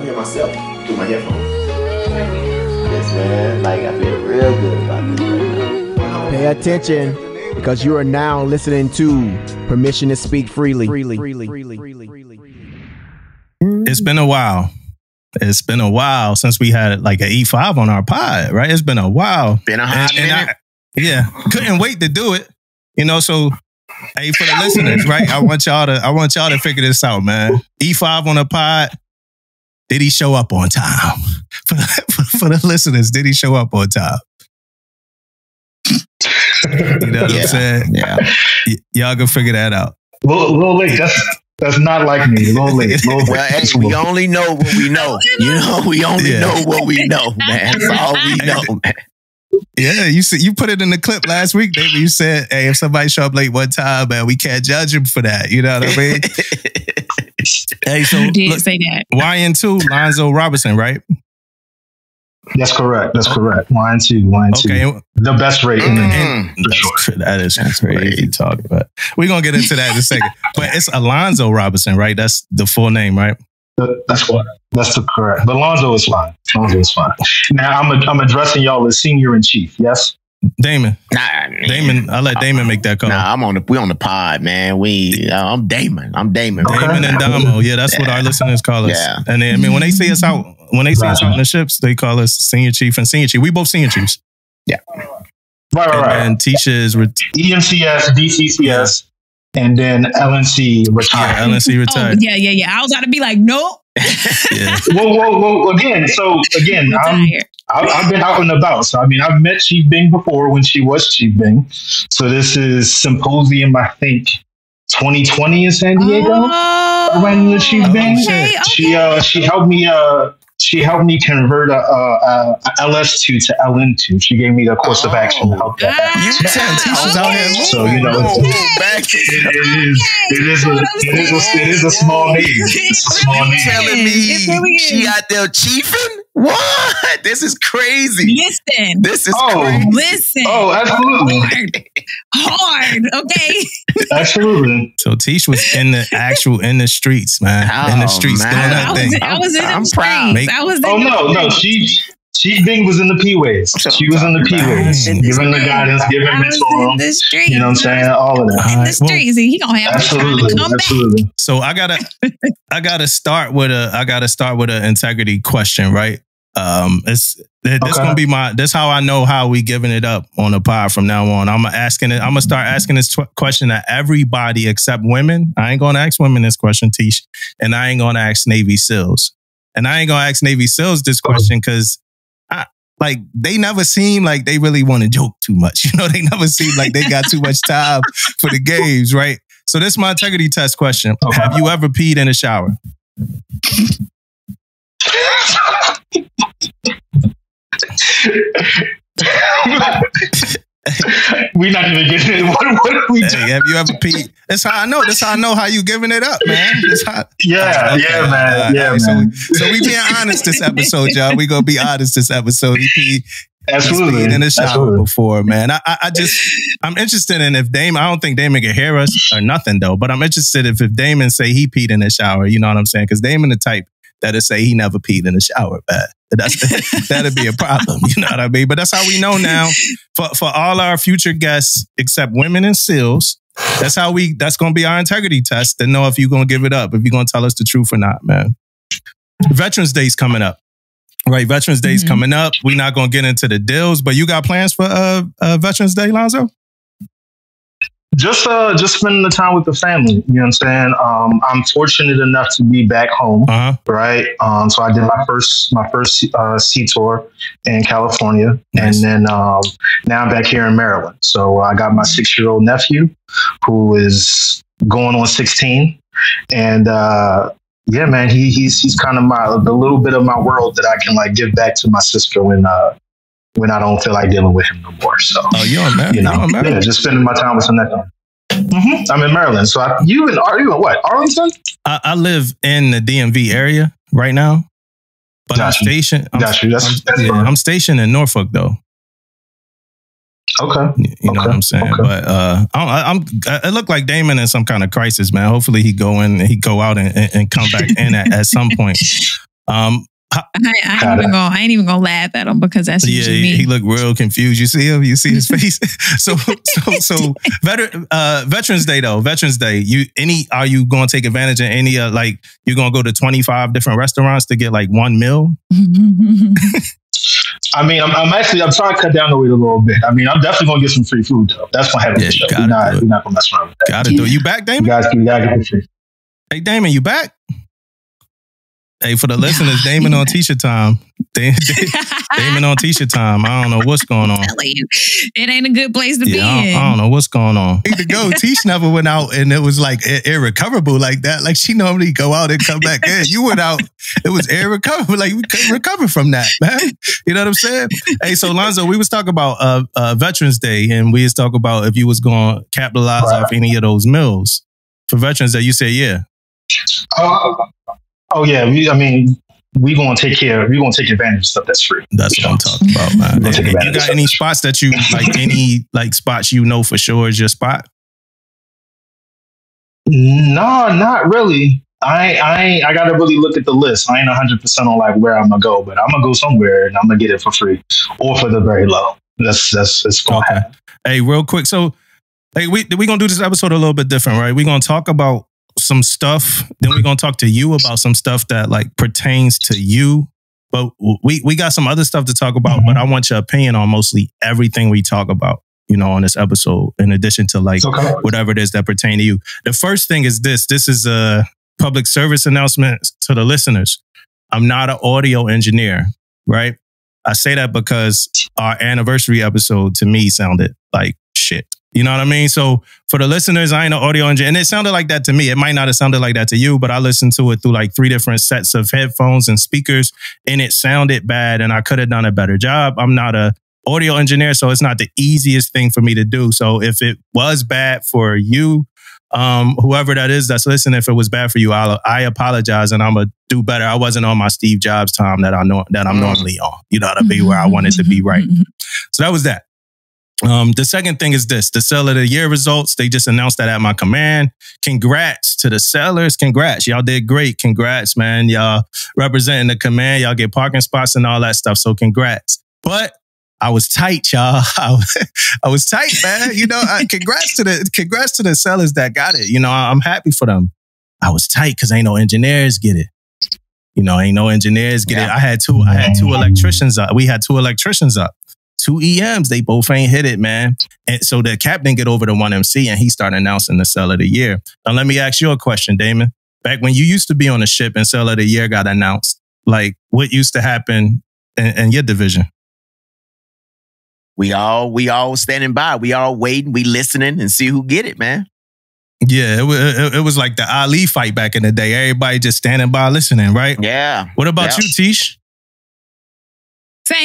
I'm hearing myself through my headphones. Yes, man. Like, I feel real good about this right now. Pay attention, because you are now listening to Permission to Speak Freely. It's been a while. It's been a while since we had like an E5 on our pod, right? It's been a while. Been a hot minute. Yeah, couldn't wait to do it. You know, so hey, for the listeners, right? I want y'all to figure this out, man. E5 on the pod. Did he show up on time? For the listeners, did he show up on time? You know what I'm saying? Yeah. Y'all can figure that out. A little late. That's not like me. A little late. Well, hey, we only know what we know. You know, we only know what we know, man. That's all we know, man. Yeah, you put it in the clip last week, David. You said, hey, if somebody show up late one time, man, we can't judge him for that. You know what I mean? Hey, so you did say that. YN2, Alonzo Robinson, right? That's correct. YN2. Okay. The best rate in the game. That is crazy talk, but we're going to get into that in a second. But it's Alonzo Robinson, right? That's the full name, right? That's what. That's the correct. But Alonzo is fine. Now I'm addressing y'all as senior in chief. Yes. Damon. Nah, man. Damon. I'll let Damon make that call. Nah, we on the pod, man. I'm Damon. Damon and Damo. Yeah, that's what our listeners call us. Yeah. And then, I mean, when they see us out in the ships, they call us senior chief and senior chief. We both senior chiefs. Yeah. Right. And Tisha is EMCS, DCCS, and then LNC retired. Yeah, LNC retired. Oh, yeah. I was about to be like, nope. Yeah. Well, again, I've been out and about. So, I mean, I've met Chief Bing before when she was Chief Bing. So this is Symposium, I think, 2020 in San Diego. I ran into Chief Bing. Okay. She helped me convert a LS2 to LN2. She gave me the course of action to help that happen. So, you know, it is a small name. It's a small name. Telling me she out there chiefing? What? This is crazy. Listen. This is crazy. Listen. Oh, absolutely. Hard. Okay. Absolutely. So Tish was in the streets, man. In the streets doing that thing. I was in the proud. streets. No. Chief Bing was in the P-Ways. She was in the P-Ways. Giving the guidance, giving mentoring. You know what I'm saying? All of that. In the streets. And he gonna have to come back. So I gotta start with an integrity question, right? This gonna be this how I know how we giving it up on the pod from now on. I'm gonna start asking this question to everybody except women. I ain't gonna ask women this question, Tish, and I ain't gonna ask Navy SEALs. And I ain't gonna ask Navy SEALs this question because they never seem like they really want to joke too much. You know, they never seem like they got too much time for the games, right? So this is my integrity test question. Okay. Have you ever peed in a shower? We're not even getting it. What are we doing? Hey, have you ever peed? That's how I know. That's how I know how you giving it up, man. Man. So we being honest this episode, y'all. We gonna be honest this episode. He Absolutely. peed in the shower before, man. I'm interested in if Damon. I don't think Damon can hear us or nothing though. But I'm interested if Damon say he peed in the shower. You know what I'm saying? Because Damon the type that'll say he never peed in the shower, man. That'd be a problem. You know what I mean? But that's how we know now. For all our future guests, except women and SEALs, that's gonna be our integrity test to know if you're gonna give it up, if you're gonna tell us the truth or not, man. Veterans Day's coming up. Right, Veterans Day's coming up. We're not gonna get into the deals, but you got plans for Veterans Day, Lonzo? Just spending the time with the family. You know what I'm saying? I'm fortunate enough to be back home, right? So I did my first sea tour in California, and then now I'm back here in Maryland. So I got my 6-year-old nephew who is going on 16, and yeah, man, he's kind of the little bit of my world that I can like give back to my sister when I don't feel like dealing with him no more. So, you're in Maryland. Yeah, just spending my time with him. I'm in Maryland. So, are you in what? Arlington? I live in the DMV area right now, but I'm stationed. I'm stationed in Norfolk though. Okay. You know what I'm saying? Okay. But it looked like Damon in some kind of crisis, man. Hopefully he go out and come back in at some point. I ain't even gonna laugh at him because that's usually me. He looked real confused. You see him? You see his face? so Veterans Day though. Veterans Day. Are you going to take advantage of any like you're going to go to 25 different restaurants to get like one meal? I mean, I'm trying to cut down the weight a little bit. I mean, I'm definitely going to get some free food though. That's gonna happen. We're not going to mess around with that. Gotta do it. You back, Damon? You gotta get the free. Hey, Damon, you back? Hey, for the listeners, Damon on Tisha time. Damon on Tisha time. I don't know what's going on. I'm telling you, it ain't a good place to be in. I don't know what's going on. To go, Tisha never went out and it was like irrecoverable like that. Like she normally go out and come back in. You went out, it was irrecoverable. Like we couldn't recover from that, man. You know what I'm saying? Hey, so Alonzo, we was talking about Veterans Day and we was talking about if you was going to capitalize off any of those meals for Veterans Day. You said yeah. Oh yeah, we gonna take advantage of stuff that's free. That's what I'm talking about, man. You got any spots that you like? Any like spots you know for sure is your spot? No, not really. I gotta really look at the list. I ain't 100% on like where I'm gonna go, but I'm gonna go somewhere and I'm gonna get it for free or for the very low. That's gonna happen. Hey, real quick, so hey, we gonna do this episode a little bit different, right? We're gonna talk about some stuff, then we're gonna talk to you about some stuff that like pertains to you. But we got some other stuff to talk about, but I want your opinion on mostly everything we talk about, you know, on this episode, in addition to like whatever it is that pertain to you. The first thing is this is a public service announcement to the listeners. I'm not an audio engineer, right? I say that because our anniversary episode to me sounded like shit. You know what I mean? So for the listeners, I ain't an audio engineer. And it sounded like that to me. It might not have sounded like that to you, but I listened to it through like 3 different sets of headphones and speakers, and it sounded bad, and I could have done a better job. I'm not a audio engineer, so it's not the easiest thing for me to do. So if it was bad for you, whoever that is that's listening, if it was bad for you, I apologize, and I'm going to do better. I wasn't on my Steve Jobs time that I'm normally on. You know what I mean? Where I wanted to be right. So that was that. The second thing is this, the Seller of the Year results. They just announced that at my command. Congrats to the sellers. Congrats. Y'all did great. Congrats, man. Y'all representing the command. Y'all get parking spots and all that stuff. So congrats. But I was tight, y'all. I was tight, man. You know, congrats to the sellers that got it. You know, I'm happy for them. I was tight because ain't no engineers get it. You know, ain't no engineers get it. I had two electricians up. We had 2 electricians up. 2 EMs, they both ain't hit it, man. And so the captain get over to 1MC and he started announcing the Seller of the Year. Now, let me ask you a question, Damon. Back when you used to be on the ship and Seller of the Year got announced, like what used to happen in your division? We all standing by. We all waiting. We listening and see who get it, man. Yeah, it was like the Ali fight back in the day. Everybody just standing by listening, right? Yeah. What about you, Tish?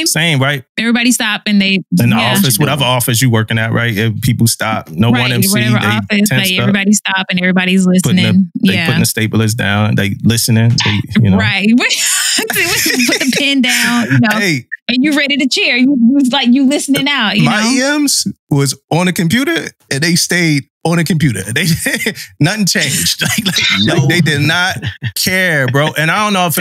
Same, right? Everybody stop and they in the office, whatever office you working at, right? If people stop, no one MC. Whatever office, like everybody stop and everybody's listening. They putting the staplers down, they listening. You know, right? Put the pen down, you know, and you ready to cheer. You was like you listening out. You my know? EMs was on the computer and they stayed on the computer. They nothing changed. Like they did not care, bro. And I don't know if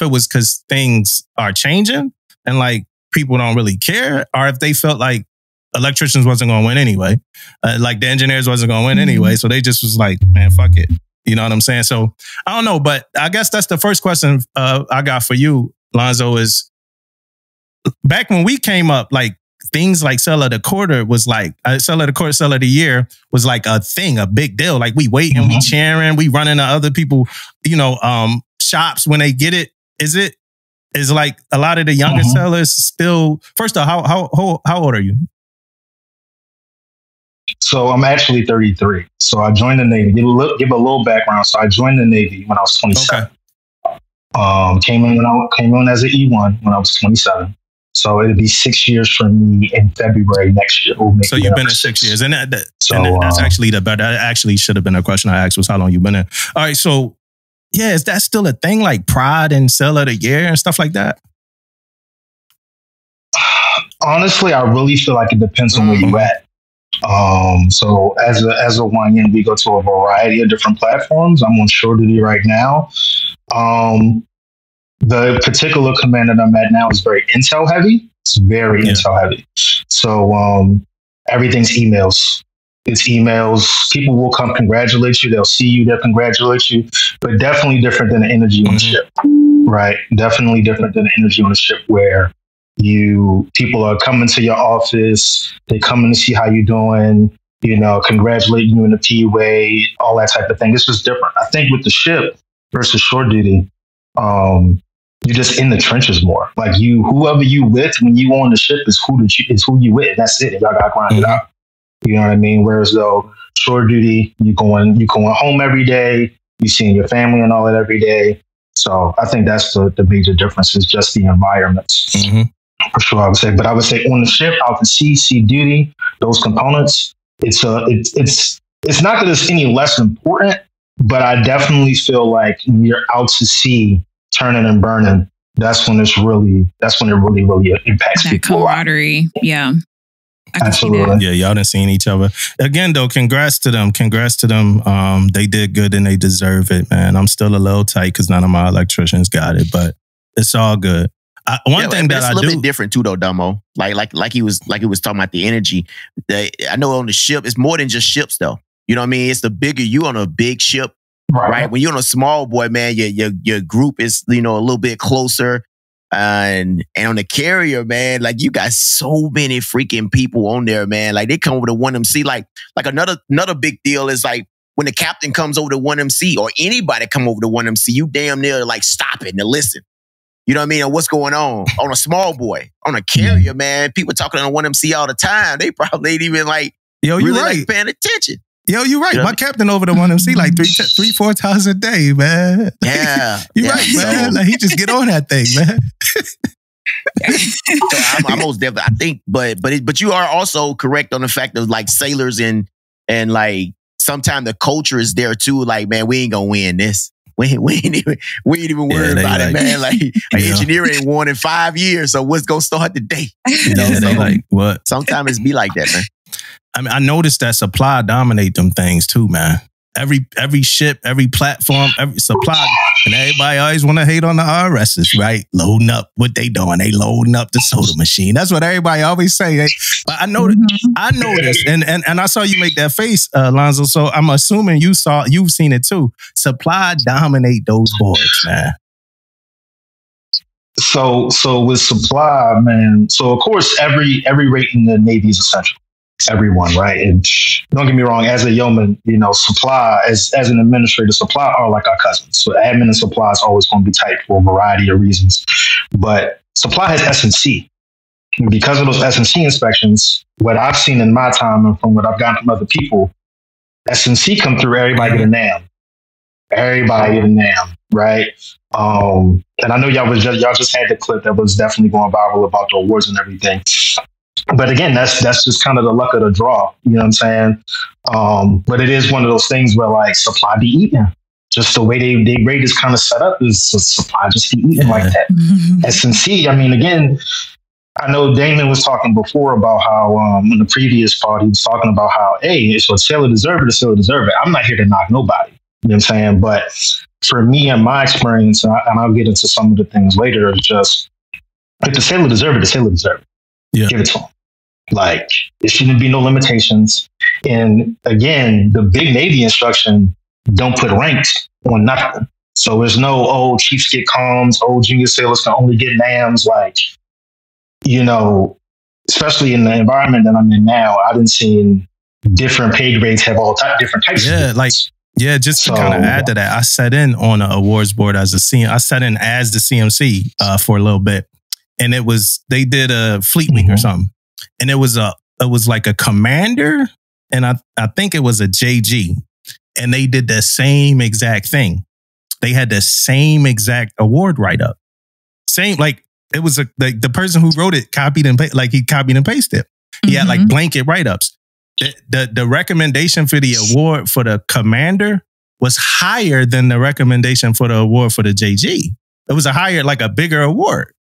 it was because things are changing and like people don't really care, or if they felt like electricians wasn't going to win anyway, like the engineers wasn't going to win anyway. So they just was like, man, fuck it. You know what I'm saying? So I don't know, but I guess that's the first question I got for you, Alonzo, is back when we came up, like things like Seller of the Quarter was like, Seller of the Quarter, Seller of the Year was like a thing, a big deal. Like we waiting, we cheering, we running to other people, you know, shops when they get it. Is like a lot of the younger sellers still, first off, how old are you? So I'm actually 33. So I joined the Navy. Give a little background. So I joined the Navy when I was 27. Okay. Came in as an E1 when I was 27. So it'll be 6 years for me in February next year. So you've been in 6 years, and that's actually the better. That actually should have been a question I asked, was how long you've been in. All right, so yeah, is that still a thing, like pride and Seller of the Year and stuff like that? Honestly, I really feel like it depends on where you're at. So as a YN, we go to a variety of different platforms. I'm on Shore Duty right now. the particular command that I'm at now is very intel heavy. It's very intel heavy. So everything's emails. It's emails. People will come congratulate you. They'll see you. They'll congratulate you. But definitely different than the energy on the ship, right? Definitely different than the energy on the ship where people are coming to your office. They coming to see how you're doing. You know, congratulating you in a P way, all that type of thing. This was different. I think with the ship versus shore duty, you're just in the trenches more. Like whoever you with when you on the ship is who you with. That's it. Y'all got to grind it out. You know what I mean? Whereas though shore duty, you going home every day. You seeing your family and all that every day. So I think that's the major difference is just the environments. For sure, I would say. But I would say on the ship, out to sea duty, those components. It's not that it's any less important, but I definitely feel like when you're out to sea, turning and burning, that's when it really impacts that people. Camaraderie. Yeah. Absolutely. Yeah, y'all done seen each other. Again, though, congrats to them. They did good and they deserve it, man. I'm still a little tight because none of my electricians got it, but it's all good. One thing that it's a little bit different too, though, Damo. Like he was talking about the energy. I know on the ship, it's more than just ships, though. You know what I mean? It's the bigger you on a big ship, right? When you're on a small boy, man, your group is a little bit closer, and on the carrier, man, like you got so many freaking people on there, man. Like they come over to 1MC. Like another big deal is like when the captain comes over to 1MC or anybody come over to 1MC, you damn near like stopping to listen. You know what I mean? And what's going on a small boy, on a carrier, man? People talking on 1MC all the time. They probably ain't even like really like paying attention. Yo, you're right. My captain over the 1MC like 3-4 times a day, man. Yeah, you're right, man. Like, he just get on that thing, man. So I'm most definitely. I think, but you are also correct on the fact of like sailors and like sometimes the culture is there too. Like, man, we ain't gonna win this. We ain't even worried about it, man. Like engineer ain't won in 5 years, so what's gonna start today? You know, they like what? Sometimes it's be like that, man. I mean, I noticed that supply dominate them things too, man. Every ship, every platform, every supply, and everybody always want to hate on the RSs, right? Loading up what they doing. They loading up the soda machine. That's what everybody always say. But I know this, and I saw you make that face, Alonzo. So I'm assuming you've seen it too. Supply dominate those boards, man. So with supply, man. So of course, every rate in the Navy is essential. Everyone, right? And don't get me wrong, as a yeoman, supply, as an administrator, supply are like our cousins. So admin and supply is always going to be tight for a variety of reasons. But supply has S&C. And because of those S&C inspections, what I've seen in my time and from what I've gotten from other people, S&C come through, everybody get a NAM. Everybody get a NAM, right? And I know y'all just had the clip that was definitely going viral about the awards and everything. But again, that's just kind of the luck of the draw. You know what I'm saying? But it is one of those things where like supply be eating. Just the way they rate is kind of set up is supply just be eating like that. S&C, I mean, again, I know Damon was talking before about how in the previous part, he was talking about how, hey, so a sailor deserve it. I'm not here to knock nobody. You know what I'm saying? But for me and my experience, and I'll get into some of the things later, is just if the sailor deserve it, the sailor deserve it. Yeah. Give it to them. Like, there shouldn't be no limitations. And again, the big Navy instruction don't put ranks on nothing. So there's no, chiefs get comms, junior sailors can only get NAMs. Like, especially in the environment that I'm in now, I've been seeing different pay grades have different types of things. Just to kind of add to that, I sat in on an awards board as the CMC for a little bit. And they did a fleet week or something. And it was like a commander and I think it was a JG. And they did the same exact thing. They had the same exact award write-up. Same, like it was the person who wrote it copied and pasted it. He had like blanket write-ups. The recommendation for the award for the commander was higher than the recommendation for the award for the JG. It was a bigger award.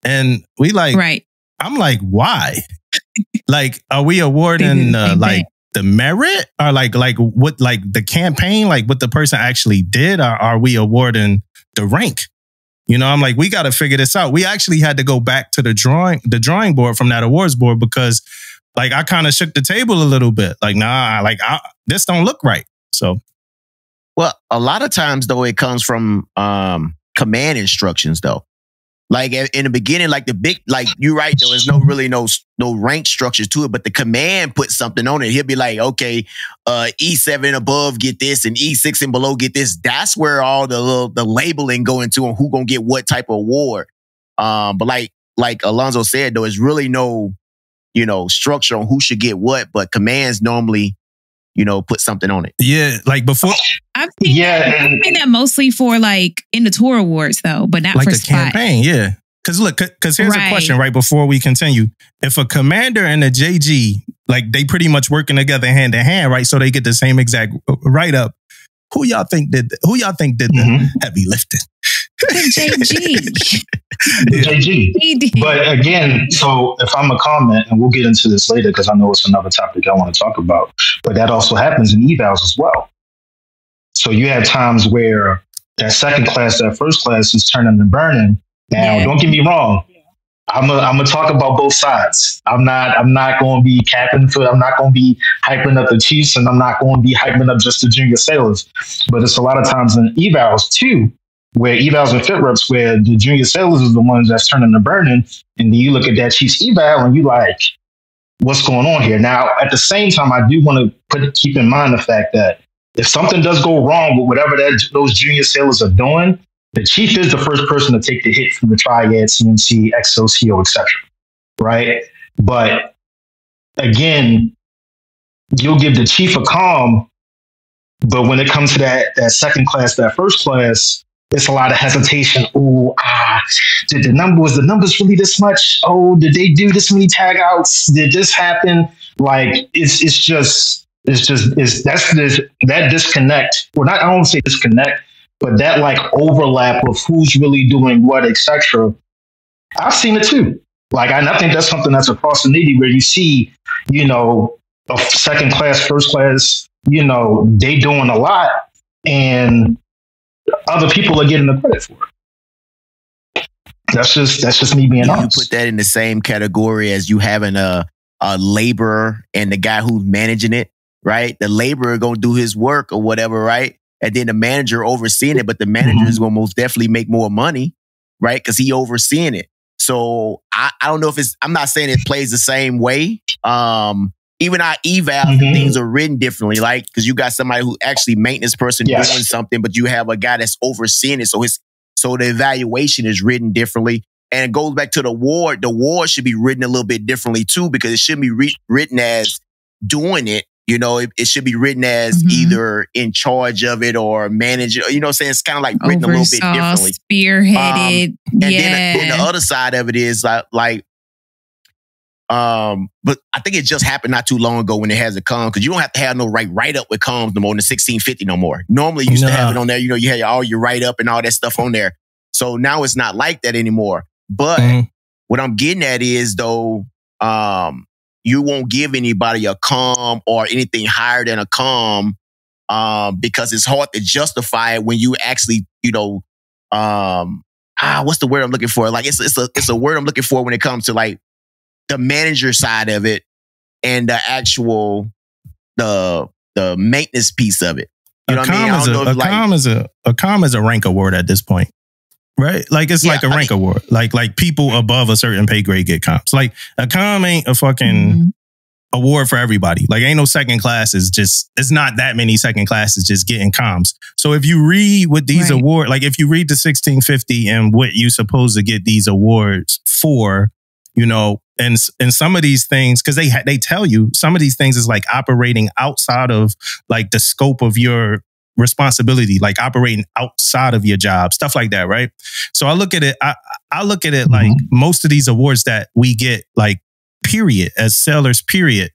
And we right. I'm like, why? Like, are we awarding the merit or like what, like the campaign, like what the person actually did? Or are we awarding the rank? You know, I'm like, we got to figure this out. We actually had to go back to the drawing board from that awards board because like I kind of shook the table a little bit. Like, nah, like this don't look right. So, well, a lot of times though, it comes from command instructions though. Like in the beginning, like you're right, there was no rank structures to it, but the command put something on it. He'll be like, okay, E7 and above get this and E6 and below get this. That's where all the labeling go into and who gonna get what type of award. But like Alonzo said, though, there's really no, structure on who should get what, but commands normally, put something on it. Yeah, like before. I've seen that mostly for like in the tour awards though, but not like for the spot. Campaign. Yeah, because here's a question right before we continue. If a commander and a JG, like they pretty much working together hand in hand, right? So they get the same exact write up. Who y'all think did the heavy lifting? The JG. But again, so if I'm a comment, and we'll get into this later because I know it's another topic I want to talk about, but that also happens in evals as well. So you have times where that second class, that first class is turning and burning. Now, don't get me wrong. I'm gonna talk about both sides. I'm not going to be capping for. I'm not going to be hyping up the Chiefs, and I'm not going to be hyping up just the junior sailors. But it's a lot of times in evals too, where evals and fit reps, where the junior sailors is the ones that's turning and burning, and then you look at that Chiefs eval and you like, what's going on here? Now, at the same time, I do want to keep in mind the fact that if something does go wrong with whatever those junior sailors are doing, the chief is the first person to take the hit from the triad, CMC, XO, CO, etc. Right? But again, you'll give the chief a calm, but when it comes to that second class, that first class, it's a lot of hesitation. Oh, did the numbers really this much? Oh, did they do this many tag outs? Did this happen? Like that disconnect, or not, I don't want to say disconnect, but that like overlap of who's really doing what, etc. I've seen it too. Like, I think that's something that's across the Navy where you see, a second class, first class, they doing a lot and other people are getting the credit for it. That's just me being honest. You put that in the same category as you having a laborer and the guy who's managing it. Right? The laborer gonna do his work or whatever, right? And then the manager overseeing it, but the manager is gonna most definitely make more money, right? Because he overseeing it. So I don't know if I'm not saying it plays the same way. Even our evals, things are written differently, like, because you got somebody who actually maintenance person doing something, but you have a guy that's overseeing it. So the evaluation is written differently. And it goes back to the award. The award should be written a little bit differently too, because it shouldn't be written as doing it. It should be written as either in charge of it or manager. You know what I'm saying? It's kind of like written a little bit differently. Spearheaded. And then the other side of it is but I think it just happened not too long ago when it has a com, because you don't have to have no write up with comms no more in the 1650 no more. Normally you used to have it on there. You had all your write up and all that stuff on there. So now it's not like that anymore. But what I'm getting at is though, you won't give anybody a comm or anything higher than a comm because it's hard to justify it when you actually, what's the word I'm looking for? Like it's a word I'm looking for when it comes to like the manager side of it and the actual the maintenance piece of it. You know what I mean? A comm is a rank award at this point. Right? Like it's like a rank award. Like people above a certain pay grade get comps. Like a comm ain't a fucking award for everybody. Like ain't no second classes, it's not that many second classes just getting comms. So if you read what these awards, like if you read the 1650 and what you supposed to get these awards for, and some of these things, because they tell you some of these things is like operating outside of like the scope of your responsibility, like operating outside of your job, stuff like that, right? So I look at it, I look at it like most of these awards that we get, like period, as sailors, period,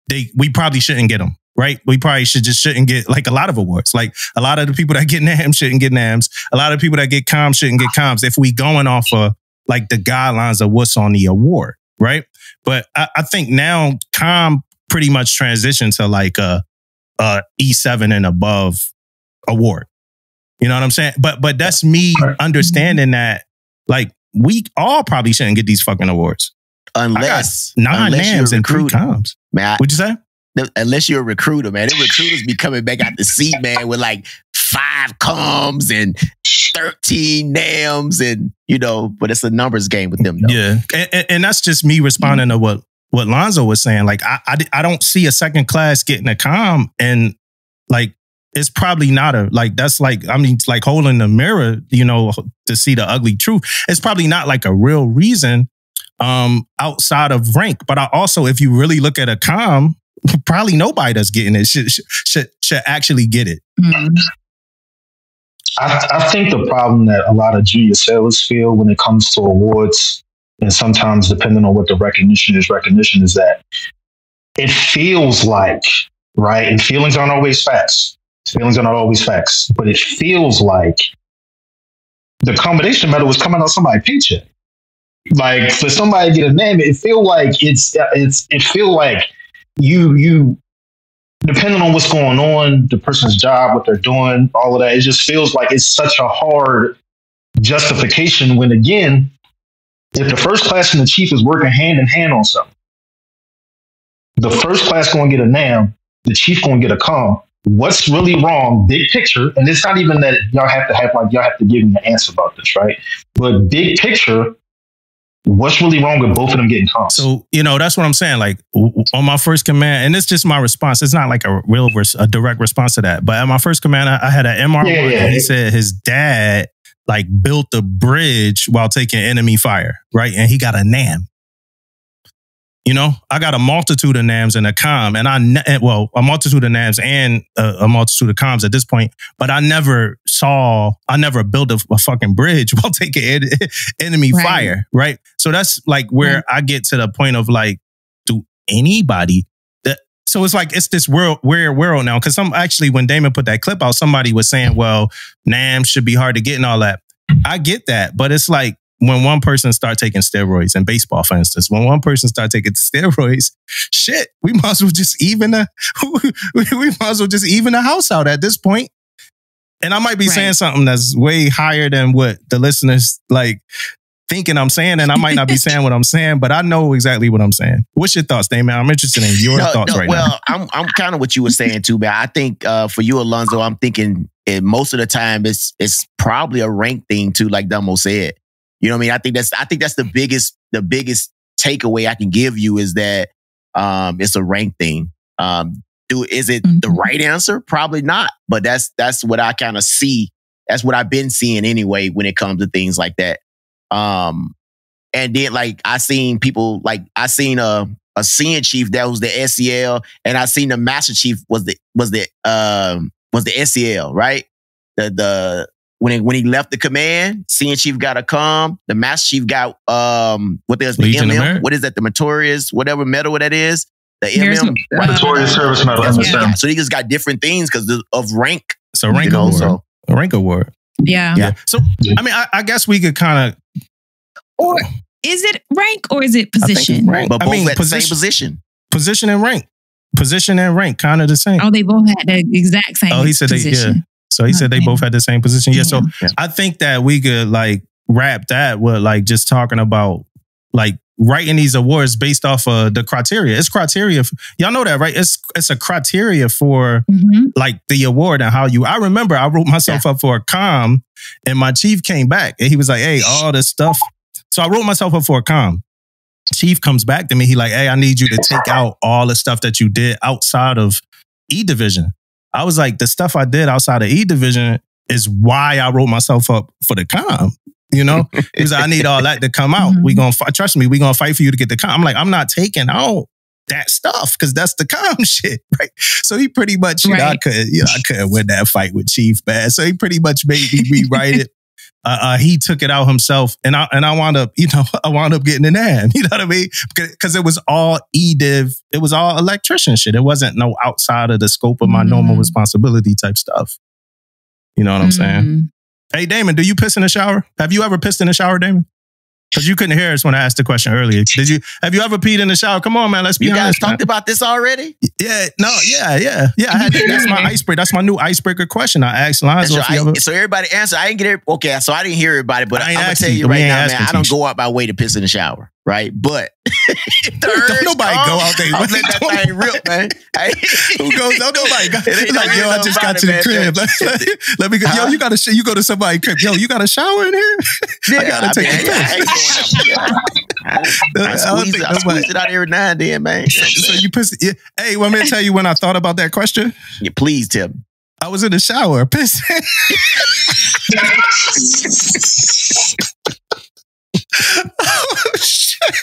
we probably shouldn't get them, right? We probably shouldn't get like a lot of awards. Like a lot of the people that get NAMs shouldn't get NAMs. A lot of people that get comms shouldn't get comms if we going off of like the guidelines of what's on the award, right? But I think now comm pretty much transitioned to like a E7 and above award. You know what I'm saying? But that's me understanding that Like, we all probably shouldn't get these fucking awards. Unless 9 NAMs and 3 comms. Man, what'd you say? Unless you're a recruiter, man. The recruiters be coming back out the seat, man, with like 5 comms and 13 NAMs and, you know, but it's a numbers game with them, though. Yeah. And that's just me responding to what Alonzo was saying. Like, I don't see a second class getting a comm, and like, it's probably not that's like, I mean, it's like holding the mirror, you know, to see the ugly truth. It's probably not like a real reason outside of rank. But I also, if you really look at a comm, probably nobody that's getting it should actually get it. Mm-hmm. I think the problem that a lot of junior sailors feel when it comes to awards, and sometimes depending on what the recognition is that it feels like, right? And feelings aren't always facts. Feelings are not always facts, but it feels like the combination medal was coming out somebody's paycheck. Like, for somebody to get a name, it feel like it feel like you depending on what's going on, the person's job, what they're doing, all of that, it just feels like it's such a hard justification when, again, if the first class and the chief is working hand in hand on something, the first class going to get a NAM, the chief going to get a comm. What's really wrong, big picture, and it's not even that y'all have to give me an answer about this, right? But big picture, what's really wrong with both of them getting comms? So, you know, that's what I'm saying. Like, on my first command, and it's just my response. It's not like a direct response to that. But at my first command, I had an MR1, and he said his dad like built a bridge while taking enemy fire, right? And he got a NAM. You know, I got a multitude of NAMs and a comm, and a multitude of NAMs and a multitude of comms at this point. But I never built a fucking bridge while taking enemy fire, right? So that's like where I get to the point of like, do anybody that? So it's like it's this weird world now. Because when Damon put that clip out, somebody was saying, well, NAMs should be hard to get and all that. I get that, but it's like, when one person start taking steroids in baseball, for instance, when one person start taking steroids, shit, we might as well just even the house out at this point. And I might be saying something that's way higher than what the listeners like thinking I'm saying, and I might not be saying what I'm saying, but I know exactly what I'm saying. What's your thoughts, Damon? I'm interested in your thoughts right now. Well, I'm kind of what you were saying too, man. I think for you, Alonzo, I'm thinking most of the time it's probably a rank thing too, like Dumbo said. You know what I mean? I think that's the biggest takeaway I can give you is that it's a rank thing. Is it the right answer? Probably not. But that's what I kind of see. That's what I've been seeing anyway when it comes to things like that. And then like I seen people like I seen a senior chief that was the SEL, and I seen the master chief was the SEL, right? When he left the command, senior chief got a comm. The master chief got what there's the Legion MM. What is that? The Meritorious, whatever medal that is. The MM, Meritorious Service Medal. So he just got different things because of rank. It's a rank award. A rank award. Yeah. So I mean, I guess we could kind of. Or is it rank or is it position? Rank. But both at the same position. Position and rank. Position and rank, kind of the same. Oh, they both had the exact same. Oh, he said position. So he said they both had the same position. Yeah. So I think that we could like wrap that with like just talking about like writing these awards based off of the criteria. It's criteria. Y'all know that, right? It's a criteria for like the award and how you. I remember I wrote myself up for a comm, and my chief came back and he was like, "Hey, all this stuff." So I wrote myself up for a comm. Chief comes back to me. He like, "Hey, I need you to take out all the stuff that you did outside of E division." I was like, the stuff I did outside of E division is why I wrote myself up for the comm. You know, he was like, I need all that to come out. We gonna trust me. We gonna fight for you to get the comm. I'm like, I'm not taking out that stuff because that's the comm shit, right? So he pretty much, I couldn't win that fight with Chief, man. So he pretty much made me rewrite it. He took it out himself, and I wound up, getting an AM. You know what I mean? Because it was all E-Div. It was all electrician shit. It wasn't no outside of the scope of my normal responsibility type stuff. You know what I'm saying? Hey, Damon, do you piss in the shower? Have you ever pissed in the shower, Damon? Because you couldn't hear us when I asked the question earlier. Have you ever peed in the shower? Come on, man. Let's be honest. You guys talked about this already? Yeah. No. Yeah. That's my icebreaker. That's my new icebreaker question. I asked Alonzo. So everybody answered. I didn't get it. Okay, so I didn't hear everybody, but I'm gonna tell you right now, man. I don't go out my way to piss in the shower, right? But don't nobody go out there. Let that thing rip, man. Who goes? Don't nobody go. Like, yo, I just got to the crib. Let me go. Yo, you go to somebody's crib. Yo, you got a shower in here? Yeah, I gotta take a piss. I squeeze it out every now and then, man. So you piss. Yeah. Hey, want me to tell you when I thought about that question? Yeah, please tell me. I was in the shower pissing. Oh shit!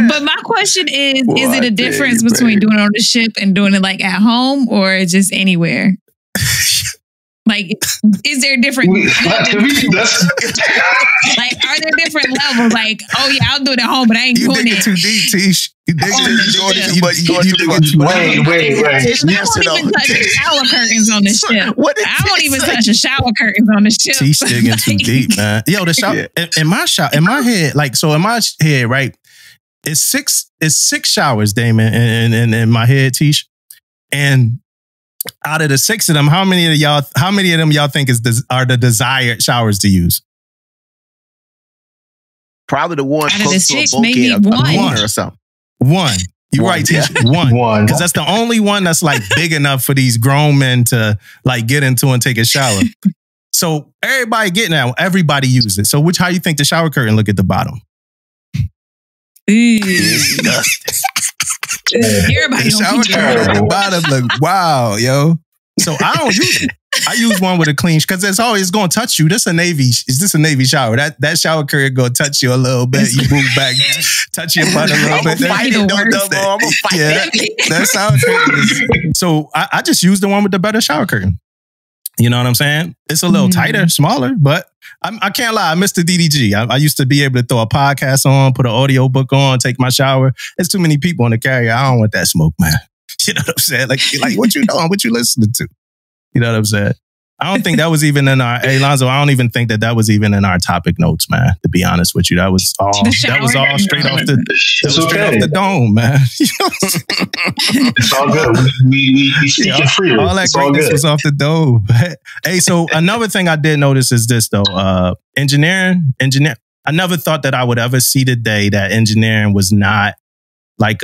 But my question is it a difference between doing it on the ship and doing it like at home or just anywhere? Like, is there different like, are there different levels? Like, oh yeah, I'll do it at home, but I ain't doing it. Too deep, Tish. You digging too much. Wait. I won't even touch the shower curtains on the ship. I won't even touch the shower curtains on the ship. Tish digging too deep, man. Yo, the shower in my head, like, so in my head, right? It's six showers, Damon, in my head, Tish. And out of the 6 of them, how many of them y'all think are the desired showers to use? Probably the one close to a maybe one or something. One. You're right, Tish. One. Because that's the only one that's like big enough for these grown men to like get into and take a shower. So everybody getting that. Everybody use it. So how you think the shower curtain look at the bottom? Everybody shower curtain at the bottom look wow, yo. So I don't use it. I use one with a clean because it's always going to touch you. This a Navy shower. That shower curtain going to touch you a little bit. You move back, touch your butt a little bit. I'm gonna fight that shower curtain. So I just use the one with the better shower curtain. You know what I'm saying? It's a little tighter, smaller, but I can't lie. I missed the DDG. I used to be able to throw a podcast on, put an audio book on, take my shower. There's too many people on the carrier. I don't want that smoke, man. You know what I'm saying? Like what you doing? What you listening to? You know what I'm saying? I don't think that was even in our, hey, Alonzo, I don't even think that was even in our topic notes, man, to be honest with you. That was all straight off the dome, man. It's all good. We speaking freely. All that greatness was off the dome. Hey, so another thing I did notice is this, though. Engineering. I never thought that I would ever see the day that engineering was not like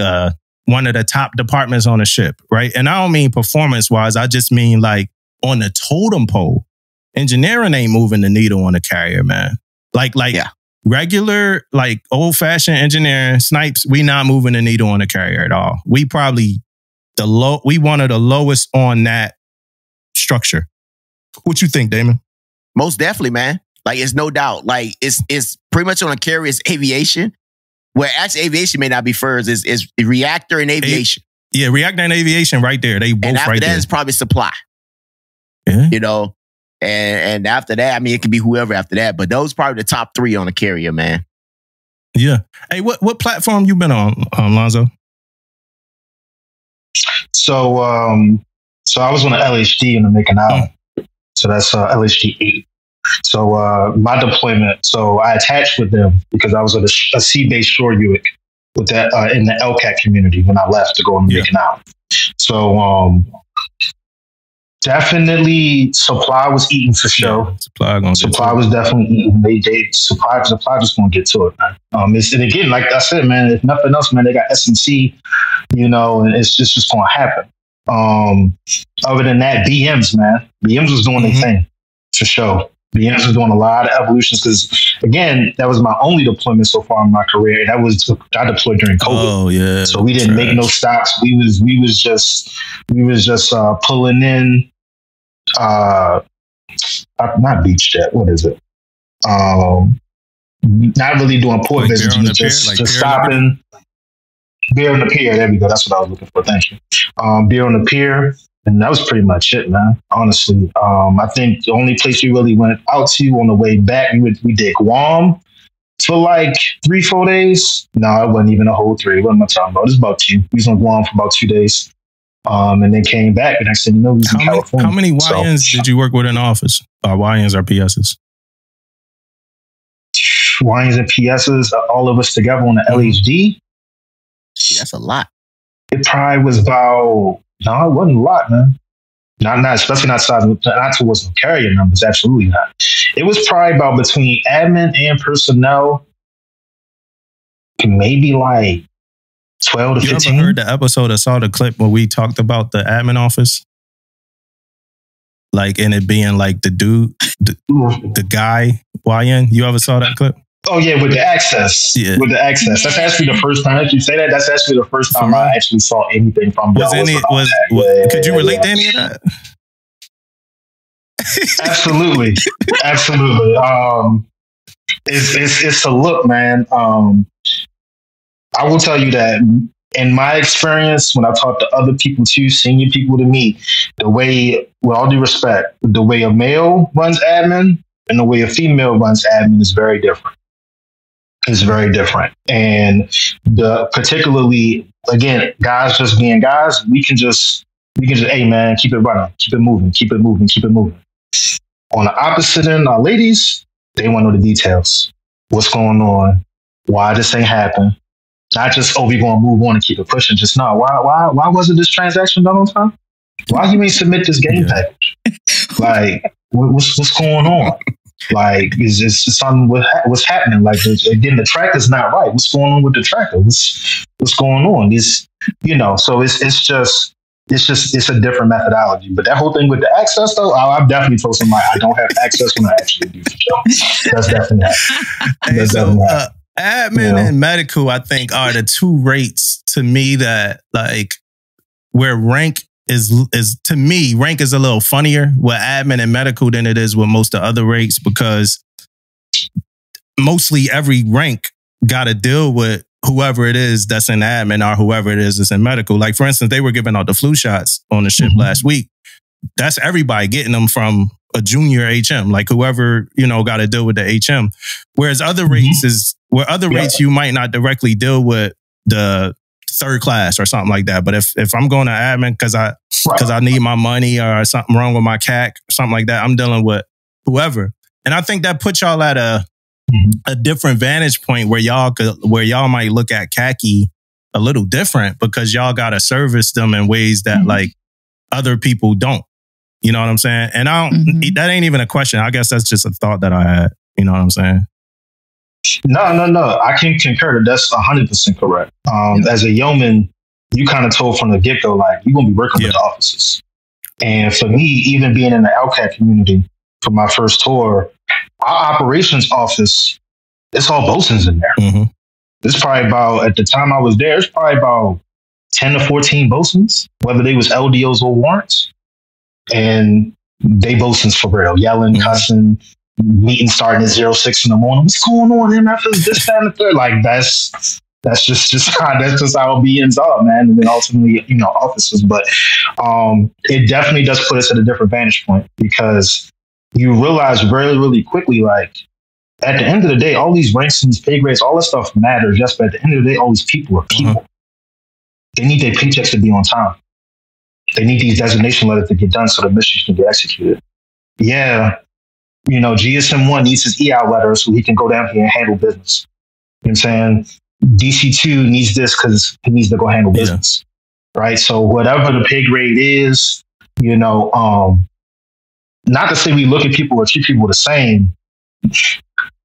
one of the top departments on a ship, right? And I don't mean performance-wise. I just mean like, on the totem pole, engineering ain't moving the needle on the carrier, man. Regular, like old-fashioned engineering, snipes, we not moving the needle on the carrier at all. We probably we one of the lowest on that structure. What you think, Damon? Most definitely, man. Like, it's no doubt. Like, it's pretty much on a carrier's aviation, where actually aviation may not be first. It's reactor and aviation. Yeah, reactor and aviation right there. They both right there. And after that is probably supply. Yeah. You know, and after that, I mean, it could be whoever after that, but those probably the top 3 on the carrier, man. Yeah. Hey, what platform you been on, Alonzo? So I was on an LHD in the making out. So that's LHD 8. So my deployment, so I attached with them because I was at a sea-based shore UIC with that in the LCAT community when I left to go on the making out. So definitely supply was eating for sure. Supply was definitely eating. Supply just gonna get to it, man. And again, like I said, man, if nothing else, man, they got SMC, you know, and it's just gonna happen. Other than that, BMs, man. BMs was doing their thing for sure. BMs was doing a lot of evolutions because, again, that was my only deployment so far in my career. I deployed during COVID. Oh yeah. So we didn't make no stops. We was just pulling in. Not beach jet. What is it? Not really doing port like visits. Just stopping. Beer on the pier. There we go. That's what I was looking for. Thank you. Beer on the pier. And that was pretty much it, man. Honestly, I think the only place we really went out to on the way back, we did Guam for like 3-4 days. No, it wasn't even a whole 3. What am I talking about? It was about 2. We was on Guam for about 2 days, and then came back. And next thing you know, we was in California. How many YNs did you work with in the office? YNs or PSs? YNs and PSs, all of us together on the LHD. That's a lot. It probably was about, no, it wasn't a lot, man. Not especially not towards the carrier numbers. Absolutely not. It was probably about between admin and personnel, maybe like 12 to 15. You ever heard the episode or saw the clip where we talked about the admin office? Like, and it being like the dude, the guy, YN. You ever saw that clip? Oh yeah, with the access. Yeah. With the access. That's actually the first time that you say that. That's actually the first time I actually saw anything from could you relate to any of that? Absolutely. Absolutely. It's a look, man. I will tell you that in my experience, when I talk to other people too, senior people to me, the way, with all due respect, the way a male runs admin and the way a female runs admin is very different. It's very different. And particularly, again, guys just being guys, we can just, hey man, keep it running, keep it moving, keep it moving, keep it moving. On the opposite end, our ladies, they want to know the details. What's going on? Why this ain't happen? Not just, we going to move on and keep it pushing. Just no. Why wasn't this transaction done on time? Why you ain't submit this game package? Like, what's going on? Like, is something what's happening? Like, again, the tractor's not right. What's going on with the tractor? What's going on? So it's a different methodology. But that whole thing with the access, though, I've definitely told somebody I don't have access when I actually do. So that's definitely happening. Admin and medical, I think, are the two rates to me that, like, where rank is to me, rank is a little funnier with admin and medical than it is with most of the other rates, because mostly every rank got to deal with whoever it is that's in admin or whoever it is that's in medical. Like, for instance, they were giving out the flu shots on the ship last week. That's everybody getting them from a junior HM, like whoever, got to deal with the HM. Whereas other rates rates, you might not directly deal with the third class or something like that. But if I'm going to admin because I need my money or something wrong with my CAC or something like that, I'm dealing with whoever. And I think that puts y'all at a different vantage point where y'all might look at CAC a little different, because y'all got to service them in ways that like other people don't. You know what I'm saying? And that ain't even a question. I guess that's just a thought that I had. You know what I'm saying? No. I can concur. That's 100% correct. As a yeoman, you kind of told from the get-go, like, you're going to be working with the officers. And for me, even being in the LCAT community for my first tour, our operations office, it's all bosuns in there. It's probably about, at the time I was there, it's probably about 10 to 14 bosuns, whether they was LDOs or warrants. And they bosuns for real, yelling, cussing, meeting starting at 06 in the morning. What's going on, MFs? This, that, and the third. Like, that's just how it ends up, man. And then ultimately, officers. But it definitely does put us at a different vantage point, because you realize really, really quickly, like, at the end of the day, all these ranks and these pay grades, all that stuff matters. Yes, but at the end of the day, all these people are people. They need their paychecks to be on time. They need these designation letters to get done so the missions can get executed. Yeah, GSM1 needs his EI letter so he can go down here and handle business. You know what I'm saying? DC2 needs this because he needs to go handle business. Right? So whatever the pay grade is, not to say we look at people or treat people the same.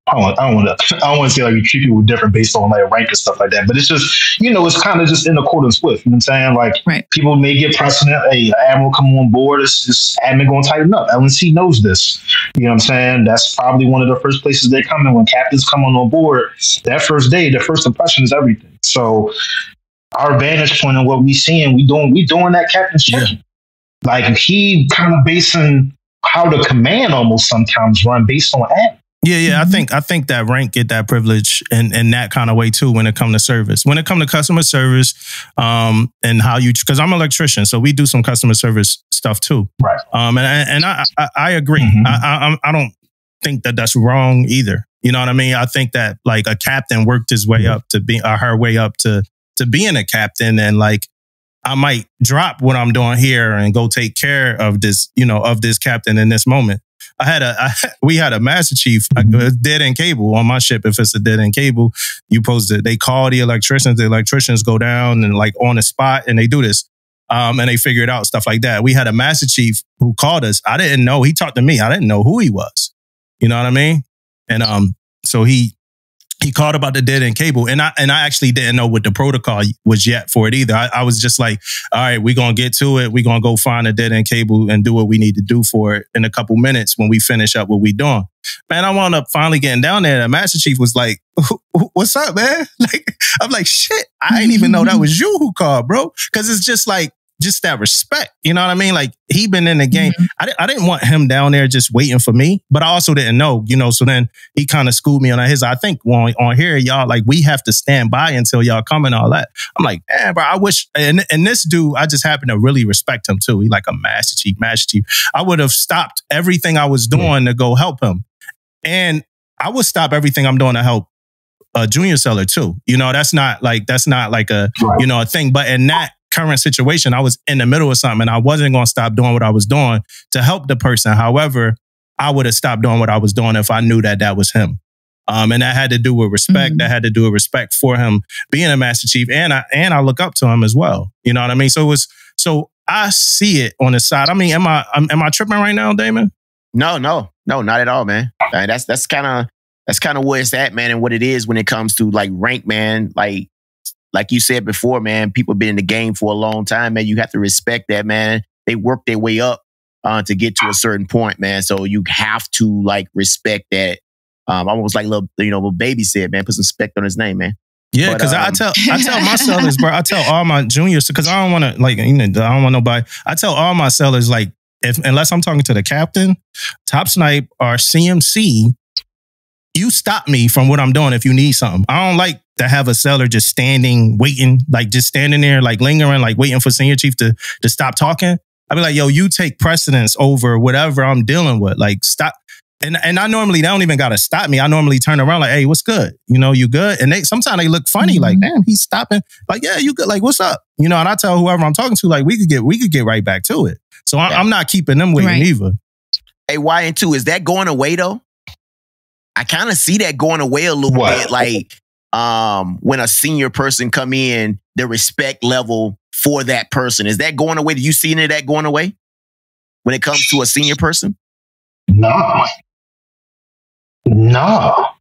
I don't want to say like you treat people different based on like rank and stuff like that, but it's just, it's kind of just in accordance with, you know what I'm saying? Like, people may get precedent. Hey, admiral come on board, it's admin going to tighten up. LNC knows this. You know what I'm saying? That's probably one of the first places they come in when captains come on board. That first day, the first impression is everything. So our vantage point on what we seeing, we doing that captain's checking. Like, he kind of basing how the command almost sometimes run based on admin. Yeah. I think that rank get that privilege in that kind of way too when it comes to service. When it comes to customer service, and how because I'm an electrician, so we do some customer service stuff too. Right. And I agree. I don't think that that's wrong either. You know what I mean? I think that like a captain worked his way up to be her way up to being a captain, and like I might drop what I'm doing here and go take care of this, of this captain in this moment. We had a master chief, dead end cable on my ship. If it's a dead end cable, they call the electricians go down and like on the spot and they do this. And they figure it out, stuff like that. We had a master chief who called us. I didn't know. He talked to me. I didn't know who he was. You know what I mean? And so he called about the dead end cable, and I actually didn't know what the protocol was yet for it either. I was just like, all right, we're gonna get to it. We're gonna go find a dead end cable and do what we need to do for it in a couple minutes when we finish up what we doing. Man, I wound up finally getting down there. The master chief was like, "What's up, man?" Like, I'm like, "Shit, I didn't even know that was you who called, bro." Because it's just like. Just that respect, you know what I mean? Like he been in the game. I didn't want him down there just waiting for me, but I also didn't know, so then he kind of schooled me on his. I think on here, y'all, like we have to stand by until y'all come and all that. I'm like, man, bro, I wish. And this dude, I just happen to really respect him too. He like a master chief. I would have stopped everything I was doing to go help him, and I would stop everything I'm doing to help a junior seller too. That's not like a a thing. But in that current situation, I was in the middle of something and I wasn't going to stop doing what I was doing to help the person. However, I would have stopped doing what I was doing if I knew that was him. And that had to do with respect. That had to do with respect for him being a master chief. And I look up to him as well. You know what I mean? So I see it on the side. I mean, am I tripping right now, Damon? No, not at all, man. That's kind of where it's at, man. And what it is when it comes to like rank, man, like you said before, man, people been in the game for a long time, man. You have to respect that, man. They work their way up to get to a certain point, man. So you have to like respect that. Almost like little baby said, man, put some respect on his name, man. Yeah, because I tell my sellers, bro. I tell all my juniors because I don't want to I don't want nobody. I tell all my sellers like unless I'm talking to the captain, top snipe, or CMC. You stop me from what I'm doing if you need something. I don't like to have a seller just standing, waiting, like just standing there, like lingering, like waiting for senior chief to stop talking. I'd be like, yo, you take precedence over whatever I'm dealing with. Like stop. And I normally, they don't even got to stop me. I normally turn around like, hey, what's good? You good? And sometimes they look funny, like, damn, he's stopping. Like, yeah, you good? Like, what's up? And I tell whoever I'm talking to, like, we could get right back to it. So I'm not keeping them waiting either. Hey, YN2, is that going away though? I kind of see that going away a little bit. Like when a senior person come in, the respect level for that person, is that going away? Do you see any of that going away when it comes to a senior person? No.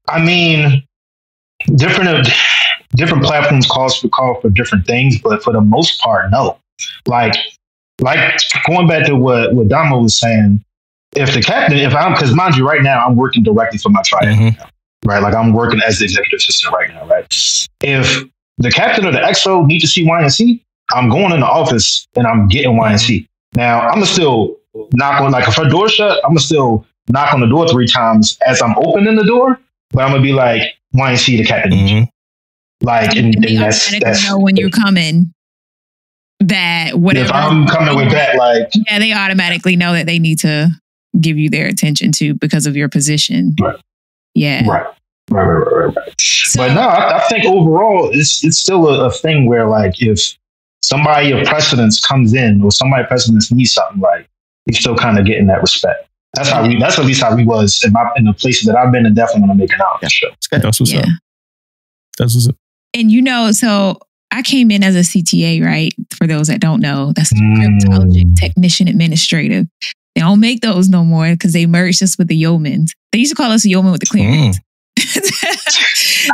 I mean, different platforms call for different things, but for the most part, no. Like going back to what Damo was saying. Because mind you, right now I'm working directly for my triad, right? Like I'm working as the executive assistant right now, right? If the captain or the XO need to see YNC, I'm going in the office and I'm getting YNC. Now I'm gonna still knock on, like if her door shut, I'm gonna still knock on the door 3 times as I'm opening the door, but I'm gonna be like, YNC, the captain. Like, and that's know when you're coming. That whatever. If I'm coming with that, like, yeah, they automatically know that they need to give you their attention to because of your position. Right. Yeah. Right. So, but no, I think overall it's still a thing where like if somebody of precedence comes in or somebody of precedence needs something, like you still kind of getting that respect. That's at least how we was in the places that I've been, and definitely want to make it out. Sure. That's what's up. That's what's up. And so I came in as a CTA, right? For those that don't know, that's cryptologic technician administrative. They don't make those no more because they merged us with the yeomans. They used to call us a yeoman with the clearance.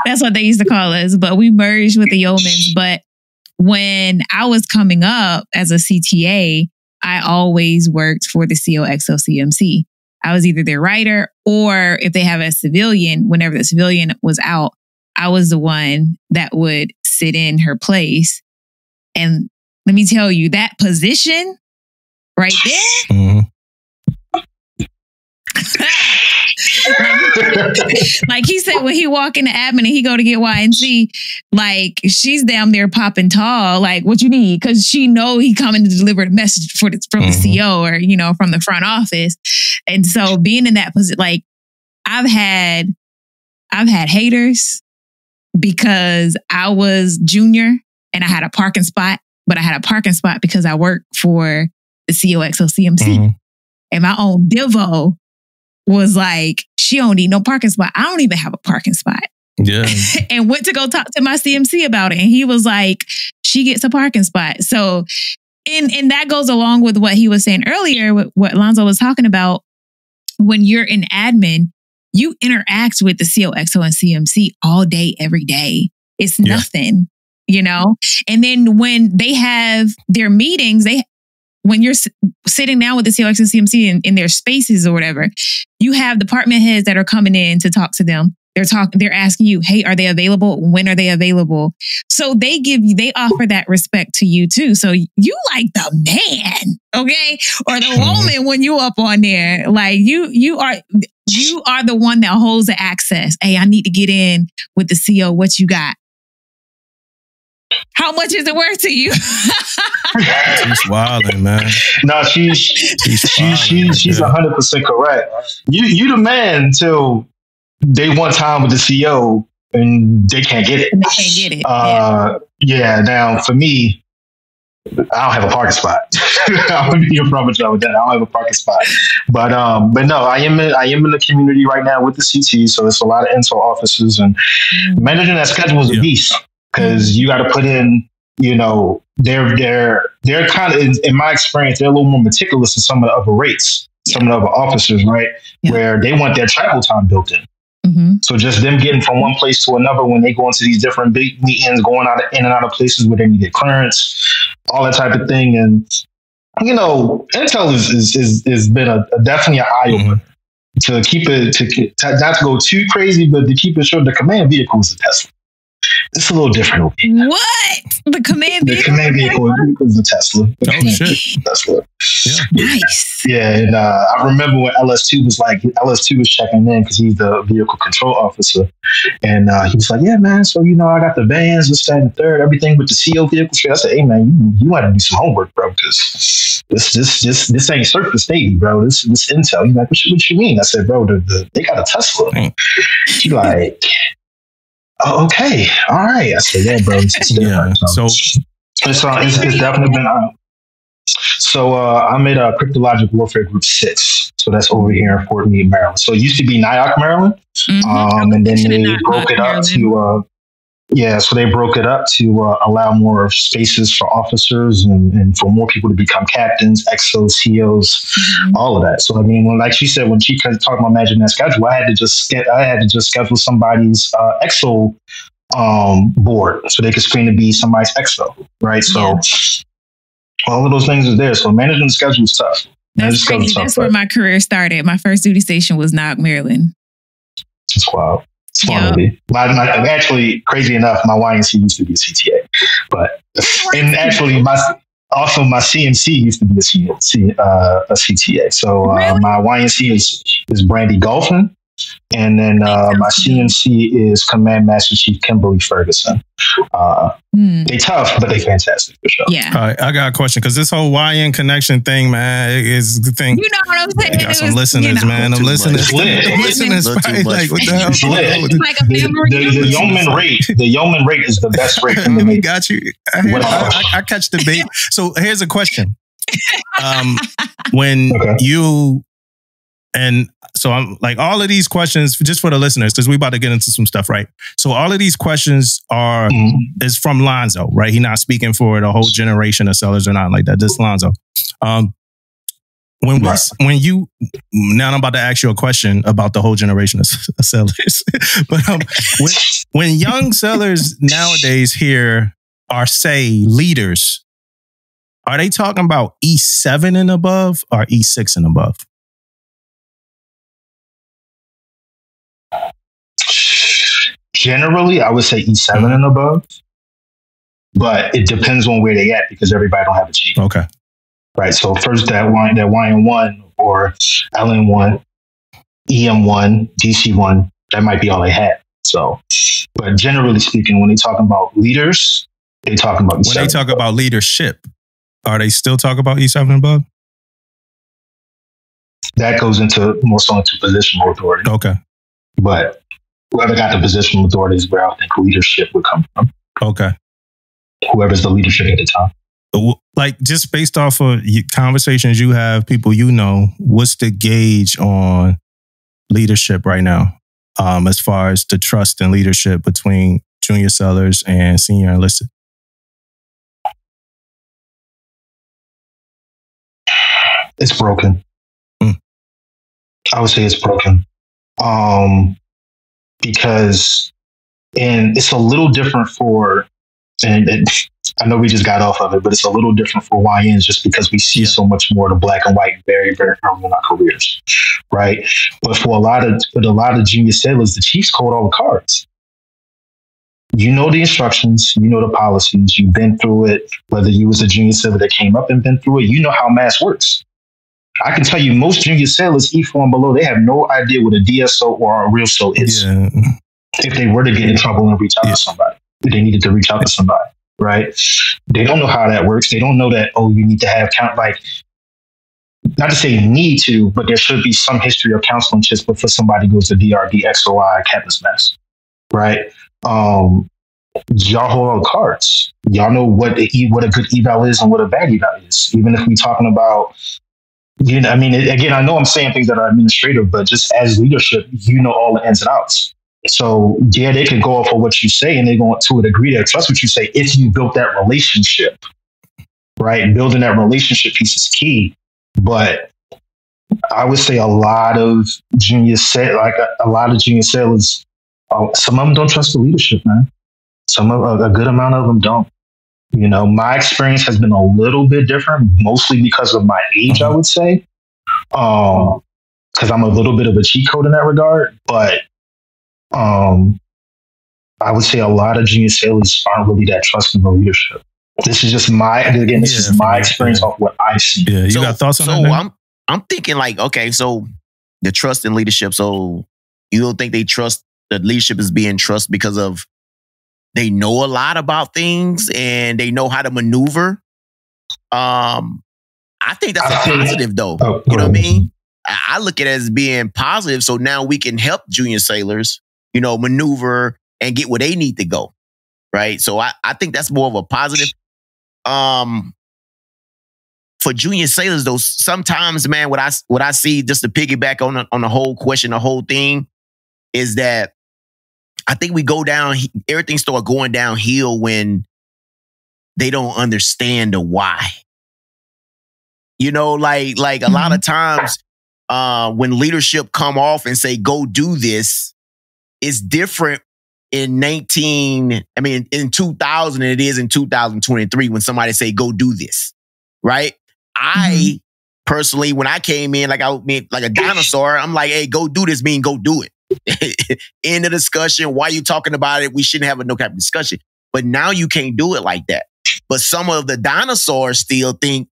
That's what they used to call us. But we merged with the yeomans. But when I was coming up as a CTA, I always worked for the COXO CMC. I was either their writer, or if they have a civilian, whenever the civilian was out, I was the one that would sit in her place. And let me tell you, that position right there, like he said, when he walk in the admin and he go to get YNC, like she's down there popping tall, like what you need, because she know he coming to deliver the message from the CO or from the front office. And so being in that position, like I've had haters because I was junior and I had a parking spot but I had a parking spot because I work for the COXO CMC. And my own Divo was like, she don't need no parking spot. I don't even have a parking spot. Yeah. And went to go talk to my CMC about it. And he was like, she gets a parking spot. So, and that goes along with what he was saying earlier, what Alonzo was talking about. When you're in admin, you interact with the COXO and CMC all day, every day. It's nothing, you know? And then when they have their meetings, when you're sitting down with the COXO and CMC in their spaces or whatever, you have department heads that are coming in to talk to them. They're asking you, hey, are they available? When are they available? So they offer that respect to you too. So you like the man, okay? Or the woman when you up on there. Like you are the one that holds the access. Hey, I need to get in with the CO. What you got? How much is it worth to you? She's wilding, man. No, she's 100% correct. You the man till they want time with the CO and they can't get it. They can't get it. Yeah. Now for me, I don't have a parking spot. I'm gonna be upfront with that. I don't have a parking spot. But no, I am in the community right now with the CT. So there's a lot of intel officers, and managing that schedule is a beast because you got to put in. You know, they're kind of, in my experience, they're a little more meticulous than some of the other rates, some of the other officers, right? Yeah. Where they want their travel time built in. So just them getting from one place to another when they go into these different big meetings, going in and out of places where they need their clearance, all that type of thing. And, you know, intel is been definitely an eye opener to keep it, not to go too crazy, but to keep it short. The command vehicle is a Tesla. It's a little different. What? The command vehicle? The command vehicle is a Tesla. Tesla. Yeah. Nice. Yeah, and I remember when LS2 was checking in because he's the vehicle control officer, and he was like, "Yeah, man. So I got the vans, this, that, and the third, everything with the CO vehicle." I said, "Hey, man, you got to do some homework, bro, because this ain't surface Navy, bro. This intel." He's like, "What you mean?" I said, "Bro, they got a Tesla." She's like, "Oh, okay, all right." I said, "Yeah, bro, it's different." So it's definitely been on. So I'm at Cryptologic Warfare Group 6. So that's over here in Fort Meade, Maryland. So it used to be Nyack, Maryland. And then they broke it up to, so they broke it up to allow more spaces for officers and for more people to become captains, XOs, COs, all of that. So, I mean, like she said, when she talked about managing that schedule, I had to just schedule somebody's XO board so they could screen to be somebody's XO, right? So all of those things are there. So managing the schedule is tough. That's crazy. That's where my career started. My first duty station was Nyack, Maryland. It's wild. It's fun to be. Actually, crazy enough, my YNC used to be a CTA. And actually, my CMC used to be a CTA. So my YNC is Brandy Golfin. And then my CMC is Command Master Chief Kimberly Ferguson. They tough, but they fantastic for sure. Yeah. All right, I got a question because this whole YN connection thing, man, is the thing. You know what I'm saying? I got some listeners, man. I'm listening. Listeners, like, what the hell? It's like a memory. The yeoman rate is the best rate. We got you. I catch the bait. So here's a question. When you and so I'm like all of these questions just for the listeners because we about to get into some stuff, right? So all of these questions is from Lonzo, right? He's not speaking for the whole generation of sellers or not like that. Just Lonzo. When you now I'm about to ask you a question about the whole generation of sellers, but when young sellers nowadays hear or say leaders, are they talking about E7 and above or E6 and above? Generally, I would say E7 and above, but it depends on where they at because everybody don't have a chief. Okay. Right. So first that YN1 or LN1, EM1, DC1, that might be all they had. So, but generally speaking, when they talking about leaders, they talking about E7. When they talk about leadership, are they still talking about E7 and above? That goes into more so into positional authority. Okay. But whoever got the positional authority is where I think leadership would come from. Okay. Whoever's the leadership at the time. Like, just based off of conversations you have, people you know, what's the gauge on leadership right now, as far as the trust and leadership between junior sellers and senior enlisted? It's broken. I would say it's broken. Because, and it's a little different for, I know we just got off of it, but it's a little different for YNs just because we see so much more of the black and white very, very early in our careers, right? But for a lot of junior sailors, the Chiefs code all the cards. You know the instructions, you know the policies, you've been through it, whether you was a junior sailor that came up and been through it, you know how mass works. I can tell you most junior sailors, E4 and below, they have no idea what a DSO or a real SO is. Yeah. If they were to get in trouble and reach out to somebody, if they needed to reach out to somebody, right? They don't know how that works. They don't know that, oh, you need to have like, not to say need to, but there should be some history of counseling just before somebody goes to DRD, XOI, captain's mess, right? Y'all hold all the cards. Y'all know what a good eval is and what a bad eval is. Even if we're talking about, you know, I mean, again, I know I'm saying things that are administrative, but just as leadership, you know all the ins and outs. So yeah, they can go off of what you say and they're going to a degree to trust what you say if you built that relationship, right? Building that relationship piece is key. But I would say a lot of junior sailors, some of them don't trust the leadership, man. A good amount of them don't. You know, my experience has been a little bit different, mostly because of my age, I would say, because I'm a little bit of a cheat code in that regard. But I would say a lot of junior sailors aren't really that trusting of leadership. This is just my experience off what I've seen. Yeah, you got thoughts on that? So I'm thinking like, okay, so the trust in leadership. So you don't think they trust that leadership is being trusted because of they know a lot about things and they know how to maneuver. I think that's a positive though. You know what I mean? I look at it as being positive. So now we can help junior sailors, you know, maneuver and get where they need to go. Right. So I think that's more of a positive. For junior sailors though, sometimes, man, what I see, just to piggyback on the whole question, the whole thing, is that I think we go down, everything start going downhill when they don't understand the why. You know, like a lot of times when leadership come off and say, go do this, it's different in 2000 than it is in 2023 when somebody say, go do this, right? I personally, when I came in, like a dinosaur, I'm like, hey, go do this, mean go do it. End of discussion. Why are you talking about it? We shouldn't have no type of discussion. But now you can't do it like that. But some of the dinosaurs still think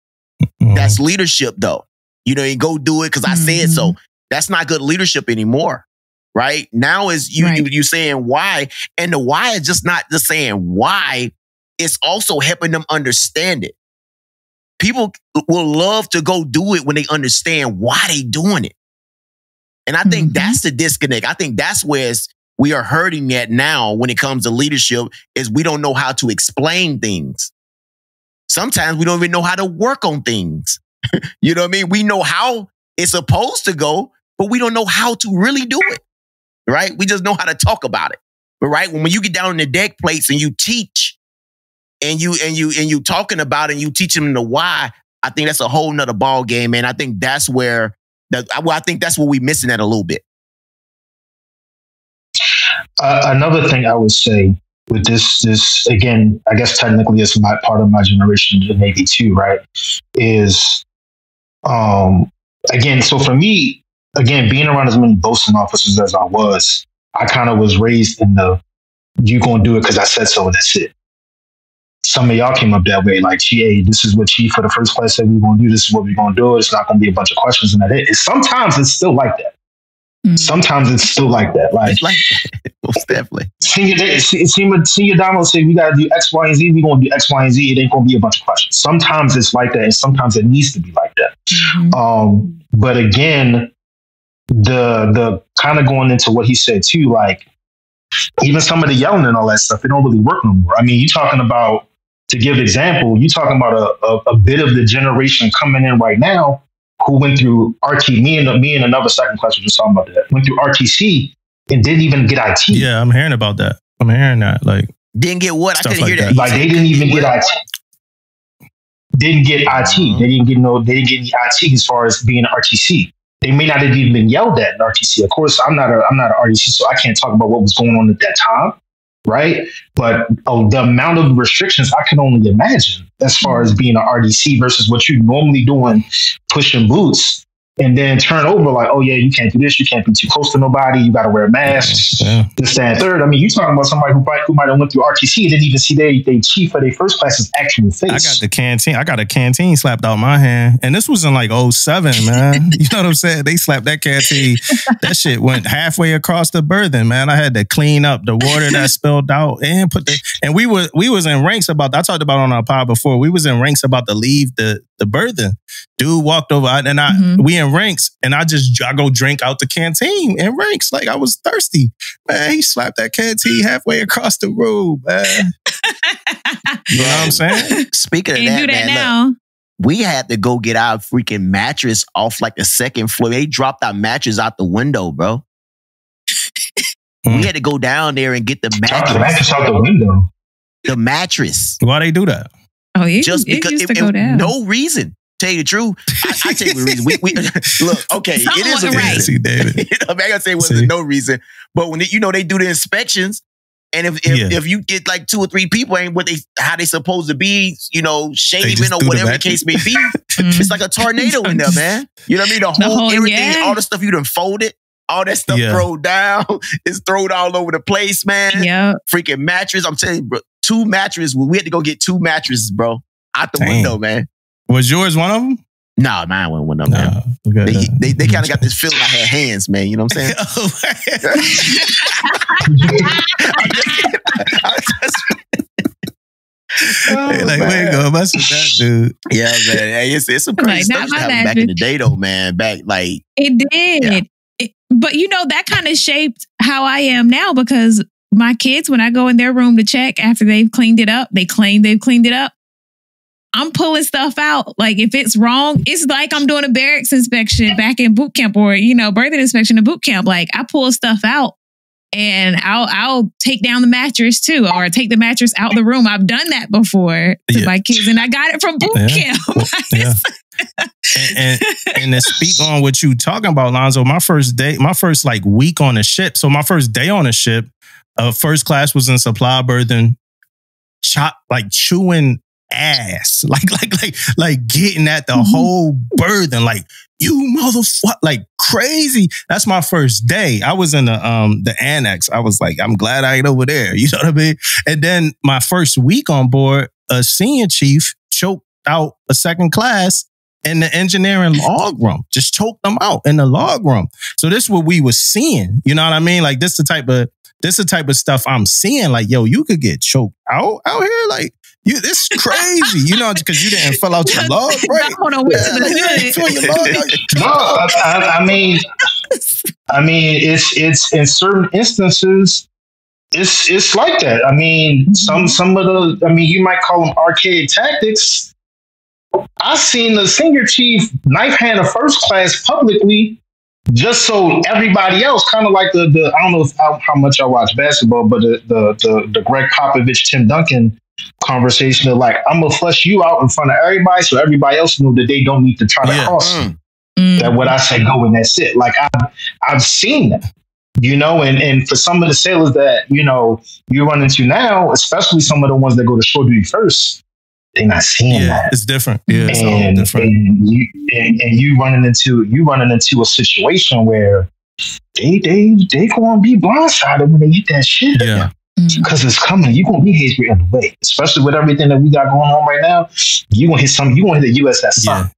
that's leadership though. You know, you go do it because I said so. That's not good leadership anymore. Right? Now is you saying why. And the why is just not just saying why. It's also helping them understand it. People will love to go do it when they understand why they doing it. And I think that's the disconnect. I think that's where we are hurting at now when it comes to leadership, is we don't know how to explain things. Sometimes we don't even know how to work on things. You know what I mean? We know how it's supposed to go, but we don't know how to really do it. Right? We just know how to talk about it. But right, when you get down in the deck plates and you teach and you talking about it and you teach them the why, I think that's a whole nother ball game, man. I think that's where I think that's what we're missing at a little bit. Another thing I would say with this again, I guess technically it's part of my generation, maybe too, right? Is again, so for me, again, being around as many boasting officers as I was, I kind of was raised in the you gonna do it because I said so and that's it. Some of y'all came up that way, like, hey, this is what Chief for the first class said we're going to do. This is what we're going to do. It's not going to be a bunch of questions and that it. Sometimes it's still like that. Sometimes it's still like that. Like most definitely. Senior Damo say we got to do X, Y, and Z. We're going to do X, Y, and Z. It ain't going to be a bunch of questions. Sometimes it's like that, and sometimes it needs to be like that. But again, the kind of going into what he said too, like even some of the yelling and all that stuff, it don't really work no more. I mean, you're talking about to give example, you talking about a bit of the generation coming in right now who went through RT. Me and another second class were just talking about that. Went through RTC and didn't even get IT. Yeah, I'm hearing about that. I'm hearing that. Like, didn't get what? I couldn't like hear that. Like they didn't even get IT. Didn't get IT. They didn't get any IT as far as being an RTC. They may not have even been yelled at in RTC. Of course, I'm not an RTC, so I can't talk about what was going on at that time, right? But the amount of restrictions I can only imagine as far as being an RDC versus what you're normally doing, pushing boots, and then turn over like, oh yeah, you can't do this, you can't be too close to nobody, you got to wear masks, this, that, and third. I mean, you talking about somebody who might have went through RTC and didn't even see their chief or their first class's actual face. I got a canteen slapped out my hand, and this was in like 07, man. You know what I'm saying? They slapped that canteen. That shit went halfway across the berthing, man. I had to clean up the water that spilled out and and we was in ranks about. I talked about on our pod before. We was in ranks about to leave the berthing. Dude walked over and we in ranks, and I go drink out the canteen in ranks like I was thirsty. Man, he slapped that canteen halfway across the room, man. You know what I'm saying? Speaking of Can't do that man, now. look, we had to go get our freaking mattress off like the second floor. They dropped our mattress out the window, bro. We had to go down there and get the mattress. The mattress out the window. The mattress. Why they do that? Oh, Just because used to go down. No reason. Tell you the truth, I tell you the reason. We look, okay, it is a right. reason. David. You know, I'm not gonna say it wasn't no reason, but when they do the inspections, and if you get like 2 or 3 people ain't how they supposed to be, you know, shaving or whatever the case may be, it's like a tornado in there, man. You know what I mean? The whole everything, all the stuff you done folded, all that stuff thrown down, is thrown all over the place, man. Yeah, freaking mattress. I'm telling you, bro, 2 mattresses. We had to go get 2 mattresses, bro, out the window, man. Was yours one of them? No, mine wasn't one of them. No, they kind of got this feeling I had hands, man. You know what I'm saying? Hey, like, we ain't gonna mess with that, dude. Yeah, man. Hey, it's some crazy stuff happened back in the day, though, man. Back, like... It did. Yeah. But, you know, that kind of shaped how I am now, because my kids, when I go in their room to check after they've cleaned it up, they claim they've cleaned it up. I'm pulling stuff out. Like, if it's wrong, it's like I'm doing a barracks inspection back in boot camp, or, you know, birthing inspection in boot camp. Like, I pull stuff out and I'll take down the mattress too, or take the mattress out the room. I've done that before to my kids, and I got it from boot camp. And to speak on what you talking about, Alonzo, my first like week on the ship. So my first day on the ship, first class was in supply berthing, chewing ass, like getting at the whole burden, like, you motherfucker, like crazy. That's my first day. I was in the annex. I was like, I'm glad I ain't over there. You know what I mean? And then my first week on board, a senior chief choked out a second class in the engineering log room. Just choked them out in the log room. So this is what we was seeing. You know what I mean? Like, this the type of stuff I'm seeing. Like, yo, you could get choked out here. Like, this is crazy, you know, because you didn't fill out your log, right? I mean, it's in certain instances, it's like that. I mean, some of the, I mean, you might call them archaic tactics. I seen the senior chief knife hand a first class publicly, just so everybody else, kind of like the I don't know how much I watch basketball, but the Greg Popovich, Tim Duncan conversation of like, I'm gonna flush you out in front of everybody so everybody else know that they don't need to try to cross you. That what I say go and that's it. Like, I've seen that, you know, and for some of the sailors that, you know, you run into now, especially some of the ones that go to shore duty first, they're not seeing that. It's different. Yeah, it's all different. And you running into a situation where they gonna be blindsided when they get that shit. Yeah. Because it's coming. You're gonna be hit in the way. Especially with everything that we got going on right now. You're gonna hit the USS Sun.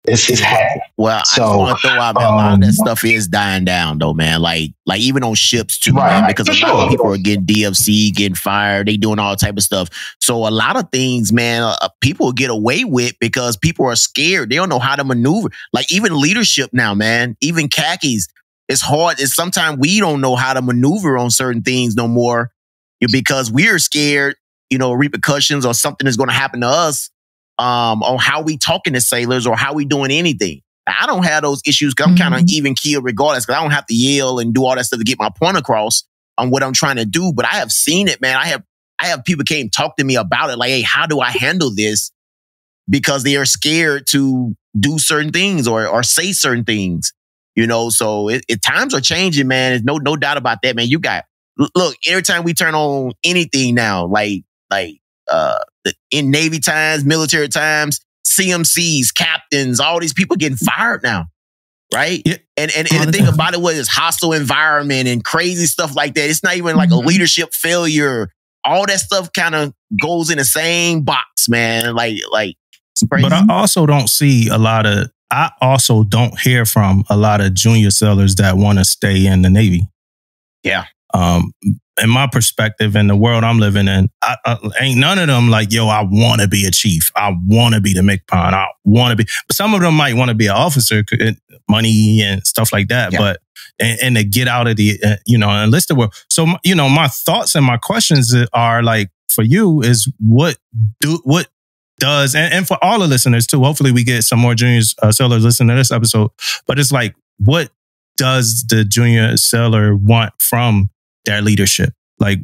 It's happening. Well, so, I just want to throw out, man, a lot of that stuff is dying down, though, man. Like even on ships too, man, because a lot of people are getting DFC, getting fired, they doing all type of stuff. So a lot of things, man, people get away with because people are scared. They don't know how to maneuver. Like even leadership now, man, even khakis. It's hard. It's sometimes we don't know how to maneuver on certain things no more because we're scared. repercussions or something is going to happen to us on how we talking to sailors or how we doing anything. I don't have those issues because I'm kind of even keel regardless, because I don't have to yell and do all that stuff to get my point across on what I'm trying to do. But I have seen it, man. I have people came talk to me about it, like, hey, how do I handle this? Because they are scared to do certain things or say certain things, So times are changing, man. There's no doubt about that, man. Look, every time we turn on anything now, like in Navy times, military times, CMCs, captains, all these people getting fired now, right? Yeah. And the thing about it was it's hostile environment and crazy stuff like that. It's not even like a leadership failure. All that stuff kind of goes in the same box, man. Like it's crazy. But I also don't hear from a lot of junior sailors that want to stay in the Navy. Yeah. In my perspective, in the world I'm living in, ain't none of them like, yo, I want to be a chief. I want to be the MCPON. I want to be. But some of them might want to be an officer, money and stuff like that. Yeah. But and to get out of the enlisted world. So my thoughts and my questions are like for you is what does and for all the listeners too. Hopefully we get some more junior sailors listening to this episode. But it's like, what does the junior sailor want from their leadership? Like,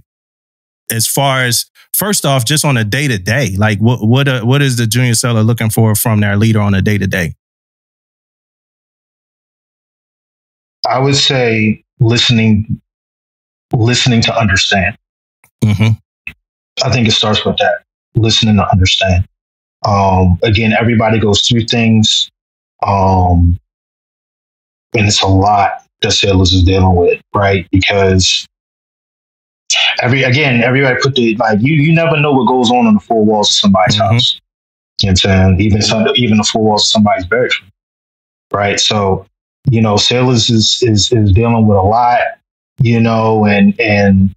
as far as, first off, just on a day-to-day, like what is the junior sailor looking for from their leader on a day-to-day? I would say listening to understand. I think it starts with that, listening to understand. Again, everybody goes through things, and it's a lot that sailors is dealing with, right? Because everybody put you never know what goes on in the four walls of somebody's house. You know what I'm saying? Even the four walls of somebody's barracks, right? So, sailors is dealing with a lot, and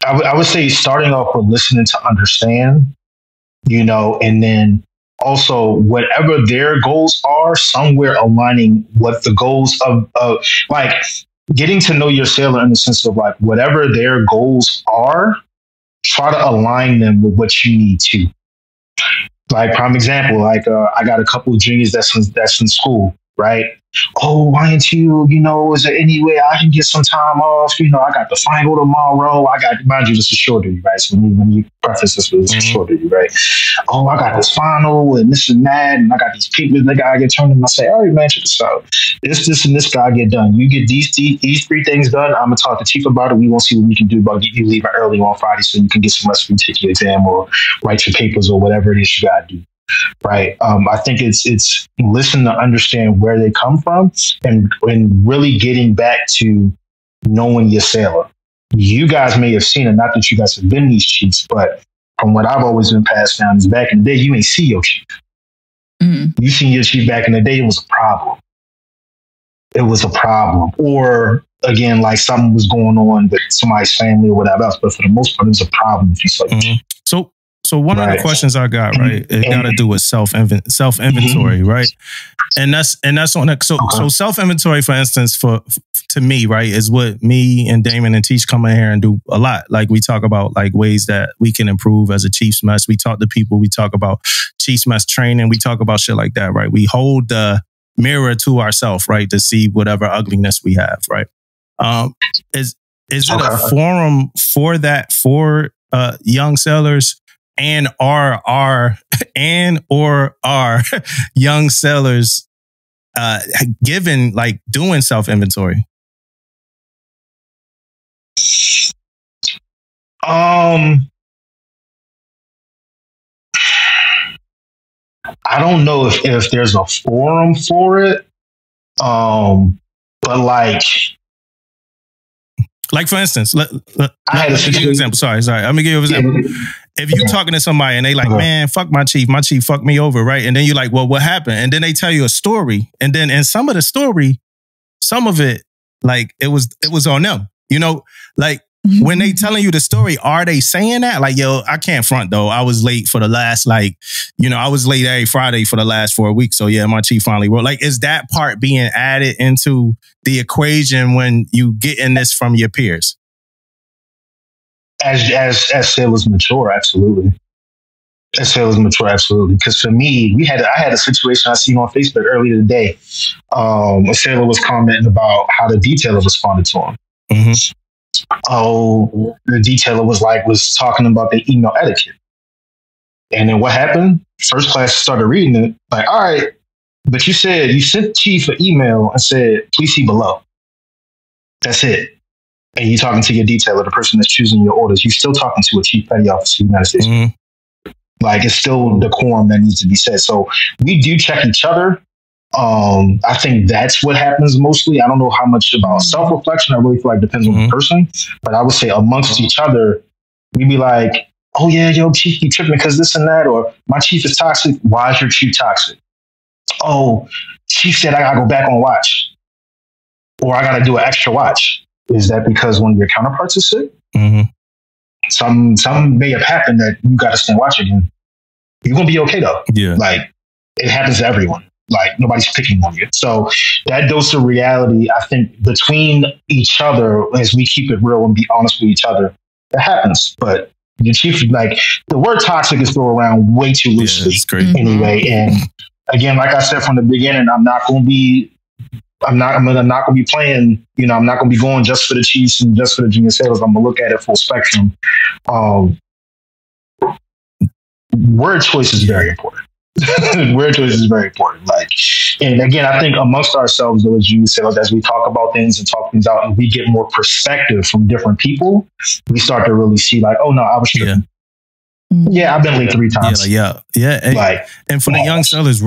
I would say starting off with listening to understand, and then also whatever their goals are, somewhere aligning what the goals of like getting to know your sailor in the sense of like whatever their goals are, try to align them with what you need to. Like prime example, I got a couple of juniors that's in school, right? Oh, YN2, is there any way I can get some time off? I got the final tomorrow. Mind you, this is short duty, right? So when you preface this with short duty, right? Oh, I got this final and this and that, and I got these papers that gotta get turned in. I say, all right, man, check this out. This and this gotta get done. You get these three things done. I'm gonna talk to Chief about it. We won't see what we can do about you leaving early on Friday so you can get some rest for you, take your exam or write your papers or whatever it is you gotta do. Right. I think it's listen to understand where they come from and really getting back to knowing your sailor. You guys may have seen it, not that you guys have been these chiefs, but from what I've always been passed down is back in the day, you ain't see your chief. You seen your chief back in the day, it was a problem. It was a problem. Or again, like something was going on with somebody's family or whatever else. But for the most part, it was a problem if you saw your chief. So one of the questions I got, right, it got to do with self-inventory, right? And that's on that. So self-inventory, for instance, to me, right, is what me and Damon and Teach come in here and do a lot. Like we talk about like ways that we can improve as a Chiefs mess. We talk to people. We talk about Chiefs mess training. We talk about shit like that, right? We hold the mirror to ourselves, right, to see whatever ugliness we have, right? Is it a forum for that for young sailors? And are young sailors given like doing self-inventory? I don't know if there's a forum for it. But like for instance, let me give you an example. Sorry. Let me give you an example. If you're talking to somebody and they like, man, fuck my chief fucked me over, right? And then you're like, well, what happened? And then they tell you a story. And then in some of the story, some of it, like it was on them. Like when they telling you the story, are they saying that? Like, yo, I can't front though. I was late for the last, I was late every Friday for the last 4 weeks. So yeah, my chief finally wrote. Like, is that part being added into the equation when you getting this from your peers? As sailors mature, absolutely. As sailors mature, absolutely. Because for me, I had a situation I seen on Facebook earlier today. A sailor was commenting about how the detailer responded to him. Mm-hmm. Oh, the detailer was talking about the email etiquette. And then what happened? First class started reading it. Like, all right, but you said you sent chief an email and said, please see below. That's it. And you're talking to your detailer, the person that's choosing your orders. You're still talking to a chief petty officer of the United States. Mm-hmm. Like, it's still decorum that needs to be said. So we do check each other. I think that's what happens mostly. I don't know how much about self-reflection. I really feel like it depends on the person. But I would say amongst each other, we'd be like, oh yeah, yo, chief, you tripping because this and that, or my chief is toxic. Why is your chief toxic? Oh, chief said I gotta go back on watch, or I gotta do an extra watch. Is that because one of your counterparts is sick? Mm-hmm. Some may have happened that you gotta stand watch again. You're gonna be okay though. Yeah, like it happens to everyone. Like nobody's picking on you. So that dose of reality, I think, between each other, as we keep it real and be honest with each other, it happens. But the chief, like the word toxic is thrown around way too loosely anyway. And again, like I said from the beginning, I'm not going to be playing, I'm not going to be going just for the Chiefs and just for the junior sailors. I'm going to look at it full spectrum. Word choice is very important. Word choice is very important. Like, and again, I think amongst ourselves, though, as junior sailors, as we talk about things and talk things out, and we get more perspective from different people, we start to really see, like, oh no, I was tripping. Yeah, I've been late 3 times. Yeah. And for the young sellers,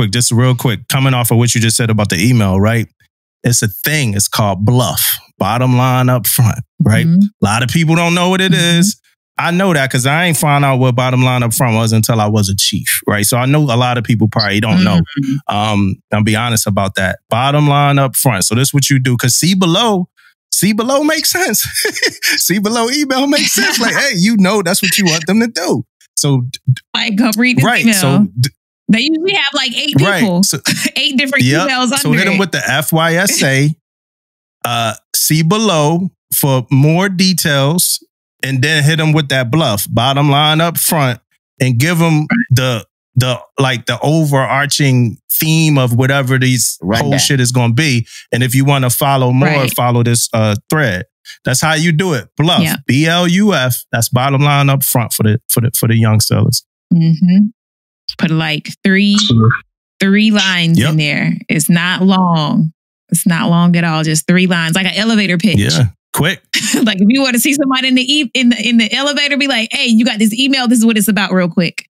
just real quick, coming off of what you just said about the email, right? It's a thing. It's called bluff. Bottom line up front, right? A lot of people don't know what it is. I know that because I ain't found out what bottom line up front was until I was a chief, right? So I know a lot of people probably don't know. I'll be honest about that. Bottom line up front. So this is what you do, because see below makes sense. See below email makes sense. Like, hey, that's what you want them to do. So like, go read this email. So they usually have like 8 people, right? So, 8 different emails under. So hit them with the FYSA. See below for more details. And then hit them with that bluff, bottom line up front, and give them the overarching theme of whatever these whole shit is going to be. And if you want to follow more, follow this thread. That's how you do it. Bluff, BLUF. That's bottom line up front for the young sellers. Put like 3 lines in there. It's not long. It's not long at all. Just 3 lines, like an elevator pitch. Yeah. Quick. Like if you want to see somebody in the elevator, be like, hey, you got this email. This is what it's about real quick.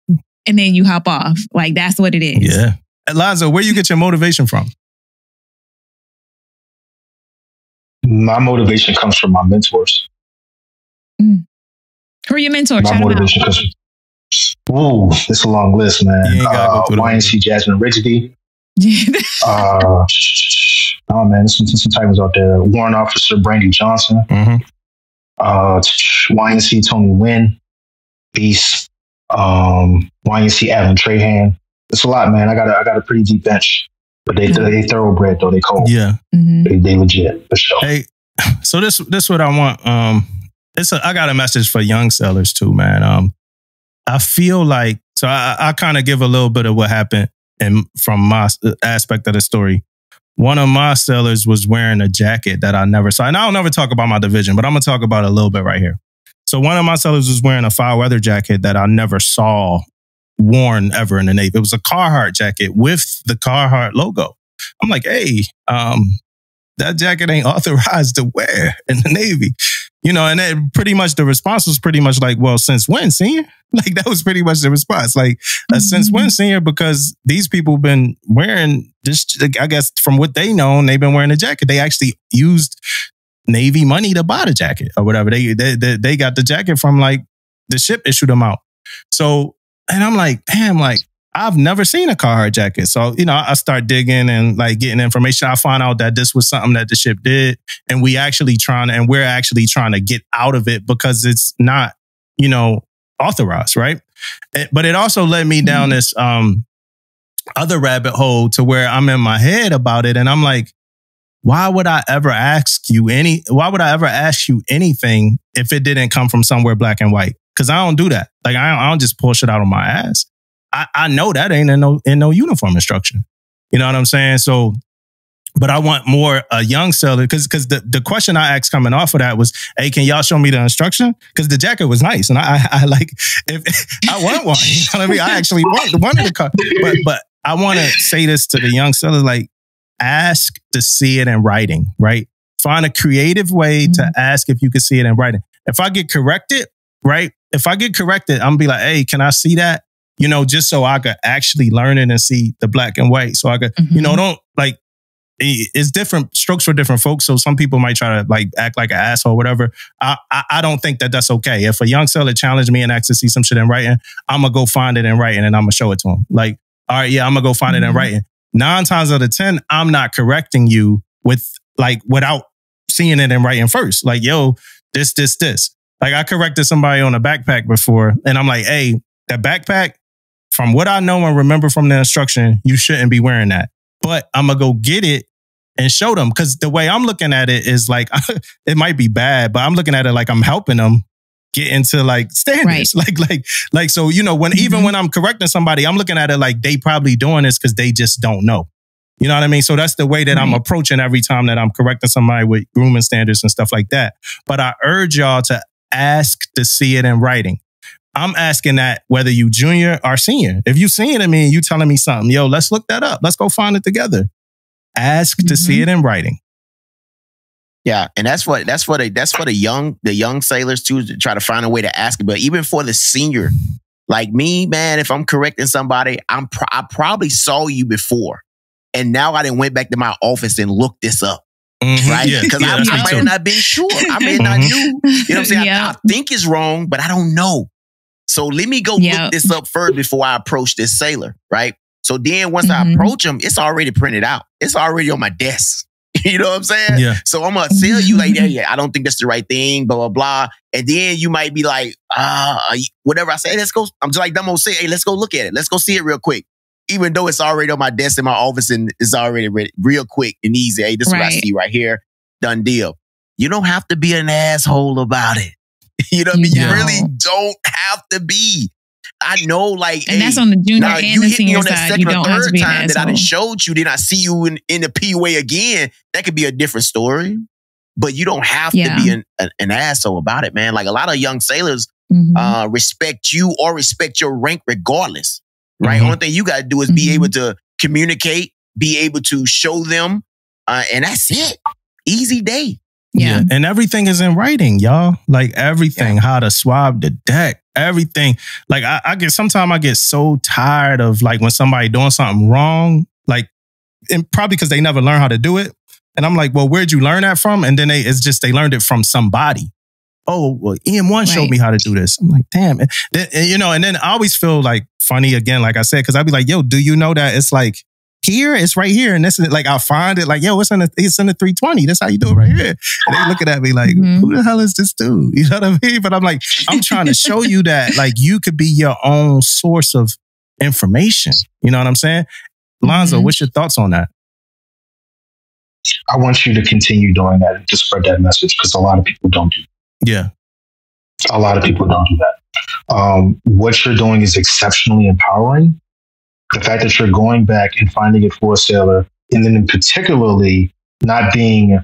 And then you hop off. Like that's what it is. Yeah. Alonzo, where you get your motivation from? My motivation comes from my mentors. Who are your mentors? My motivation comes from, it's a long list, man. YNC Jasmine Rigsby. Oh man, there's some titles out there. Warrant Officer Brandy Johnson. YNC Tony Wynn. Beast. YNC Alan Trahan. It's a lot, man. I got a pretty deep bench, but they thoroughbred though. They cold. Yeah, they legit for sure. Hey, so this what I want. I got a message for young sellers too, man. I feel like I kind of give a little bit of what happened and from my aspect of the story. One of my sellers was wearing a jacket that I never saw. And I'll never talk about my division, but I'm going to talk about it a little bit right here. So one of my sellers was wearing a foul weather jacket that I never saw worn ever in the Navy. It was a Carhartt jacket with the Carhartt logo. I'm like, hey, that jacket ain't authorized to wear in the Navy. And then pretty much the response was pretty much like, well, since when, senior? Like that was pretty much the response. Like, since when, senior? Because these people been wearing this, I guess from what they know, they've been wearing a jacket. They actually used Navy money to buy the jacket or whatever. They got the jacket from like the ship issued them out. So, and I'm like, damn, like I've never seen a Carhartt jacket. So, I start digging and like getting information. I find out that this was something that the ship did. And we're actually trying to get out of it because it's not, authorized, right? But it also led me down this other rabbit hole to where I'm in my head about it. And I'm like, why would I ever ask you anything if it didn't come from somewhere black and white? Because I don't do that. Like, I don't just pull shit out of my ass. I know that ain't in no uniform instruction. You know what I'm saying? So, but I want more a young seller, because the question I asked coming off of that was, hey, can y'all show me the instruction? Because the jacket was nice, and I like, if I want one. You know what I mean? I actually wanted the car, but I want to say this to the young sellers, like, ask to see it in writing, right? Find a creative way to ask if you can see it in writing. If I get corrected, right? If I get corrected, I'm gonna be like, hey, can I see that? You know, just so I could actually learn it and see the black and white. So I could, you know, don't like, it's different strokes for different folks. So some people might try to like act like an asshole or whatever. I don't think that that's okay. If a young seller challenged me and asked to see some shit in writing, I'm gonna go find it in writing and I'm gonna show it to him. Like, all right, yeah, I'm gonna go find it in writing. 9 times out of 10, I'm not correcting you without seeing it in writing first. Like, yo, this. Like, I corrected somebody on a backpack before, and I'm like, hey, that backpack, from what I know and remember from the instruction, you shouldn't be wearing that. But I'm going to go get it and show them. Because the way I'm looking at it is like, it might be bad, but I'm looking at it like I'm helping them get into like standards. Right. Like, so, you know, even when I'm correcting somebody, I'm looking at it like they probably doing this because they just don't know. You know what I mean? So that's the way that I'm approaching every time that I'm correcting somebody with grooming standards and stuff like that. But I urge y'all to ask to see it in writing. I'm asking that whether you junior or senior. If you seeing it, you telling me something, yo, let's look that up. Let's go find it together. Ask to see it in writing. Yeah, and that's for the young sailors too, to try to find a way to ask it. But even for the senior, like me, man, if I'm correcting somebody, I probably saw you before, and now I done went back to my office and looked this up. Right? Because I might have not been sure. I may not knew. You know what I'm saying? I think it's wrong, but I don't know. So let me go look this up first before I approach this sailor, right? So then once I approach him, it's already printed out. It's already on my desk. You know what I'm saying? Yeah. So I'm going to tell you like, yeah, I don't think that's the right thing, blah, blah, blah. And then you might be like, whatever I say, let's go. I'm just like Dumbo say, hey, let's go look at it. Let's go see it real quick. Even though it's already on my desk in my office and it's already ready, real quick and easy. Hey, this is what I see right here. Done deal. You don't have to be an asshole about it. You know what I mean? You really don't have to be. I know, like, and that's on the junior and the senior side. You don't have to be an asshole. That I done showed you, then I see you in the PUA again. That could be a different story, but you don't have to be an asshole about it, man. Like a lot of young sailors respect you or respect your rank regardless, right? Only thing you got to do is be able to communicate, be able to show them, and that's it. Easy day. Yeah. And everything is in writing, y'all. Like everything, how to swab the deck, everything. Like sometimes I get so tired of like when somebody doing something wrong, like, and probably because they never learn how to do it. And I'm like, well, where'd you learn that from? And then they learned it from somebody. Oh, well, YN2 showed me how to do this. I'm like, damn. And then I always feel like funny again, like I said, because I'd be like, yo, do you know that it's like, here, it's right here. And this is like, I'll find it like, yo, it's in the 320. That's how you do it right here. And they looking at me like, who the hell is this dude? You know what I mean? But I'm like, I'm trying to show you that like you could be your own source of information. You know what I'm saying? Alonzo, what's your thoughts on that? I want you to continue doing that and to spread that message because a lot of people don't do that. Yeah. A lot of people don't do that. What you're doing is exceptionally empowering. The fact that you're going back and finding it for a sailor, and then particularly not being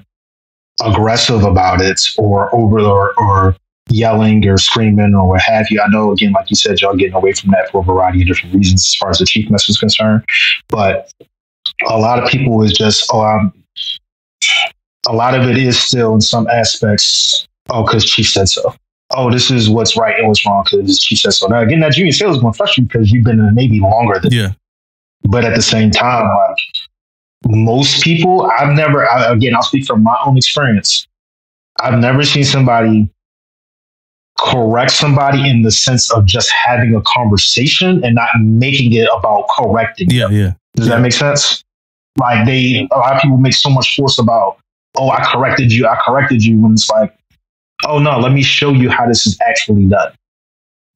aggressive about it or yelling or screaming or what have you. I know, again, like you said, y'all getting away from that for a variety of different reasons as far as the chief message is concerned. But a lot of people is just, a lot of it is still in some aspects, because chief said so. Oh, this is what's right and what's wrong because she said so. Now, again, that junior sailor is going to frustrate you because you've been in the Navy longer than me. But at the same time, like most people, I'll speak from my own experience. I've never seen somebody correct somebody in the sense of just having a conversation and not making it about correcting. Does that make sense? Like a lot of people make so much force about, oh, I corrected you, when it's like, oh no, let me show you how this is actually done.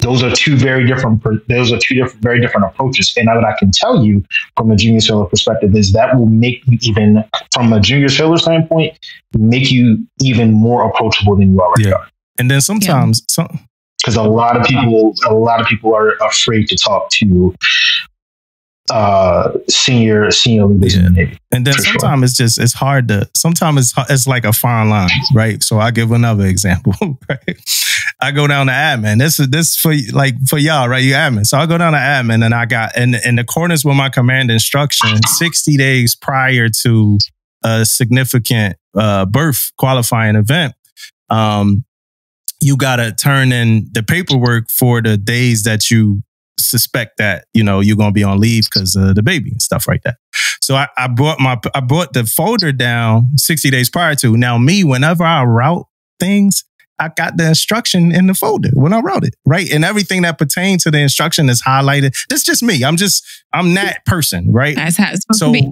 those are two very different approaches. And what I can tell you from a junior sailor perspective is that will make you, even from a junior sailor standpoint, make you even more approachable than you already are. And then sometimes, because a lot of people are afraid to talk to senior leaders in the Navy. And then sometimes it's hard to, sometimes it's like a fine line, right? So I give another example, right? I go down to admin. This for y'all, right? You admin. So I go down to admin, and I got in accordance with my command instruction, 60 days prior to a significant birth qualifying event, you got to turn in the paperwork for the days that you suspect that, you know, you're going to be on leave because of the baby and stuff like that. So I brought the folder down 60 days prior to. Now me, whenever I route things, I got the instruction in the folder when I wrote it, right? And everything that pertains to the instruction is highlighted. That's just me. I'm that person, right? That's how it's supposed to be.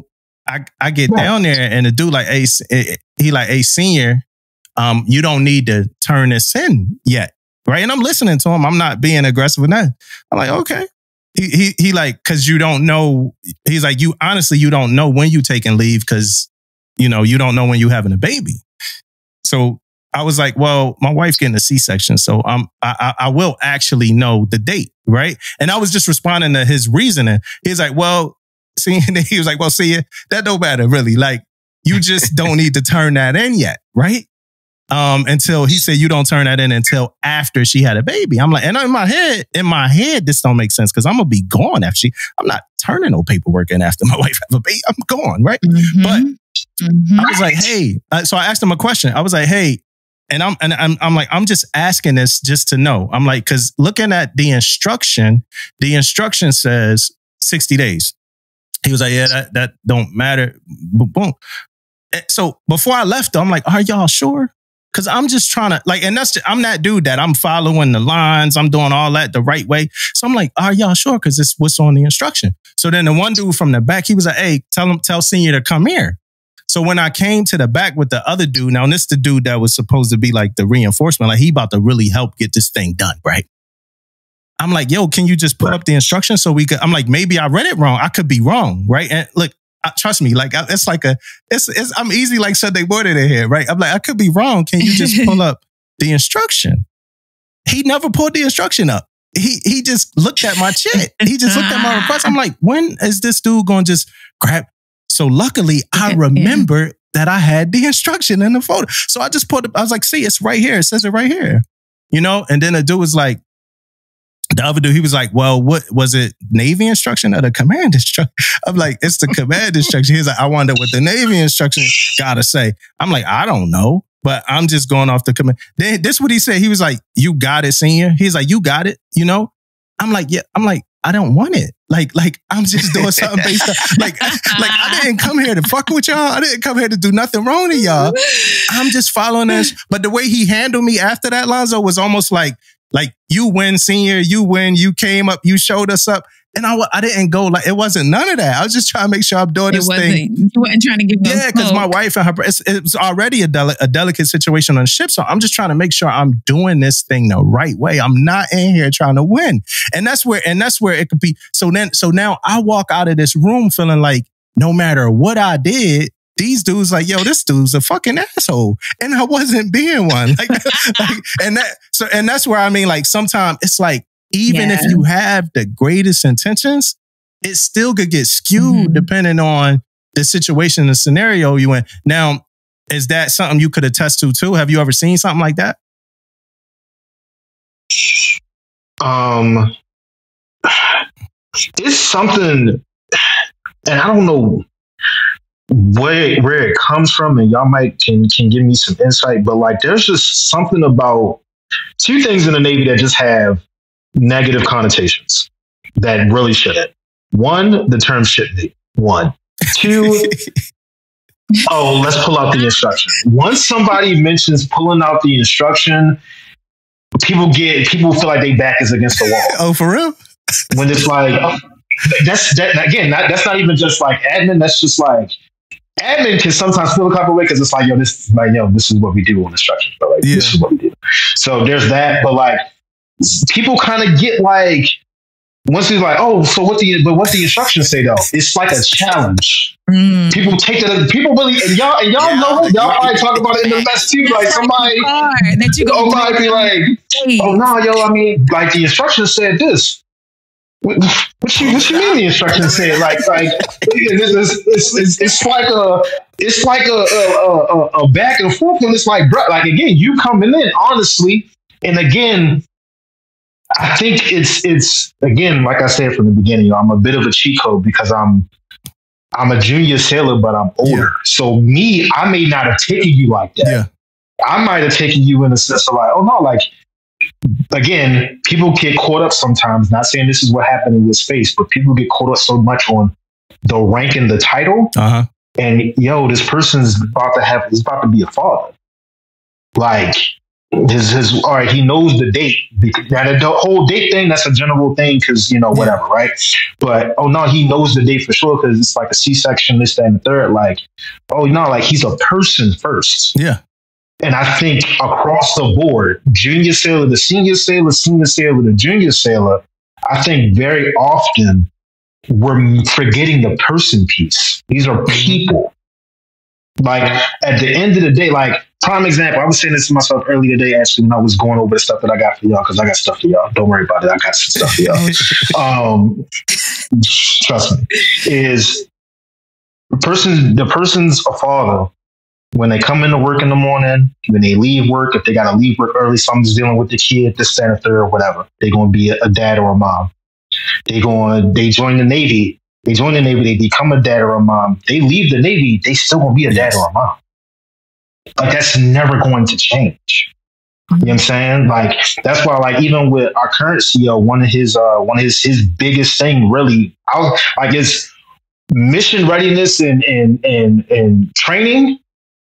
I get down there, and the dude like, hey, senior, you don't need to turn this in yet. Right. And I'm listening to him. I'm not being aggressive with that. I'm like, okay. He like, cause you don't know. He's like, you don't know when you taking leave. Cause you know, you don't know when you having a baby. So I was like, well, my wife getting a C-section. So I will actually know the date. Right. And I was just responding to his reasoning. He's like, well, see, and he was like, well, see, that don't matter really. Like, you just don't need to turn that in yet. Right. Until he said you don't turn that in until after she had a baby. I'm like, and in my head, this don't make sense because I'm gonna be gone after I'm not turning no paperwork in after my wife have a baby. I'm gone, right? Mm-hmm. But I was like, hey, so I asked him a question. I was like, hey, and I'm like, I'm just asking this just to know. I'm like, because looking at the instruction says 60 days. He was like, yeah, that don't matter. Boom. So before I left, though, I'm like, are y'all sure? Because I'm just trying to I'm that dude that I'm following the lines. I'm doing all that the right way. So I'm like, are y'all sure? Because it's what's on the instruction. So then the one dude from the back, he was like, hey, tell senior to come here. So when I came to the back with the other dude, now this the dude that was supposed to be like the reinforcement, like he about to really help get this thing done, right? I'm like, yo, can you just put up the instruction so we could, I'm like, maybe I read it wrong. I could be wrong, right? And look, trust me, like it's like I'm easy like Sunday morning in here, right? I'm like, I could be wrong. Can you just pull up the instruction? He never pulled the instruction up. He just looked at my shit. He just looked at my request. I'm like, when is this dude going to just grab? So luckily, I remember that I had the instruction in the folder. So I just I was like, see, it's right here. It says it right here. You know? And then the dude was like, the other dude, he was like, well, what was it? Navy instruction or the command instruction? I'm like, it's the command instruction. He's like, I wonder what the Navy instruction gotta say. I'm like, I don't know, but I'm just going off the command. Then this is what he said. He was like, you got it, senior. He's like, you got it, you know? I'm like, yeah. I'm like, I don't want it. Like I'm just doing something based on, like I didn't come here to fuck with y'all. I didn't come here to do nothing wrong to y'all. I'm just following this. But the way he handled me after that, Alonzo, was almost like you win, senior, you win, you came up, you showed us up. And I didn't go like, it wasn't none of that. I was just trying to make sure I'm doing this thing. You weren't trying to give them Yeah, because my wife and her, it was already a delicate situation on the ship. So I'm just trying to make sure I'm doing this thing the right way. I'm not in here trying to win. And that's where it could be. So now I walk out of this room feeling like no matter what I did, these dudes like, yo, this dude's a fucking asshole. And I wasn't being one. And that's where I mean, like, sometimes it's like, even if you have the greatest intentions, it still could get skewed depending on the situation, the scenario you in. Now, is that something you could attest to too? Have you ever seen something like that? It's something, and I don't know where it comes from, and y'all can give me some insight, but like, there's just something about two things in the Navy that just have negative connotations that really shouldn't. One, the term shouldn't be. One. Two, oh, let's pull out the instruction. Once somebody mentions pulling out the instruction, people feel like their back is against the wall. Oh, for real? When it's like, that's not even just like admin. That's just like, admin can sometimes feel a type of way because it's like, this is what we do on instructions. But like, this is what we do. So there's that. But like, people kind of get like, once he's like, oh, so what the instructions say though? It's like a challenge. People take that. People really, and y'all know, y'all probably talk about it in the mess too. Like somebody might be like, oh no, yo, I mean, like the instructions said this. What you mean the instructions said? Like it's like a back and forth, and it's like, bro, like again, you coming in honestly, and again. I think it's again, like I said from the beginning, I'm a bit of a cheat code because I'm a junior sailor, but I'm older. Yeah. So I may not have taken you like that. Yeah. I might have taken you in the sense of like, oh no, like again, people get caught up sometimes. Not saying this is what happened in this space, but people get caught up so much on the rank and the title. And yo, this person's about to be a father. Like. His all right, he knows the date. Now the whole date thing, that's a general thing because whatever, right? But oh no, he knows the date for sure because it's like a C-section, this, that, and the third. Like, oh no, like he's a person first. Yeah. And I think across the board, junior sailor to senior sailor to junior sailor, I think very often we're forgetting the person piece. These are people. Like at the end of the day, like prime example, I was saying this to myself earlier today, actually, when I was going over the stuff that I got for y'all, because I got stuff for y'all. Don't worry about it. I got some stuff for y'all. Trust me. Is the person's a father when they come into work in the morning, when they leave work, if they got to leave work early, someone's dealing with the kid, this, that, and the third, or whatever. They're going to be a dad or a mom. They join the Navy. They join the Navy, they become a dad or a mom. They leave the Navy, they still gonna be a dad or a mom. Like that's never going to change. You know what I'm saying? Like that's why, like even with our current CEO, one of his biggest thing really, is mission readiness and training.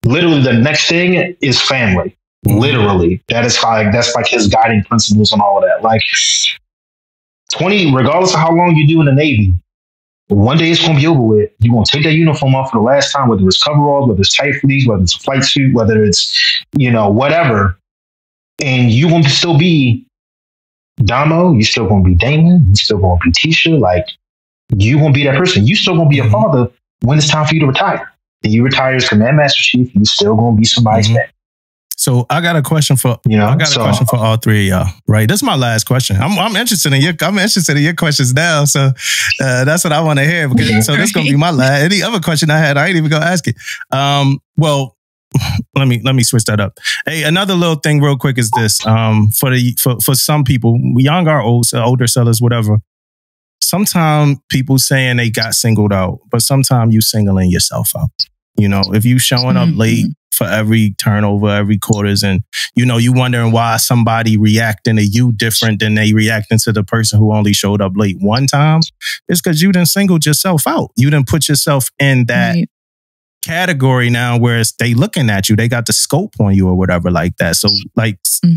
Literally, the next thing is family. Literally, that's like his guiding principles and all of that. Like regardless of how long you do in the Navy. One day it's going to be over with. You're going to take that uniform off for the last time, whether it's coveralls, whether it's tight fleece, whether it's a flight suit, whether it's, whatever. And you're going to still be Damo. You're still going to be Damon. You're still going to be Tisha. Like, you're going to be that person. You're still going to be a father when it's time for you to retire. And you retire as Command Master Chief, you're still going to be somebody's man. So I got a question for question for all three of y'all. Right, this is my last question. I'm interested in your questions now. So that's what I want to hear. So this is gonna be my last. Any other question I had, I ain't even gonna ask it. Well, let me switch that up. Hey, another little thing, real quick, is this. For some people, young or old, older sellers, whatever. Sometimes people saying they got singled out, but sometimes you singling yourself out. If you showing up late for every turnover, every quarters, and you wondering why somebody reacting to you different than they reacting to the person who only showed up late one time, it's because you done singled yourself out. You done put yourself in that category now where they looking at you, they got the scope on you or whatever like that. So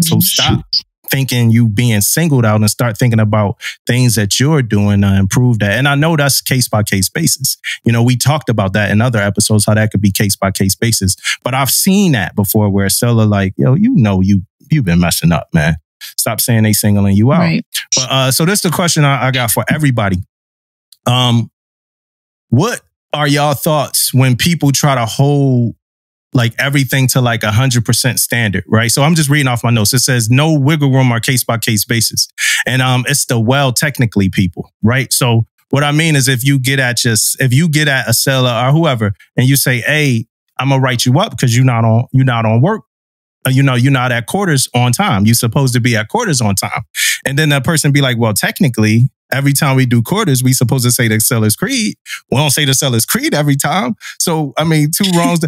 so stop thinking you being singled out and start thinking about things that you're doing to improve that. And I know that's case by case basis. We talked about that in other episodes, how that could be case by case basis. But I've seen that before where a seller like, yo, you've been messing up, man. Stop saying they singling you out. Right. But so this is the question I got for everybody. What are y'all thoughts when people try to hold like everything to like 100% standard, right? So I'm just reading off my notes. It says no wiggle room or case by case basis. And it's the technically people, right? So what I mean is if you get at a seller or whoever and you say, hey, I'm gonna write you up because you're not on work. You're not at quarters on time. You're supposed to be at quarters on time. And then that person be like, well, technically, every time we do quarters, we supposed to say the seller's creed. We don't say the seller's creed every time. So, I mean, two wrongs.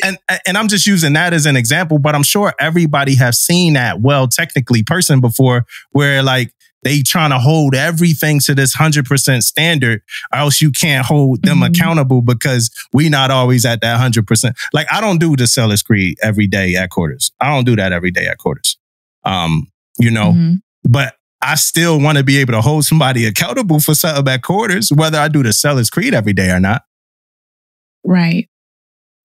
And I'm just using that as an example, but I'm sure everybody have seen that technically person before where like they trying to hold everything to this 100% standard or else you can't hold them accountable because we not always at that 100%. Like I don't do the seller's creed every day at quarters. I don't do that every day at quarters. But I still want to be able to hold somebody accountable for something at quarters, whether I do the seller's creed every day or not. Right.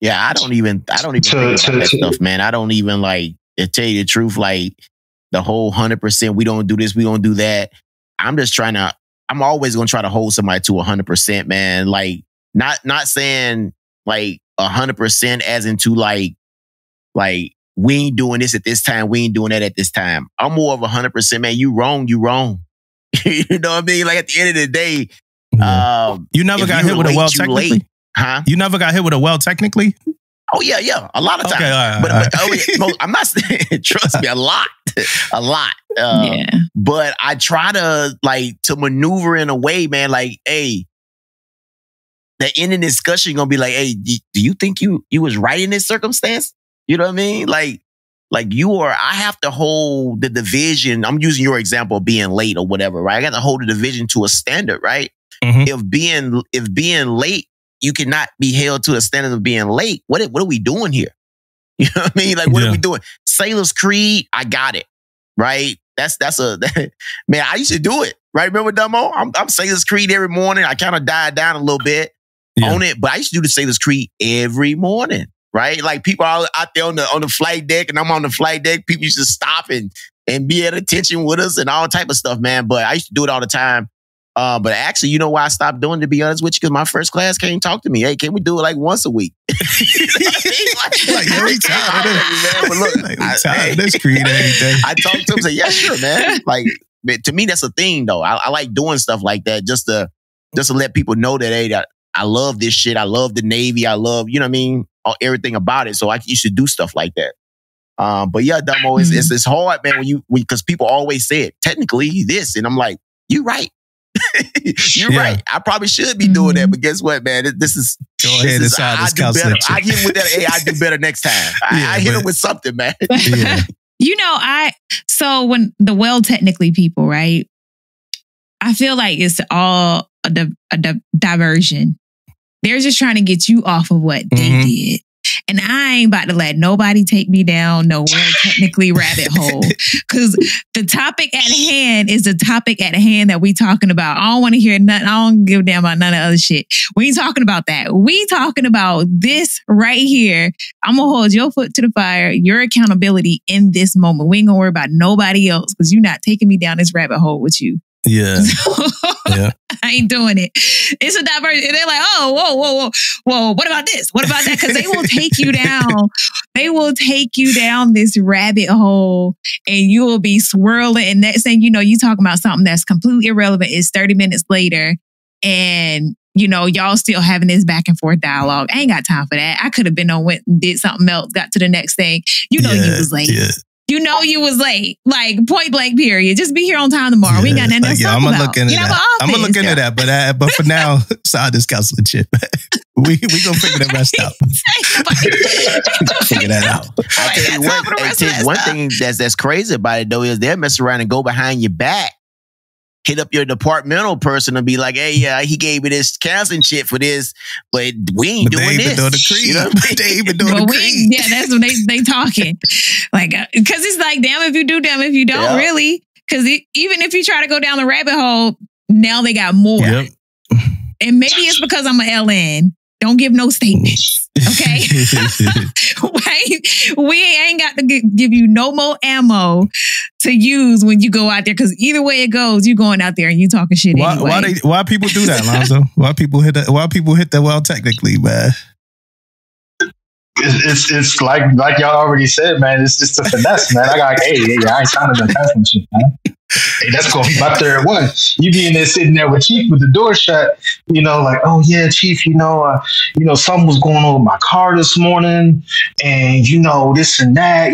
Yeah, I don't even think about that stuff, man. I don't even to tell you the truth, like the whole 100%. We don't do this. We don't do that. I'm always going to try to hold somebody to 100%, man. Like not saying like 100% as into like we ain't doing this at this time. We ain't doing that at this time. I'm more of 100%, man. You wrong. You wrong. You know what I mean? Like at the end of the day, you never got hit with a well technically? Late, huh? You never got hit with a well technically? Oh yeah. A lot of times. Okay, but I'm not saying, trust me, a lot. But I try to maneuver in a way, man, like, hey, the end of the discussion gonna be like, hey, do you think you was right in this circumstance? You know what I mean? Like I have to hold the division. I'm using your example of being late or whatever, right? I got to hold the division to a standard, right? Mm-hmm. If being late, you cannot be held to a standard of being late. What are we doing here? You know what I mean? Like, what are we doing? Sailor's Creed, I got it, right? Man, I used to do it, right? Remember, Dumbo? I'm Sailor's Creed every morning. I kind of died down a little bit on it, but I used to do the Sailor's Creed every morning, right? Like people are out there on the flight deck, and I'm on the flight deck. People used to stop and be at attention with us and all type of stuff, man. But I used to do it all the time. But actually, you know why I stopped doing it, to be honest with you? Because my first class came talk to me. Hey, can we do it like once a week? Every time. But look, Let's create anything. I talked to him and said, yeah, sure, man. Like, to me, that's a thing, though. I like doing stuff like that just to let people know that, hey, that I love this shit. I love the Navy. I love, you know what I mean? Everything about it. So I used to do stuff like that. But yeah, Dumbo, it's hard, man, because people always say it. Technically, this. And I'm like, you're right. You're right. I probably should be doing that, but guess what, man? This is I do better. I hit him with that. Hey, I do better next time. I hit him with something, man. You know, so when the well technically people, right? I feel like it's all a diversion. They're just trying to get you off of what they did. And I ain't about to let nobody take me down no well technically rabbit hole. Because the topic at hand is the topic at hand that we talking about. I don't want to hear nothing. I don't give a damn about none of the other shit. We ain't talking about that. We talking about this right here. I'm going to hold your foot to the fire, your accountability in this moment. We ain't going to worry about nobody else because you're not taking me down this rabbit hole with you. Yeah. I ain't doing it. It's a diversion. And they're like, oh, whoa. What about this? What about that? Because they will take you down. They will take you down this rabbit hole and you will be swirling. And next thing you know, you talking about something that's completely irrelevant. It's 30 minutes later. And, you know, y'all still having this back and forth dialogue. I ain't got time for that. I could have been on went and did something else, got to the next thing. You know, you was late. Yeah. You know you was late, like point blank period. Just be here on time tomorrow. We ain't got nothing else to talk about. I'm gonna look into that, but for now, side this counseling shit. we gonna figure the rest out. Figure that out. I'll tell you one thing that's crazy about it though is they'll mess around and go behind your back, hit up your departmental person and be like, hey, yeah, he gave me this counseling shit for this, but we ain't doing this. Doing the creed. You know what I mean? They even doing the creed. Yeah, that's when they talking. Like, because it's like, damn if you do, damn if you don't, really. Because even if you try to go down the rabbit hole, now they got more. Yep. And maybe it's because I'm an LN. Don't give no statements. Okay? Right? We ain't got to give you no more ammo to use when you go out there. Because either way it goes, you going out there and you talking shit anyway. Why people do that, Alonzo? Why people hit that well technically, man? It's like y'all already said, man. It's just a finesse, man. I ain't trying to pass some shit, man. Hey, that's gonna be my third one. You be in there sitting there with Chief with the door shut, you know, like, oh yeah, Chief, something was going on with my car this morning, and this and that,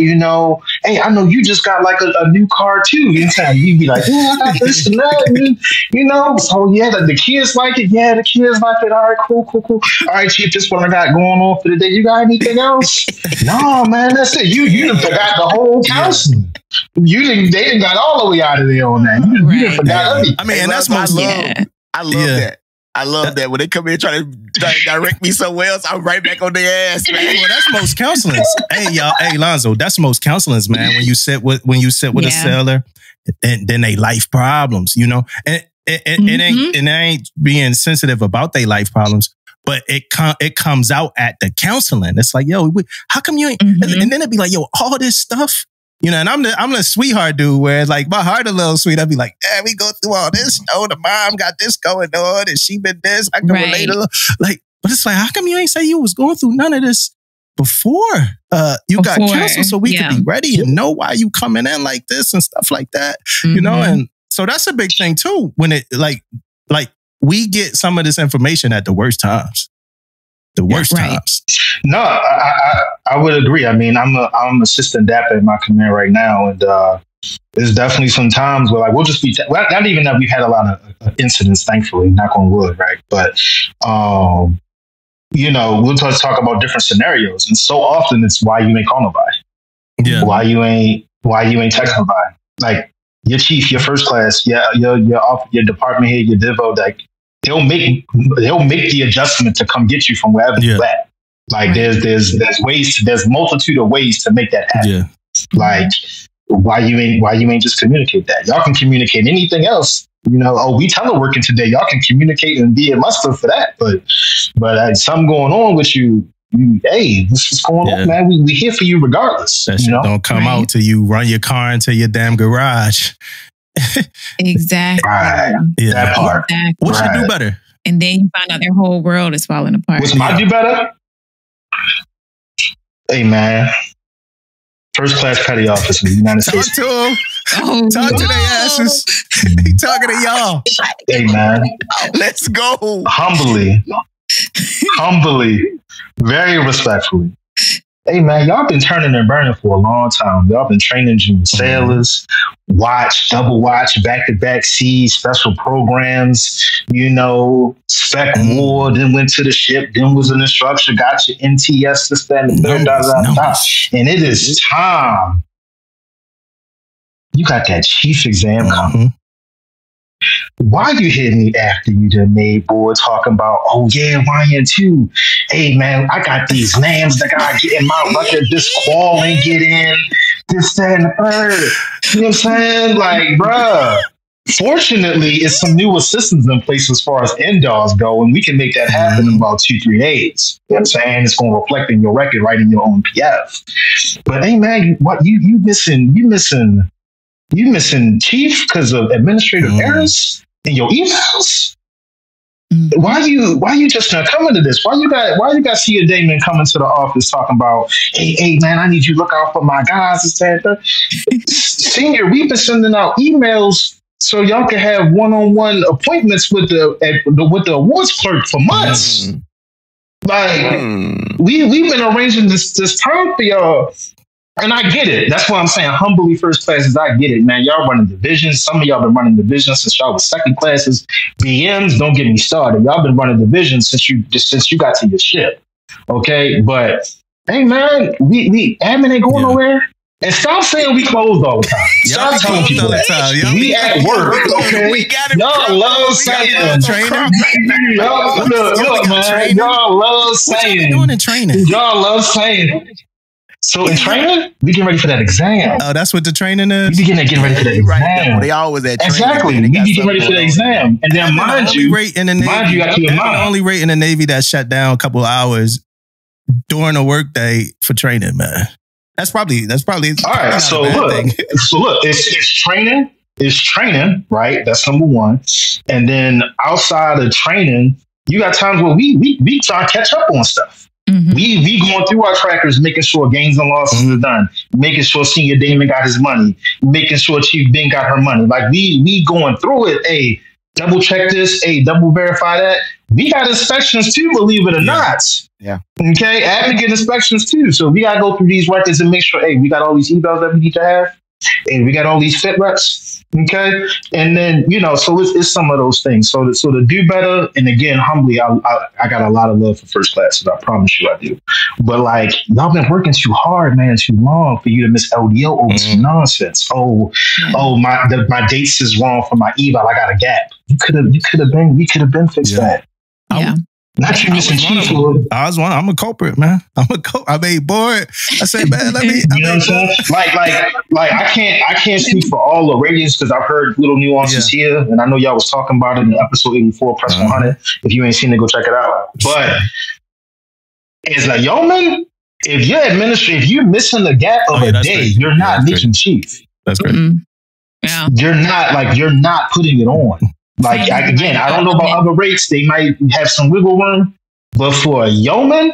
Hey, I know you just got like a new car too. You be like, yeah, I got this and that, So yeah, the kids like it. Yeah, the kids like it. All right, cool. All right, Chief, this is what I got going on for the day. You got anything else? No, man, that's it. You done forgot the whole counseling. They didn't got all the way out of there on that. You didn't forgot everything. I mean, and that's most. I love that. I love that when they come in trying to direct me somewhere else, I'm right back on their ass, man. Well, that's most counselings. Hey, y'all. Hey, Lonzo, that's most counselings, man. When you sit with a sailor, and then they life problems, and it ain't being sensitive about their life problems. But it comes out at the counseling. It's like, yo, how come you ain't? And then it'd be like, yo, all this stuff You know, and I'm the sweetheart dude where like my heart a little sweet. I'd be like, we go through all this. Oh, the mom got this going on and she been this. I can relate a little. Like, but it's like, how come you ain't say you was going through none of this before you got canceled so we could be ready and know why you coming in like this and stuff like that, you know? And so that's a big thing too, when it like we get some of this information at the worst times. The worst times. No, I would agree. I mean, I'm assistant DAP at my command right now, and there's definitely some times where like we'll just be not even that we've had a lot of incidents, thankfully, knock on wood, right? But you know, we'll just talk about different scenarios, and so often it's why you ain't call nobody, why you ain't text nobody, like your chief, your first class, your department head, your divo, like. They'll make the adjustment to come get you from wherever you're at. Like there's multitude of ways to make that happen. Yeah. Like why you ain't just communicate that? Y'all can communicate anything else. You know, we teleworking today. Y'all can communicate and be a muster for that. But something going on with you. Hey, this is going on, man. We here for you regardless. That shit don't come out till you run your car into your damn garage. Exactly. Right. Yeah. That part. Exactly. What should do better? And then you find out their whole world is falling apart. What's my do better? Hey, man. First class petty officer in the United States. Talk to them. Talk to their asses. He talking to y'all. Hey, man. Let's go. Humbly, very respectfully. Hey, man, y'all been turning and burning for a long time. Y'all been training junior sailors, double watch, back-to-back C's, special programs, you know, spec war, then went to the ship, then was an instructor, got your NTS, this, that, and the third, and it is time. You got that chief exam coming. Why you hit me after you done made board talking about, oh yeah, YN2. Hey man, I got these names that gotta get in my record. This qual ain't get in. This, that, and the third. You know what I'm saying? Like, bruh. Fortunately, it's some new assistants in place as far as NDAWs go, and we can make that happen in about 2-3 days. You know what I'm saying? It's gonna reflect in your record, right in your own PF. But hey man, you missing chief because of administrative errors in your emails? Why you just not coming to this? Why you got Cia Damon coming to the office talking about, hey man, I need you to look out for my guys, etc. Senior, we've been sending out emails so y'all can have one-on-one appointments with the awards clerk for months. Like we've been arranging this time for y'all. And I get it. That's why I'm saying humbly first classes. I get it, man. Y'all running divisions. Some of y'all been running divisions since y'all was second classes. BMs, don't get me started. Y'all been running divisions since you got to your ship. Okay, but hey, man, we admin ain't going nowhere. And stop saying we closed all the time. Stop telling people that. We at work. Okay, y'all love saying training. Look, man, y'all love saying. Doing in training. Y'all love saying. So in training, we getting ready for that exam. Oh, that's what the training is? We getting ready for that exam. Right. They always at training. Exactly. We getting ready for the exam. And then mind you, the only rate in the Navy that shut down a couple of hours during a work day for training, man. That's probably all right. So look, it's training, right? That's number one. And then outside of training, you got times where we try to catch up on stuff. We going through our trackers, making sure gains and losses are done, making sure Senior Damon got his money, making sure Chief Ben got her money. Like we going through it. Hey, double check this. Hey, double verify that. We got inspections too, believe it or not. Yeah. Okay, admin get inspections too. So we gotta go through these records and make sure, hey, we got all these evals that we need to have, and we got all these fit reps. Okay, and then so it's some of those things. So to do better, and again, humbly, I got a lot of love for first classes. I promise you, I do. But like y'all been working too hard, man, too long for you to miss LDO over some nonsense. My dates is wrong for my eval. I got a gap. We could have been fixed that. Yeah. Not you missing chief. I'm a culprit, man. I made bored. I said, man, let me. You know what I'm saying? Like I can't speak for all the ratings because I've heard little nuances here, and I know y'all was talking about it in episode 84, press 100. If you ain't seen it, go check it out. But as a yeoman, if you're missing the gap of a day, crazy. you're not making chief. That's great. Yeah. You're not putting it on. Like, I don't know about other rates. They might have some wiggle room, but for a yeoman,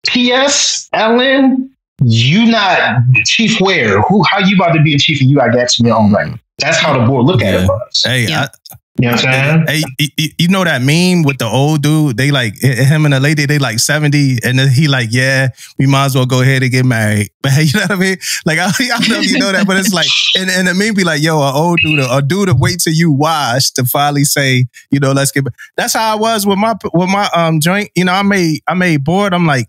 PS, LN, you not chief where? How you about to be a chief and you got gaps in your own right? That's how the board look at it for us. Hey, you know what I'm saying? Hey, you know that meme with the old dude? They like him and the lady. They like 70, and then he like, yeah, we might as well go ahead and get married. But hey, you know what I mean? Like I don't know if you know that, but it's like, and the meme be like, yo, an old dude, a dude to wait till you wash to finally say, you know, let's get. That's how I was with my joint. You know, I made board. I'm like,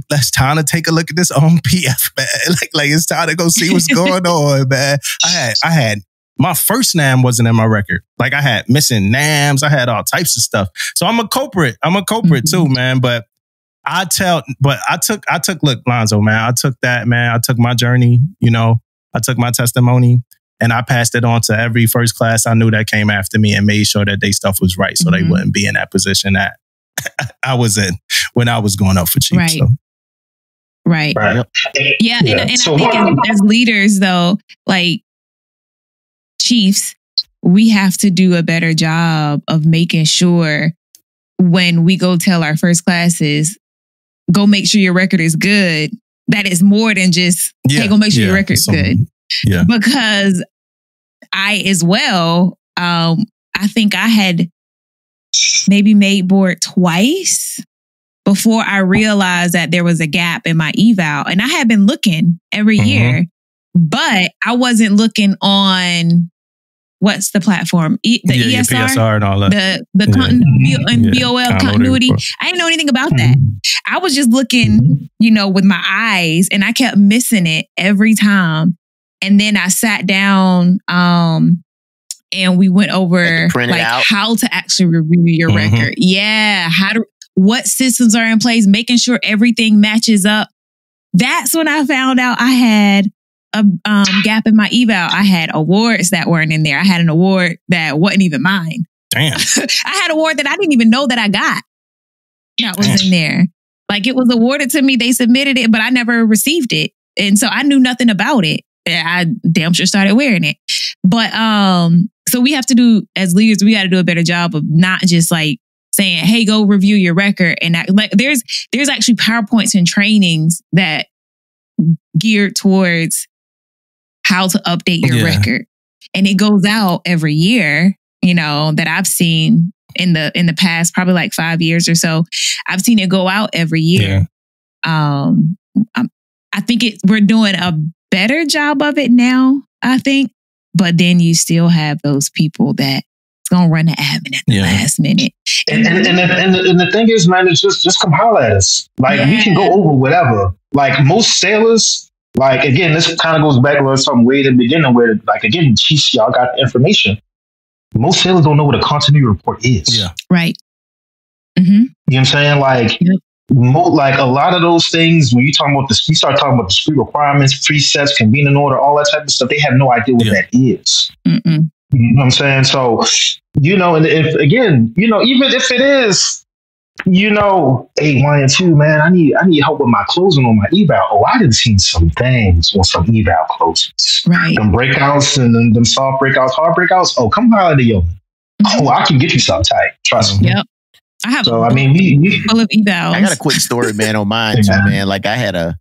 let's time to take a look at this on PF, man. Like it's time to go see what's going on, man. I had my first NAM wasn't in my record. Like I had missing NAMs. I had all types of stuff. So I'm a culprit. Too, man. But I took, look, Lonzo, man, I took that, man. I took my journey, you know, I took my testimony and I passed it on to every first class I knew that came after me and made sure that their stuff was right. So they wouldn't be in that position that I was in when I was going up for chief. Right. So. Right. Yeah. And So I think as leaders, though, like chiefs, we have to do a better job of making sure when we go tell our first classes, go make sure your record is good. That is more than just, hey, go make sure your record's good. Yeah. Because I as well, I think I had maybe made board twice before I realized that there was a gap in my eval. And I had been looking every year, but I wasn't looking on what's the platform? The ESR? PSR and all that. The BOL continuity. I didn't know anything about that. I was just looking, you know, with my eyes and I kept missing it every time. And then I sat down and we went over like how to actually review your record. Yeah. What systems are in place, making sure everything matches up. That's when I found out I had a gap in my eval. I had awards that weren't in there. I had an award that wasn't even mine. Damn. I had an award that I didn't even know that I got. That was in there. Like it was awarded to me. They submitted it, but I never received it. And so I knew nothing about it. I damn sure started wearing it. But so we have to do, as leaders, we got to do a better job of not just like saying, hey, go review your record. And like there's actually PowerPoints and trainings that geared towards how to update your record. And it goes out every year, you know, that I've seen in the past, probably like 5 years or so. I've seen it go out every year. I think we're doing a better job of it now, I think. But then you still have those people that gonna run the admin at the last minute. And the thing is, man, it's just come holler at us. Like we can go over whatever. Like most sailors, like again, this kind of goes back to something way at the beginning where, like again, chiefs, y'all got the information. Most sailors don't know what a continuity report is. Yeah. Right. You know what I'm saying? Like, like a lot of those things, when you we start talking about discrete requirements, precepts, convening order, all that type of stuff, they have no idea what that is. You know what I'm saying? So, you know, and if again, you know, even if it is, you know, hey, YN2, man, I need help with my closing on my eval. Oh, I done seen some things on some eval closings. Right. Them breakouts and them soft breakouts, hard breakouts. Oh, come holler to yo. Oh, I can get you something tight. Trust me. Yep. I have so, I mean, we full of evals. I got a quick story, man, on mine too, man. Like I had a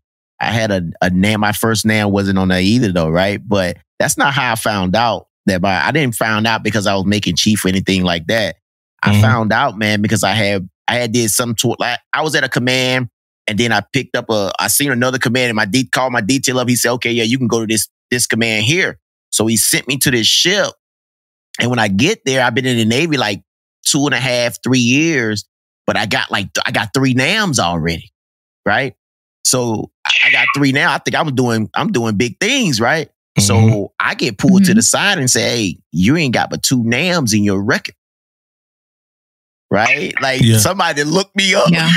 NAM. My first NAM wasn't on there either, though, right? But that's not how I found out that I didn't find out because I was making chief or anything like that. I found out, man, because I had did some tour. Like I was at a command, and then I picked up I seen another command, and called my detail up. He said, "Okay, yeah, you can go to this command here." So he sent me to this ship, and when I get there, I've been in the Navy like 2.5, 3 years, but I got 3 NAMs already, right? So I got 3 now. I think I'm doing big things, right? So I get pulled to the side and say, "Hey, you ain't got but 2 NAMs in your record." Right? Like somebody looked me up. Yeah.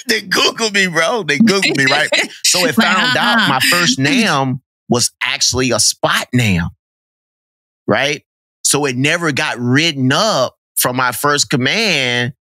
They Googled me, bro. They Googled me, right? So it found out my first NAM was actually a spot NAM. Right? So it never got written up from my first command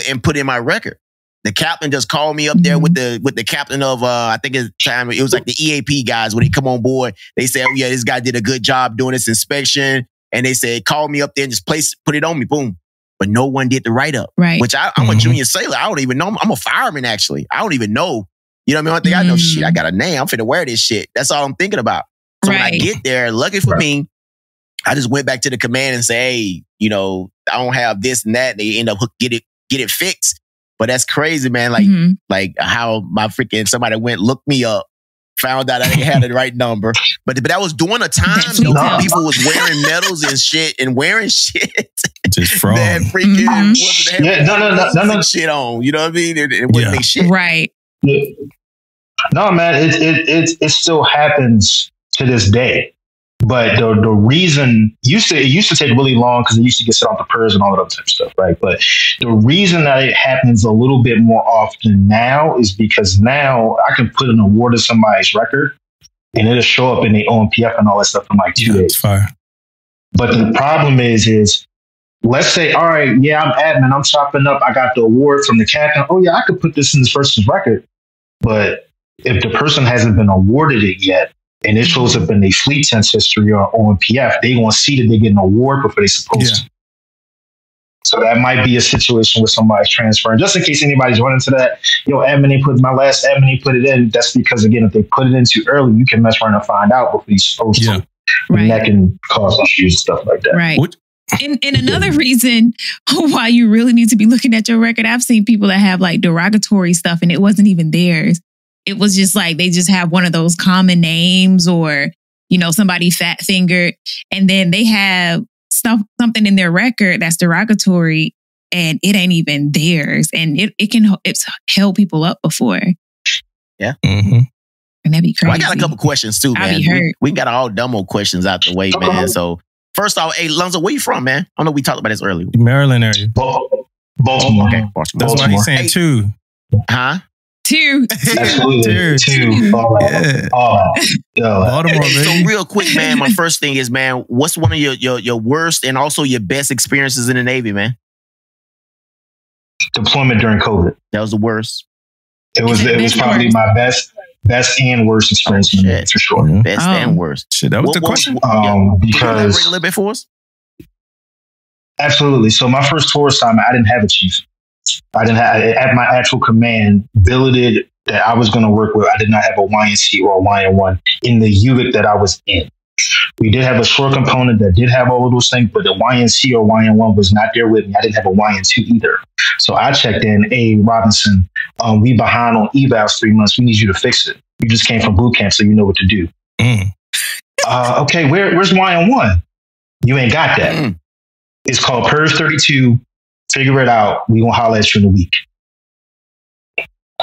and put in my record. The captain just called me up there with the captain of I think it was like the EAP guys when they come on board. They said, "Oh yeah, this guy did a good job doing this inspection," and they said, "Call me up there and just put it on me." Boom. But no one did the write up. Right. Which I'm a junior sailor. I don't even know. I'm a fireman actually. I don't even know. You know what I mean? One thing I know, shit, I got a name. I'm finna wear this shit. That's all I'm thinking about. So when I get there, lucky for me, I just went back to the command and say, "Hey, you know, I don't have this and that." And they end up get it fixed. But that's crazy, man. Like how my freaking somebody looked me up, found out I didn't have the right number. But that was during a time though, people was wearing medals and shit and wearing shit. Just fraud. That freaking no shit on. You know what I mean? It wouldn't make shit. Right. Yeah. No, man, it still happens to this day. But the reason it used to take really long because it used to get set off the PERS and all that other type of stuff, right? But the reason that it happens a little bit more often now is because now I can put an award to somebody's record and it'll show up in the OMPF and all that stuff in like 2 days. Fire. But the problem is let's say, all right, yeah, I'm admin, I'm chopping up, I got the award from the captain. Oh yeah, I could put this in this person's record. But if the person hasn't been awarded it yet, and it shows up in their fleet tense history or OMPF, they want to see that they get an award before they're supposed to. So that might be a situation where somebody's transferring. Just in case anybody's running to that, admin put my last admin put it in. That's because, again, if they put it in too early, you can mess around and find out before you're supposed to. And that can cause issues and stuff like that. Right. And another reason why you really need to be looking at your record, I've seen people that have like derogatory stuff and it wasn't even theirs. It was just like they just have one of those common names or, somebody fat fingered. And then they have something in their record that's derogatory and it ain't even theirs. And it's held people up before. Yeah. And that'd be crazy. Well, I got a couple questions too, man. We got all dumbo questions out the way, man. So first off, hey, Alonzo, where you from, man? I know we talked about this earlier. Maryland area. Baltimore. Okay, Baltimore. That's why he's saying two. Huh? Two. Absolutely. Two. Baltimore, so real quick, man, my first thing is, man, what's one of your worst and also your best experiences in the Navy, man? Deployment during COVID. That was the worst. It was probably my best and worst experience in the Navy, for sure. Best and worst. Shit, that was the question. Because can you elaborate a little bit for us? Absolutely. So my first tour assignment, I didn't have a chief. I didn't have, at my actual command, billeted that I was going to work with. I did not have a YNC or a YN1 in the unit that I was in. We did have a short component that did have all of those things, but the YNC or YN1 was not there with me. I didn't have a YN2 either. So I checked in, "Hey, Robinson, we behind on evals 3 months. We need you to fix it. You just came from boot camp, so you know what to do." Okay, where's YN1? You ain't got that. It's called PERS 32. Figure it out. We won't holler at you in a week.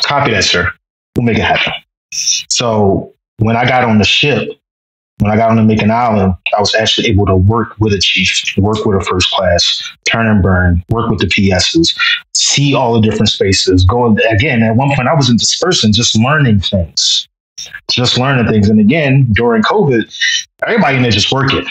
Copy that, sir. We'll make it happen. So when I got on the ship, when I got on the Macon Island, I was actually able to work with a chief, work with a first class, turn and burn, work with the PSs, see all the different spaces. Again, at one point I was in dispersing, just learning things. And again, during COVID, everybody in there just working.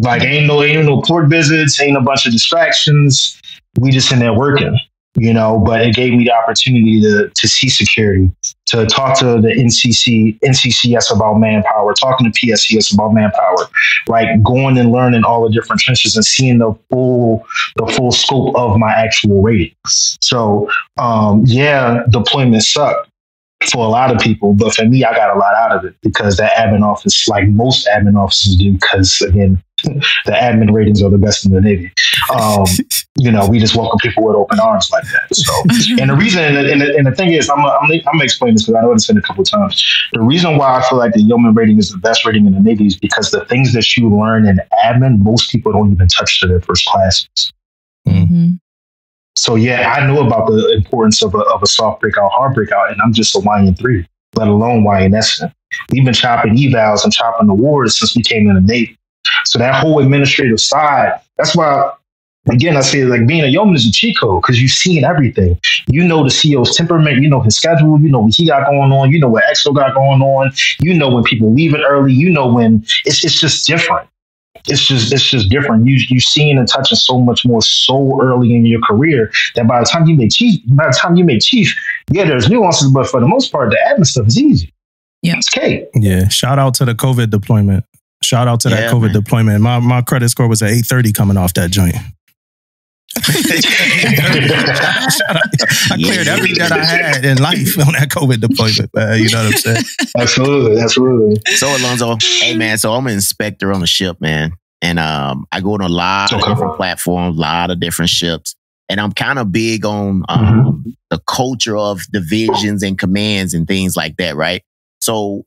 Like ain't no port visits, ain't a bunch of distractions. We just in there working, but it gave me the opportunity to see security, to talk to the NCCS about manpower, talking to PSCS about manpower, right? Going and learning all the different trenches and seeing the full scope of my actual rating. So, deployment sucked for a lot of people, but for me, I got a lot out of it because that admin office, like most admin offices do, because again, the admin ratings are the best in the Navy. We just welcome people with open arms like that. So, and the reason, and the thing is, I'm gonna explain this because I know it's said a couple of times. The reason why I feel like the yeoman rating is the best rating in the Navy is because the things that you learn in admin, most people don't even touch to their first classes. So yeah, I know about the importance of a soft breakout, hard breakout, and I'm just a YN3, let alone YNS. We've been chopping evals and chopping awards since we came in the Navy. So that whole administrative side, that's why, again, I say like being a yeoman is a cheat code because you've seen everything. You know the CEO's temperament, you know his schedule, you know what he got going on, you know what EXO got going on, you know when people leave it early, you know when it's just different. it's just different. You seeing and touching so much more so early in your career that by the time you make chief, yeah, there's nuances, but for the most part, the admin stuff is easy. Yeah, it's cake. Yeah, shout out to the COVID deployment. Shout out to that COVID deployment. My credit score was at 830 coming off that joint. I cleared every debt I had in life on that COVID deployment, man. You know what I'm saying? Absolutely. So Alonzo, hey man, so I'm an inspector on the ship, man. And I go on a lot of different platforms, a lot of different ships. And I'm kind of big on the culture of divisions and commands and things like that, right? So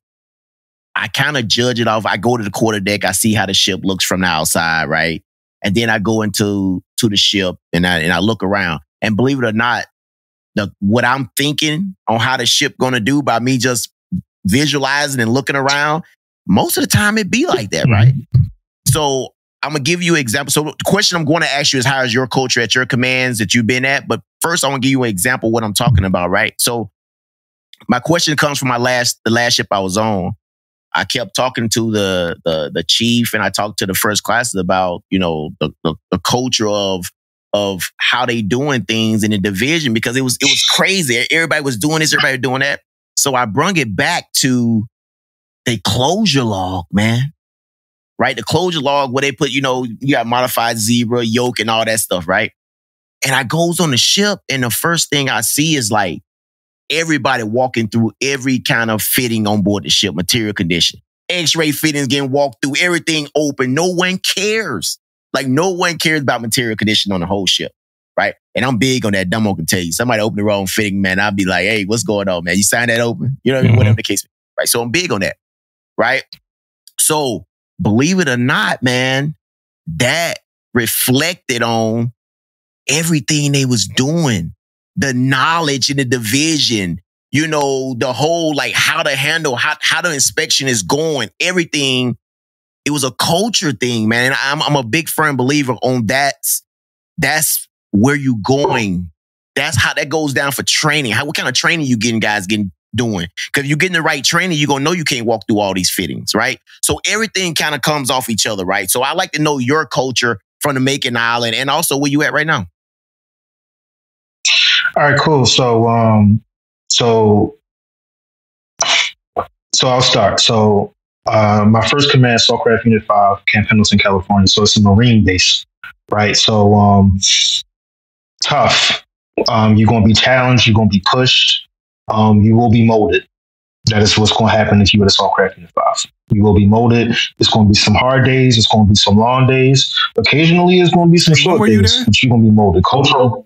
I kind of judge it off. I go to the quarterdeck, I see how the ship looks from the outside, right? And then I go into the ship and I look around. And believe it or not, what I'm thinking on how the ship gonna do by me just visualizing and looking around, most of the time it be like that, right? So I'm gonna give you an example. So the question I'm going to ask you is, how is your culture at your commands that you've been at? But first, I want to give you an example of what I'm talking about, right? So my question comes from the last ship I was on. I kept talking to the chief, and I talked to the first classes about, you know, the culture of how they doing things in the division, because it was crazy. Everybody was doing this, everybody was doing that. So I brung it back to the closure log, man. Right? The closure log where they put, you know, you got modified zebra, yoke, and all that stuff, right? And I goes on the ship, and the first thing I see is like everybody walking through every kind of fitting on board the ship, material condition. X-ray fittings getting walked through, everything open. No one cares. Like, no one cares about material condition on the whole ship, right? And I'm big on that. Dumbo can tell you. Somebody open the wrong fitting, man, I'll be like, hey, what's going on, man? You signed that open? You know what I mean? Whatever the case, right? So I'm big on that, right? So believe it or not, man, that reflected on everything they was doing. The knowledge in the division, you know, the whole, like, how to handle, how the inspection is going, everything. It was a culture thing, man. And I'm a big firm believer on that's where you going. That's how that goes down for training. What kind of training you doing? Because if you're getting the right training, you're going to know you can't walk through all these fittings, right? So everything kind of comes off each other, right? So I like to know your culture from the Macon Island, and also where you at right now. All right, cool. So I'll start. So my first command, Saltcraft Unit 5, Camp Pendleton, California. So it's a Marine base, right? So tough. You're going to be challenged. You're going to be pushed. You will be molded. That is what's going to happen if you were to Saltcraft Unit 5. You will be molded. It's going to be some hard days. It's going to be some long days. Occasionally, it's going to be some short days, but you're going to be molded. Cultural.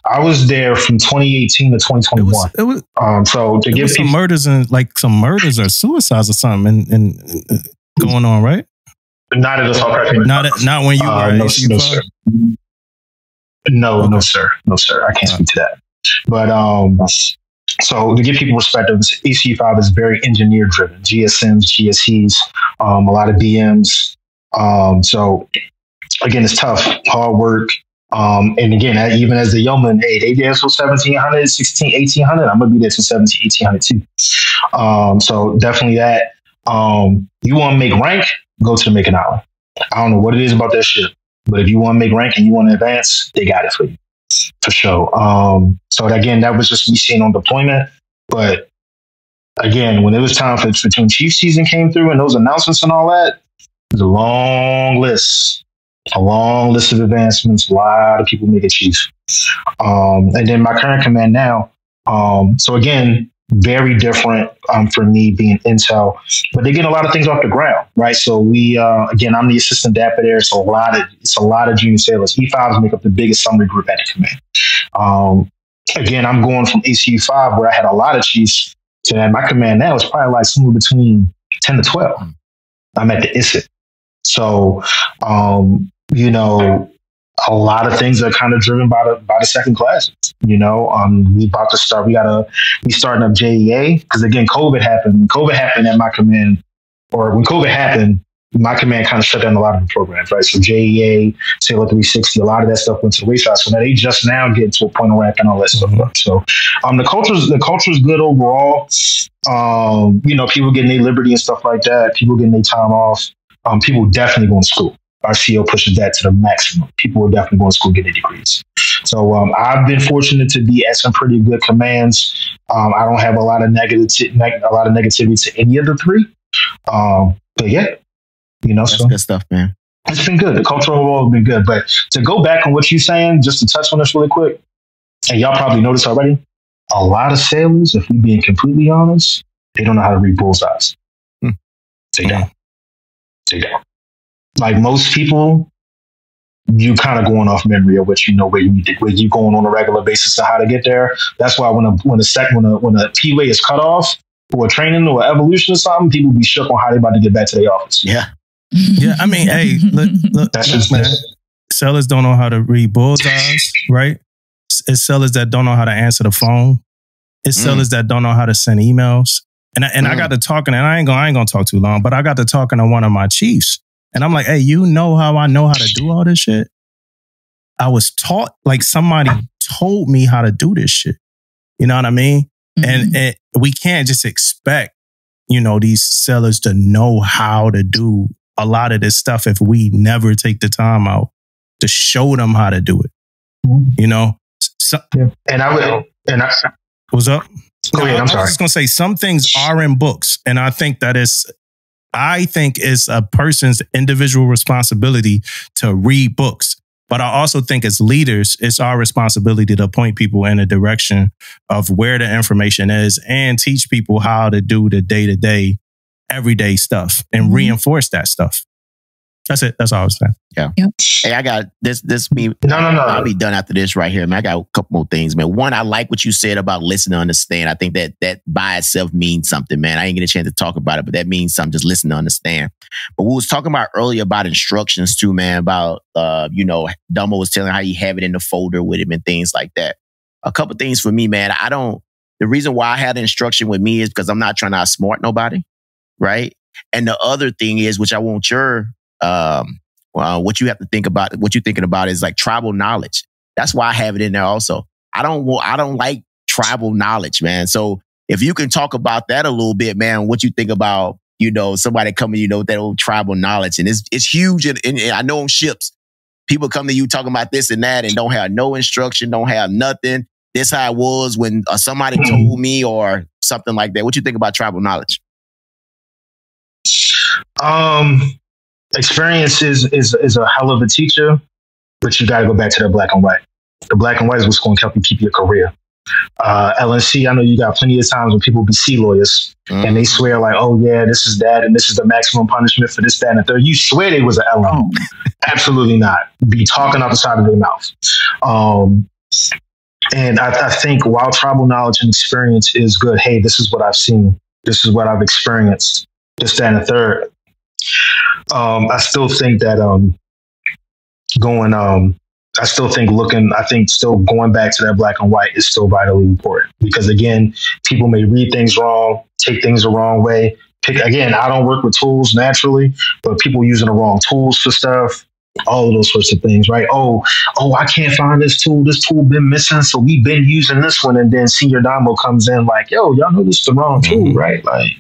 I was there from 2018 to 2021. It was so to give some murders and some murders or suicides or something and going on, right? Not at a not when you were no, sir. No, sir. I can't speak to that. But so to give people perspective, EC5 is very engineer driven. GSMs, GSEs, a lot of BMs. So again, it's tough, hard work. And again, even as the yeoman, hey, they dance for 1700, 16, 1800. I'm going to be there for 17, 1800 too. So definitely that. You want to make rank, go to the Macon Island. I don't know what it is about that ship, but if you want to make rank and you want to advance, they got it for you. For sure. So again, that was just me seeing on deployment. But again, when it was time for platoon chief season came through and those announcements and all that, it was a long list of advancements, a lot of people make it chief. And then my current command now, so again, very different for me being intel, but they get a lot of things off the ground, right? So we, again, I'm the assistant dapper there. It's a lot of junior sailors. E5s make up the biggest summary group at the command. Again, I'm going from ACU5 where I had a lot of chiefs to my command now is probably like somewhere between 10 to 12. I'm at the ISIT. So, you know, a lot of things are kind of driven by the second classes. You know, we starting up JEA because again, COVID happened. COVID happened at my command, or when COVID happened, my command kind of shut down a lot of the programs, right? So JEA, Sailor 360, a lot of that stuff went to the wayside. So now they just now get to a point of wrapping all that stuff up. So the culture is good overall. You know, people getting their liberty and stuff like that. People getting their time off. people definitely going to school. Our CEO pushes that to the maximum. People are definitely going to school getting degrees. So I've been fortunate to be at some pretty good commands. I don't have a lot of negativity to any of the three. But yeah, that's so good stuff, man. It's been good. The cultural overall has been good. But to go back on what you're saying, just to touch on this really quick, and y'all probably noticed already, a lot of sailors, if we being completely honest, they don't know how to read bullseyes. They don't. Like most people, you kind of going off memory of what you know where you going on a regular basis to how to get there. That's why when a P-way is cut off for a training or evolution or something, people be shook on how they about to get back to their office. Yeah. Yeah, I mean, hey, look, that's just man. Sellers don't know how to read bullseyes, right? It's sellers that don't know how to answer the phone. It's sellers that don't know how to send emails. And I got to talking, and I ain't gonna talk too long, but I got to talking to one of my chiefs. And I'm like, hey, you know how I know how to do all this shit? I was taught, like somebody told me how to do this shit. You know what I mean? And we can't just expect, these sellers to know how to do a lot of this stuff if we never take the time out to show them how to do it. So, and I will. And I. What's up? Go ahead. I'm sorry. I was just gonna say some things are in books, and I think it's a person's individual responsibility to read books. But I also think as leaders, it's our responsibility to point people in a direction of where the information is and teach people how to do the day-to-day, everyday stuff and reinforce that stuff. That's it. That's all I was saying. Yeah. Yep. Hey, I got this. No. I'll be done after this right here, man. I got a couple more things, man. One, I like what you said about listen to understand. I think that by itself means something, man. I didn't get a chance to talk about it, but that means something. Just listen to understand. But we was talking about earlier about instructions too, man. About Dumbo was telling how you have it in the folder with him and things like that. A couple things for me, man. The reason why I had the instruction with me is because I'm not trying to outsmart nobody, right? And the other thing is, which I want your what you have to think about, what you're thinking about is like tribal knowledge. That's why I have it in there also. I don't like tribal knowledge, man. So if you can talk about that a little bit, man, what you think about, somebody coming, with that old tribal knowledge. And it's huge. And I know on ships, people come to you talking about this and that and don't have no instruction, don't have nothing. This how it was when somebody told me or something like that. What you think about tribal knowledge? Experience is a hell of a teacher, but you got to go back to that black and white. The black and white is what's going to help you keep your career. LNC, I know you got plenty of times when people be sea lawyers and they swear like, oh yeah, this is that and this is the maximum punishment for this, that, and the third. You swear they was an LM. Absolutely not. Be talking out the side of their mouth. And I think while tribal knowledge and experience is good, hey, this is what I've seen. This is what I've experienced. This, that, and the third. I still think that still going back to that black and white is still vitally important because again, people may read things wrong, take things the wrong way. Again, I don't work with tools naturally, but people using the wrong tools for stuff, all of those sorts of things, right? Oh, I can't find this tool. This tool been missing, so we've been using this one, and then Senior Damo comes in like, yo, y'all know this is the wrong tool, right? Like.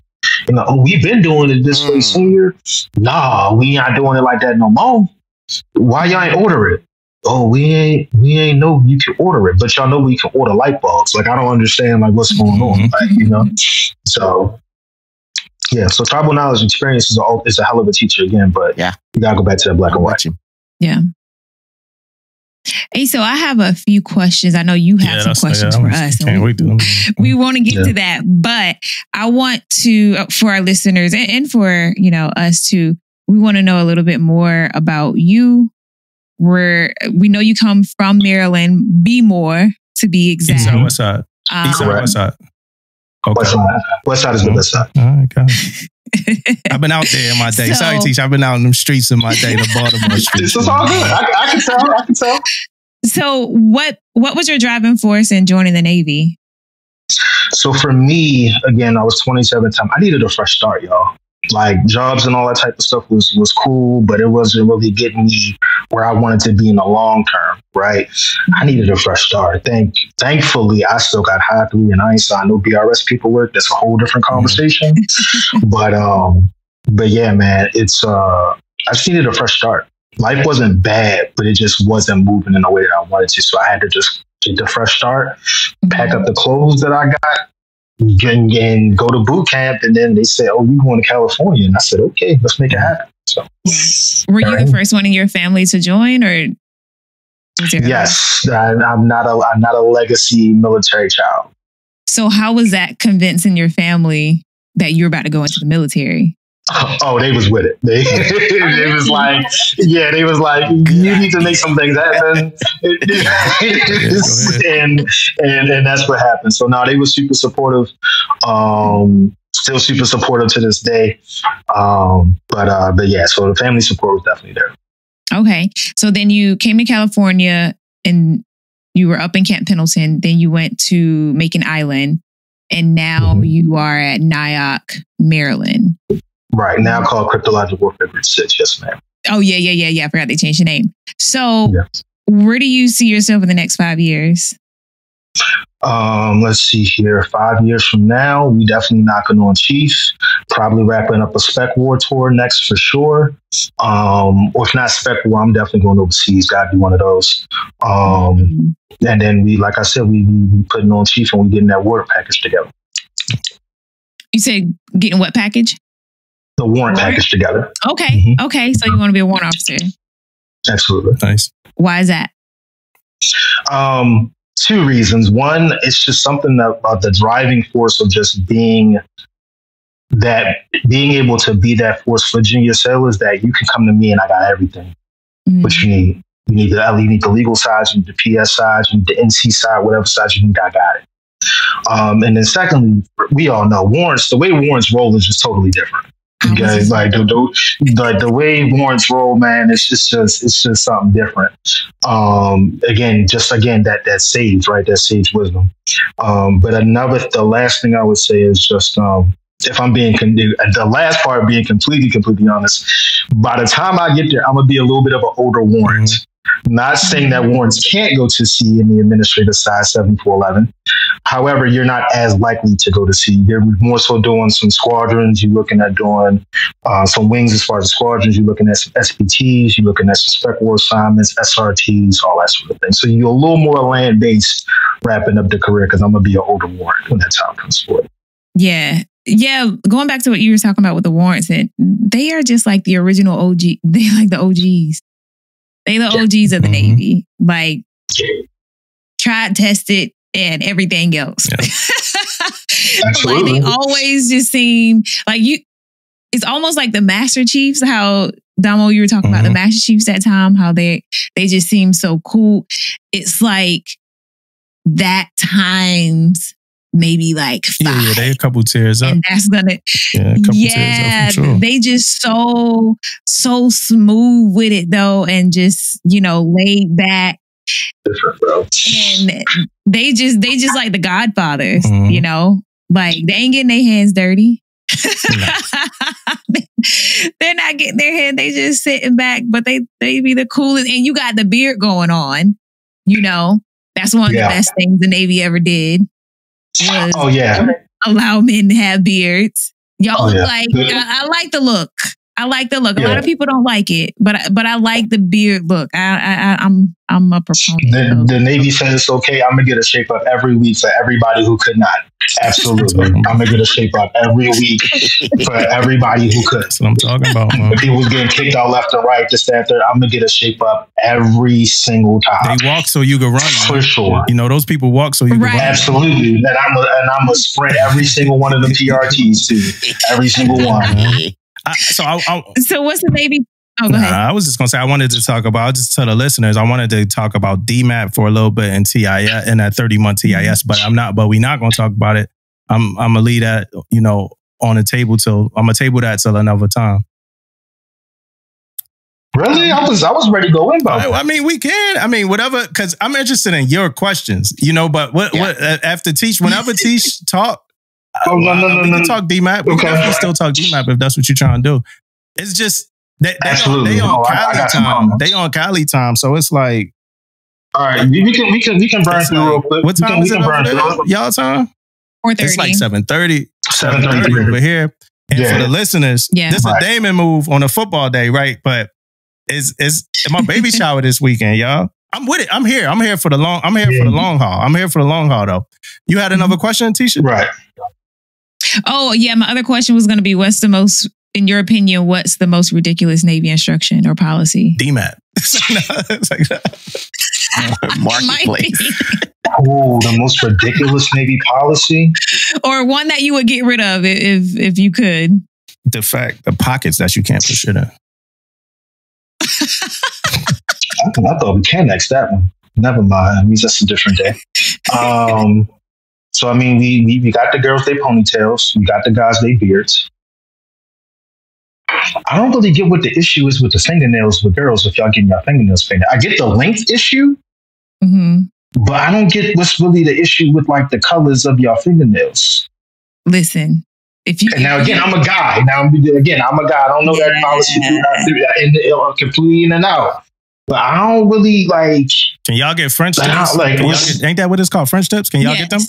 We've been doing it this way, Senior. Nah, we ain't doing it like that no more. Why y'all ain't order it? Oh, we ain't know you can order it, but y'all know we can order light bulbs. Like I don't understand like what's going on, like So yeah, so tribal knowledge experience is a hell of a teacher again, but yeah, you gotta go back to that black and white. Yeah. Hey, so I have a few questions. I know you have some questions for us. We want to get to that, but I want to, for our listeners and for, us too, we want to know a little bit more about you. We know you come from Maryland, Be More to be exact. East side, west side. East side, west side. Okay. West side is the best side. Okay. I've been out there in my day. Sorry, Teach. I've been out in them streets in my day, the Baltimore streets. This is all good. I can tell. So what was your driving force in joining the Navy? So for me, again, I was 27 time. I needed a fresh start, y'all. Like jobs and all that type of stuff was cool, but it wasn't really getting me where I wanted to be in the long term, right? I needed a fresh start. Thankfully, I still got happily and I ain't signed no BRS paperwork. That's a whole different conversation. But But yeah, man, it's I just needed a fresh start. Life wasn't bad, but it just wasn't moving in the way that I wanted to. So I had to just get the fresh start, pack up the clothes that I got, and go to boot camp. And then they said, "Oh, you're going to California," and I said, "Okay, let's make it happen." So, were you the first one in your family to join, or? Yes, I'm not a legacy military child. So how was that convincing your family that you were about to go into the military? Oh, they was with it. They was like, yeah, they was like, you need to make some things happen. and that's what happened. So now they were super supportive. Still super supportive to this day. But yeah, so the family support was definitely there. Okay. So then you came to California and you were up in Camp Pendleton. Then you went to Macon Island. And now you are at Nyack, Maryland. Right. Now called Cryptologic Warfare Group 6. Yes, ma'am. Oh, yeah. I forgot they changed the name. So where do you see yourself in the next 5 years? Let's see here. 5 years from now, we definitely knocking on Chief. Probably wrapping up a Spec War tour next for sure. Or if not Spec War, I'm definitely going overseas. Got to be one of those. And then we, like I said, we putting on Chief and we getting that water package together. You said getting what package? The warrant package together. Okay. Okay. So you want to be a warrant officer? Absolutely. Nice. Why is that? 2 reasons. One, it's just something about the driving force of just being able to be that force for junior sailors, that you can come to me and I got everything. What you need. You need the legal side, you need the PS side, you need the NC side, whatever side you need, I got it. And then secondly, we all know warrants, the way warrants roll is just totally different. Okay, like the way warrants roll, man, it's just something different. Again, that sage, right? That sage wisdom. But the last thing I would say is just, if I'm being, the last part being completely honest, by the time I get there, I'm gonna be a little bit of an older warrant. Not saying that warrants can't go to sea in the administrative side, 7411. However, you're not as likely to go to sea. You're more so doing some squadrons. You're looking at doing some wings as far as the squadrons. You're looking at some SPTs. You're looking at some spec war assignments, SRTs, all that sort of thing. So you're a little more land-based wrapping up the career, because I'm going to be an older warrant when that time comes forward. Yeah. Yeah. Going back to what you were talking about with the warrants, and they are just like the original OG. They like the OGs. They the OGs of the Navy. Like, tried, tested, and everything else. Yeah. Like, they always just seem like it's almost like the Master Chiefs, how Damo, you were talking about the Master Chiefs that time, how they just seem so cool. It's like that times maybe like 5. Yeah, they a couple tiers up. And that's gonna tiers up, for sure. They just so smooth with it though, and just, laid back. Different, bro. And they just like the Godfathers, like they ain't getting their hands dirty. They're not getting their hand, they just sitting back, but they be the coolest. And you got the beard going on, that's one of the best things the Navy ever did. Allow men to have beards. Y'all look like, I like the look. I like the look. A lot of people don't like it, but I like the beard look. I'm a proponent. The Navy says it's okay. I'm gonna get a shape up every week for everybody who could not. Absolutely, I'm gonna get a shape up every week for everybody who could. That's what I'm talking about. If people getting kicked out left and right, this, that, third, I'm gonna get a shape up every single time. They walk so you can run, for sure. Those people walk so you can run. Absolutely, and I'm a sprint every single one of the PRTs too. Every single one. So what's the Navy? Oh, go ahead. I was just gonna say, I wanted to talk about, I'll just tell the listeners, I wanted to talk about DMAP for a little bit and TIS in that 30-month TIS, but we're not gonna talk about it. I'm gonna leave that, on the table I'm gonna table that till another time. Really? I was ready to go in about it. I mean, we can. Whatever, because I'm interested in your questions, but what after whenever Teach talk, no. We can talk DMAP. We can definitely still talk DMAP if that's what you're trying to do. It's just they on Cali time. They on Cali time, so it's like, all right, we can burn through real quick. What time is it over there? Y'all time? 4:30. It's like 7:30. 7:30 over here. And for the listeners, this is a Damon move on a football day, right? But it's my baby shower this weekend, y'all. I'm with it. I'm here. I'm here for the long. I'm here for the long haul. I'm here for the long haul, though. You had another question, Tisha? Right. Oh yeah, my other question was going to be, what's the most, in your opinion, what's the most ridiculous Navy instruction or policy? DMAT. It's like marketplace. Oh, the most ridiculous Navy policy, or one that you would get rid of if you could. The pockets that you can't put shit in. I thought we can next that one. Never mind. I mean, that's a different day. So I mean, we got the girls, they ponytails. We got the guys, they beards. I don't really get what the issue is with the fingernails with girls if y'all getting your fingernails painted. I get the length issue, but I don't get what's really the issue with like the colors of your fingernails. Listen, now again, I'm a guy. I'm a guy. I don't know that policy completely in and out. But I don't really like. Can y'all get French tips? Ain't that what it's called? French tips? Can y'all get them?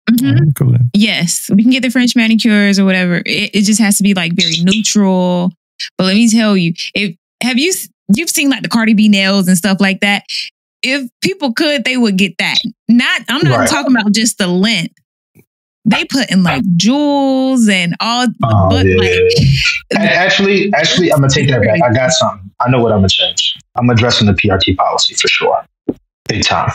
Mm-hmm. Cool, then. Yes, we can get the French manicures or whatever. It just has to be like very neutral. But let me tell you, you've seen like the Cardi B nails and stuff like that. If people could, they would get that. I'm not talking about just the length. They put in like jewels and all. Actually, I'm gonna take that back. I got something. I know what I'm gonna change. I'm addressing the PRT policy for sure, big time.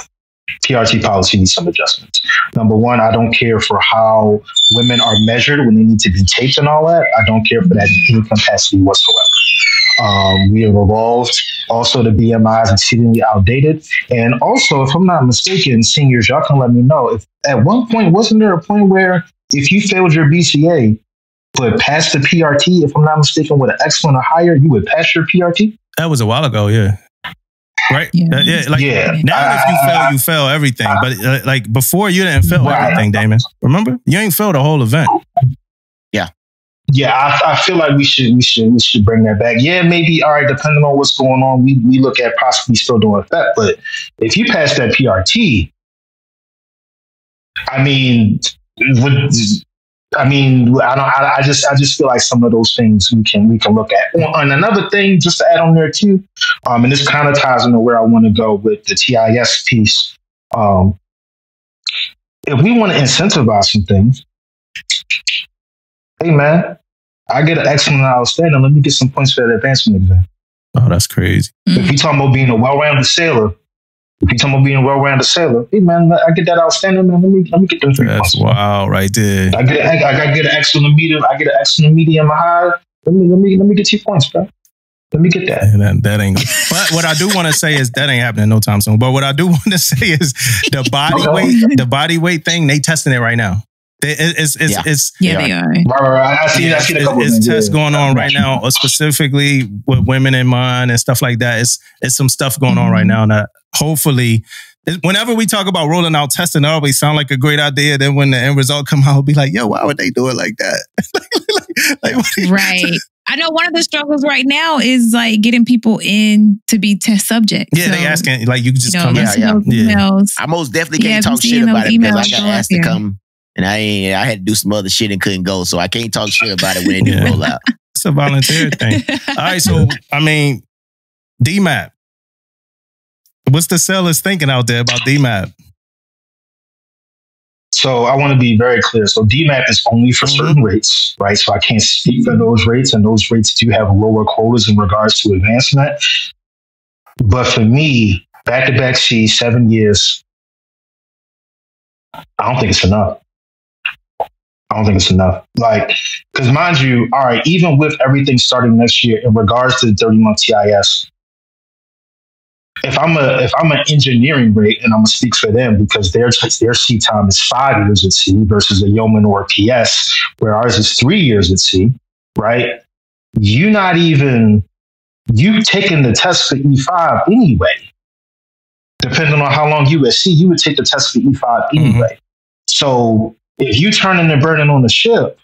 PRT policy needs some adjustments. Number one, I don't care for how women are measured when they need to be taped and all that. I don't care for that in any capacity whatsoever. We have evolved. Also, the BMI is exceedingly outdated. And also, if I'm not mistaken, seniors, y'all can let me know. If at one point, wasn't there a point where if you failed your BCA, but passed the PRT, if I'm not mistaken, with an excellent or higher, you would pass your PRT? That was a while ago, yeah. Right? Now if you fail, you fail everything. But like before, you didn't fail everything, Damon. Remember? You ain't failed the whole event. Yeah, I feel like we should bring that back. Yeah, maybe, all right, depending on what's going on, we look at possibly still doing that. But if you pass that PRT, I just feel like some of those things we can look at. And another thing, just to add on there too, and this kind of ties into where I want to go with the TIS piece. If we want to incentivize some things, hey man, I get an excellent outstanding. Let me get some points for that advancement exam. Oh, that's crazy. If you're talking about being a well-rounded sailor, hey man, I get that outstanding, man. Let me get them 3 points. That's wow, right there. I get an excellent medium. I get an excellent medium high. Let me get 2 points, bro. Let me get that. Yeah, that ain't. But what I do want to say is that ain't happening no time soon. But what I do want to say is the body weight thing. They testing it right now. They are. Right. I see a couple it's tests going on right now, specifically with women in mind and stuff like that. It's some stuff going on right now that hopefully, whenever we talk about rolling out testing, it always sound like a great idea. Then when the end result come out, we'll be like, yo, why would they do it like that? Right. I know one of the struggles right now is like getting people in to be test subjects. Yeah, they asking like you can just come in. Emails. I most definitely can't talk shit about it because I got asked to come. And I had to do some other shit and couldn't go. So I can't talk shit about it when it didn't roll out. It's a volunteer thing. All right. So, I mean, DMAP. What's the sellers thinking out there about DMAP? So I want to be very clear. So DMAP is only for certain rates, right? So I can't speak for those rates. And those rates do have lower quotas in regards to advancement. But for me, back-to-back C, 7 years, I don't think it's enough. Like, because mind you, all right, even with everything starting next year in regards to the 30-month TIS, if I'm an engineering rate, and I'm gonna speak for them because their C time is 5 years at sea versus a yeoman or a PS, where ours is 3 years at sea, right? You taking the test for E5 anyway. Depending on how long you at sea, you would take the test for E5 anyway. So if you turn in the burden on the ship,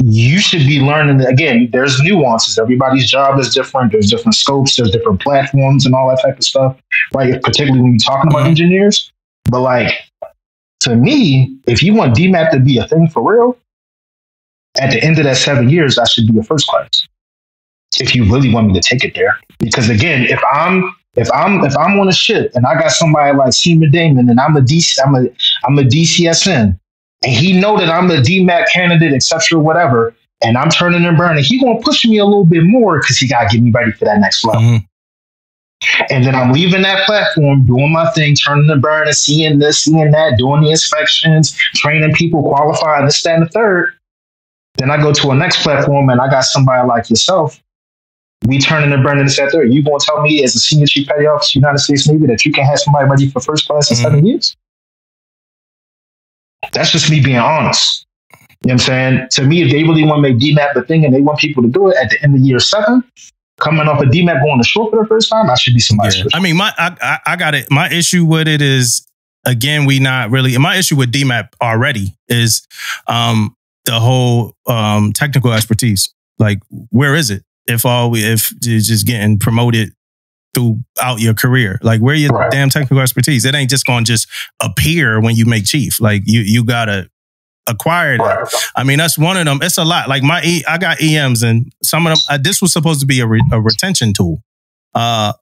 you should be learning. Again, there's nuances. Everybody's job is different. There's different scopes. There's different platforms and all that type of stuff, right? Particularly when you're talking about engineers. But like, to me, if you want DMAP to be a thing for real, at the end of that 7 years, I should be a first class. If you really want me to take it there. Because again, if I'm on a ship and I got somebody like Seaman Damon and I'm a DCSN and he know that I'm a DMAT candidate, etc., whatever, and I'm turning and burning, he gonna push me a little bit more because he gotta get me ready for that next level. Mm-hmm. And then I'm leaving that platform, doing my thing, turning and burning, seeing this, seeing that, doing the inspections, training people, qualifying this, that, and the third. Then I go to a next platform and I got somebody like yourself. We turning and burning this at third. You gonna tell me as a senior chief petty officer, United States Navy, that you can have somebody ready for first class in 7 years? That's just me being honest. You know what I'm saying? To me, if they really want to make DMAT the thing and they want people to do it at the end of year 7, coming off a DMAT going to short for the first time, I should be somebody. Yeah. I mean, I got it. My issue with it is, again, my issue with DMAT already is the whole technical expertise. Like, where is it? If you're just getting promoted throughout your career, like, where your damn technical expertise? It ain't just going to just appear when you make chief. Like, you gotta acquire that. Right. I mean, that's one of them. It's a lot. Like I got EMs and some of them, this was supposed to be a retention tool. A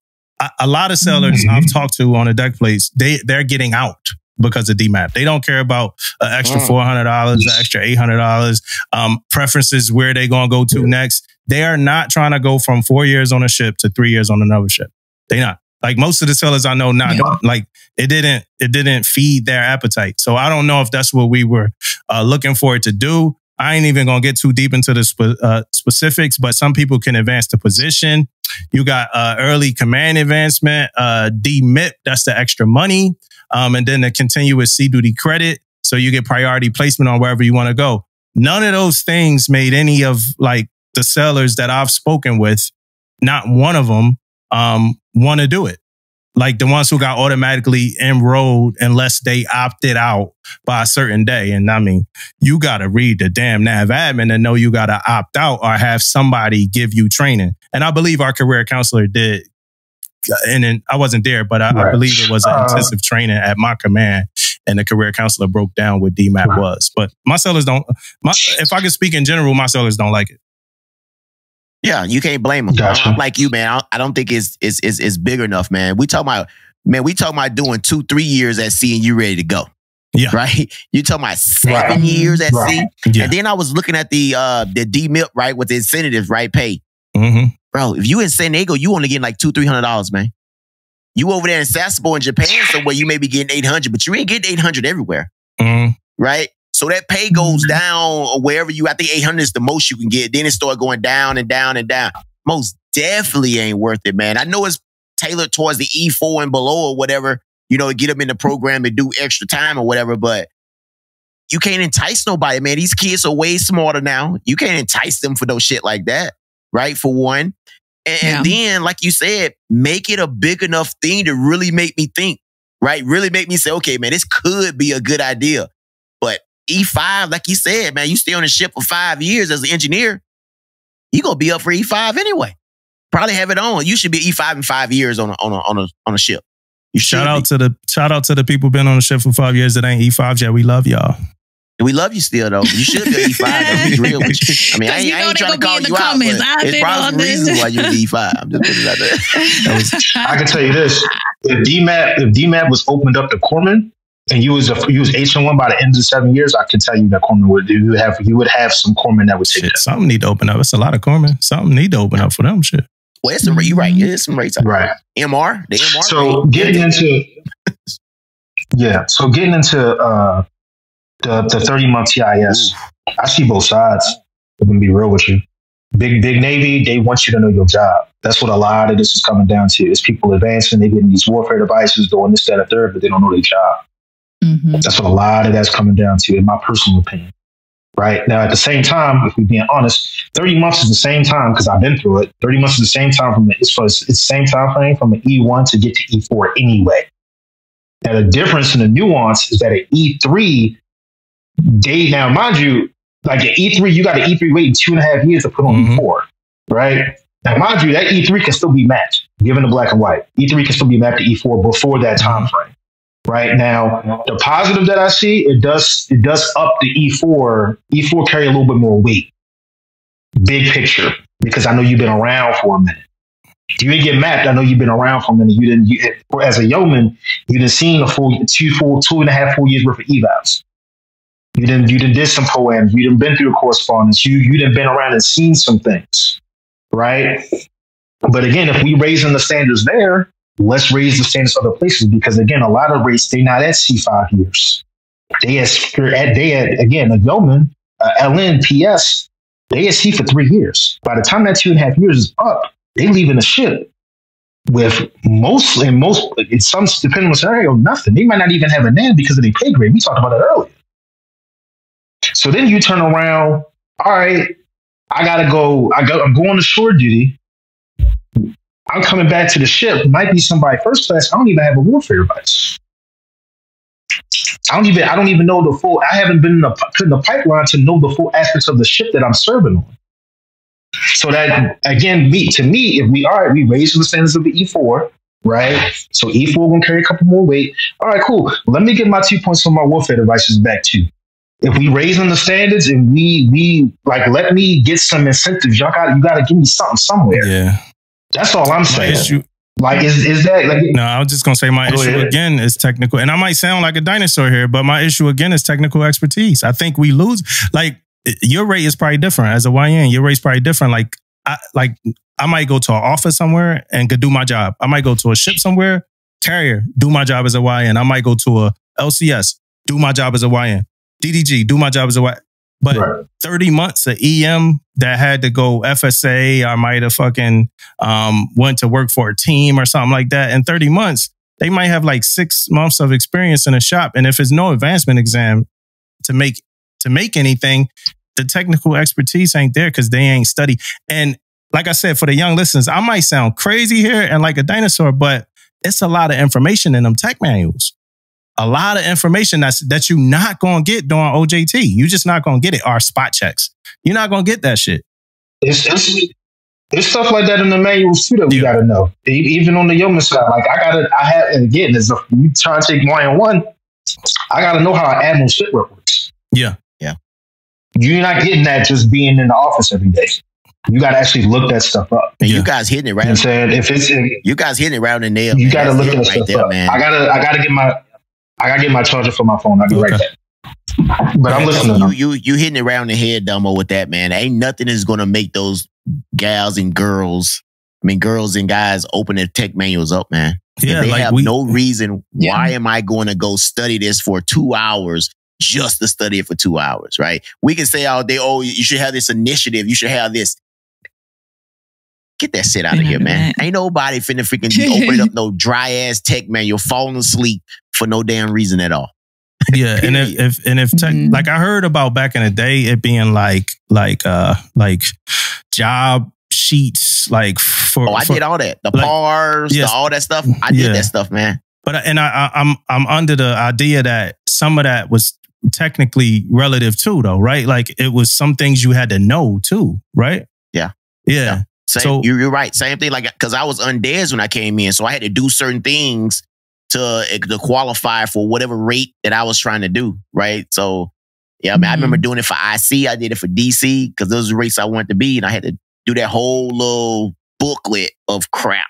lot of sellers I've talked to on the deck plates, they're getting out because of DMAP. They don't care about an extra $400, an extra $800, preferences, where they going to go to next. They are not trying to go from 4 years on a ship to 3 years on another ship. They not. Like, most of the sellers I know now, like, it didn't feed their appetite. So I don't know if that's what we were looking for it to do. I ain't even going to get too deep into the specifics, but some people can advance the position. You got early command advancement, DMIP, that's the extra money. And then the continuous sea duty credit. So you get priority placement on wherever you want to go. None of those things made any of, like, the sellers that I've spoken with, not one of them want to do it. Like, the ones who got automatically enrolled unless they opted out by a certain day. And I mean, you got to read the damn nav admin and know you got to opt out or have somebody give you training. And I believe our career counselor did. And then I wasn't there, but I believe it was an intensive training at my command. And the career counselor broke down what DMAP was. But my sellers if I could speak in general, my sellers don't like it. Yeah, you can't blame them. Gotcha. I'm like you, man. I don't think it's big enough, man. We talking about doing 2-3 years at sea and you ready to go. Yeah. Right? You talking about 7 years at sea. Yeah. And then I was looking at the DMIP, right, with the incentives, right, pay. Mm-hmm. Bro, if you in San Diego, you only getting like $200-$300, man. You over there in Sasebo in Japan somewhere, you may be getting $800, but you ain't getting $800 everywhere. Mm-hmm. Right? So that pay goes down or wherever I think 800 is the most you can get. Then it start going down and down and down. Most definitely ain't worth it, man. I know it's tailored towards the E4 and below or whatever, get them in the program and do extra time or whatever, but you can't entice nobody, man. These kids are way smarter now. You can't entice them for no shit like that, right? For one. And then, like you said, make it a big enough thing to really make me think, right? Really make me say, okay, man, this could be a good idea. But E5, like you said, man, you stay on the ship for 5 years as an engineer, you gonna be up for E5 anyway. Probably have it on. You should be E5 in 5 years on a ship. Shout out to the people been on the ship for 5 years that ain't E5 yet. We love y'all. We love you still, though. You should be E5, though. Be real with you. I mean, I ain't trying to call you out, but it's probably some reasons why you're E5. I'm just putting it out there. I can tell you this: if DMAT was opened up to corpsmen, and you was H1 by the end of the 7 years, I can tell you that corpsmen you would have some corpsmen that would take it. Something need to open up. It's a lot of corpsmen. Something need to open up for them. Shit. Well, you're right. It's some rates. Right. MR. The MR. So getting into the 30-month TIS, I see both sides. I'm gonna be real with you. Big Navy, they want you to know your job. That's what a lot of this is coming down to. Is people advancing, they getting these warfare devices, doing this, that, and third, but they don't know their job. Mm-hmm. That's what a lot of that's coming down to, in my personal opinion. Right now, at the same time, if we're being honest, 30 months is the same time because I've been through it. 30 months is the same time it's the same time frame from an E1 to get to E4 anyway. Now the difference in the nuance is that at E3, now mind you, like at E3, you got an E3 waiting 2.5 years to put on E4, right? Now mind you, that E3 can still be mapped, given the black and white. E3 can still be mapped to E4 before that time frame. Right now, the positive that I see, it does up the E4. E4 carry a little bit more weight, big picture, because I know you've been around for a minute. You didn't get mapped. I know you've been around for a minute. As a yeoman, you didn't seen a full 2.5, 4 years worth of evals. You didn't did some poems. You didn't been through a correspondence. You didn't been around and seen some things, right? But again, if we raising the standards there, let's raise the standards other places, because again, a lot of rates, they not at C5 years. They at again, a yeoman, LN, PS, they at C for 3 years. By the time that 2.5 years is up, they leaving the ship with in some, depending on the scenario, nothing. They might not even have a name because of their pay grade. We talked about it earlier. So then you turn around, all right, I gotta go, I'm going to shore duty. I'm coming back to the ship. Might be somebody first class. I don't even have a warfare advice. I don't even know the full. I haven't been in the pipeline to know the full aspects of the ship that I'm serving on. So that again, if we raise the standards of the E4, right? So E4 gonna carry a couple more weight. All right, cool. Let me get my 2 points on my warfare devices back too. If we raising the standards and we like, let me get some incentives. You gotta give me something somewhere. Yeah. That's all I'm saying. Issue, like, is that like? No, I was just gonna say my issue again is technical, and I might sound like a dinosaur here, but my issue again is technical expertise. I think we lose. Like, your rate is probably different as a YN. Your rate's probably different. Like I might go to an office somewhere and could do my job. I might go to a ship somewhere, carrier, do my job as a YN. I might go to a LCS, do my job as a YN. DDG, do my job as a YN. But right. 30 months of EM that had to go FSA, I might have fucking went to work for a team or something like that. In 30 months, they might have like 6 months of experience in a shop. And if it's no advancement exam to make anything, the technical expertise ain't there because they ain't studied. And like I said, for the young listeners, I might sound crazy here and like a dinosaur, but it's a lot of information in them tech manuals. A lot of information that you're not going to get during OJT. You're just not going to get it. Or spot checks. You're not going to get that shit. It's stuff like that in the manuals too that we got to know. Even on the yeoman side, like you trying to take YN1, I got to know how an admiral ship works. Yeah. You're not getting that just being in the office every day. You got to actually look that stuff up. And you guys hitting it right. You know what I'm saying? You guys hitting it right in the nail. You got to look that stuff up. Man. I gotta get my charger for my phone. I'll be right back. But I'm listening. You hitting it around the head, Dumbo, with that, man. Ain't nothing is going to make those girls and guys open their tech manuals up, man. Yeah, if they have no reason. Why am I going to go study this for 2 hours just to study it for 2 hours, right? We can say all day, you should have this initiative. You should have this. Get that shit out of here, man. Ain't nobody finna freaking be opening up no dry ass tech manual, falling asleep for no damn reason at all. Yeah, and if tech, like I heard about back in the day, it being like job sheets, like for. I did all that. The PARs, all that stuff. I did that stuff, man. But I'm under the idea that some of that was technically relative too, though, right? Like it was some things you had to know too, right? Yeah. So you're right. Same thing. Like, because I was undead when I came in, so I had to do certain things to qualify for whatever rate that I was trying to do. Right. So yeah, I mean, I remember doing it for IC. I did it for DC because those are the rates I wanted to be, and I had to do that whole little booklet of crap.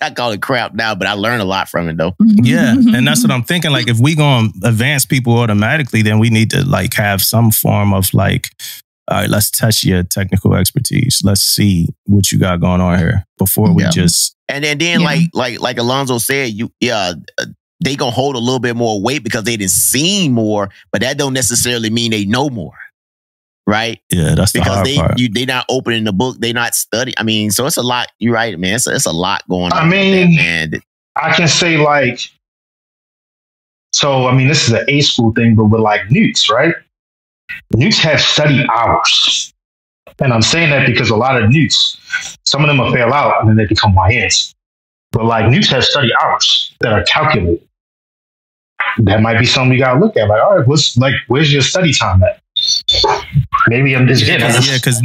I call it crap now, but I learned a lot from it though. Yeah, and that's what I'm thinking. Like, if we gonna advance people automatically, then we need to like have some form of like, all right, let's test your technical expertise. Let's see what you got going on here before we just. And then like Alonzo said, they gonna hold a little bit more weight because they didn't see more, but that don't necessarily mean they know more, right? Yeah, that's the hard part. They not opening the book, they not studying. I mean, so it's a lot. You're right, man. It's a lot going on. I mean, I can say like, so I mean, this is an A school thing, but with like newts, right? Newts have study hours. And I'm saying that because a lot of newts, some of them will fail out and then they become YNs. But like newts have study hours that are calculated. That might be something we got to look at. Like, all right, where's your study time at? Maybe I'm just getting because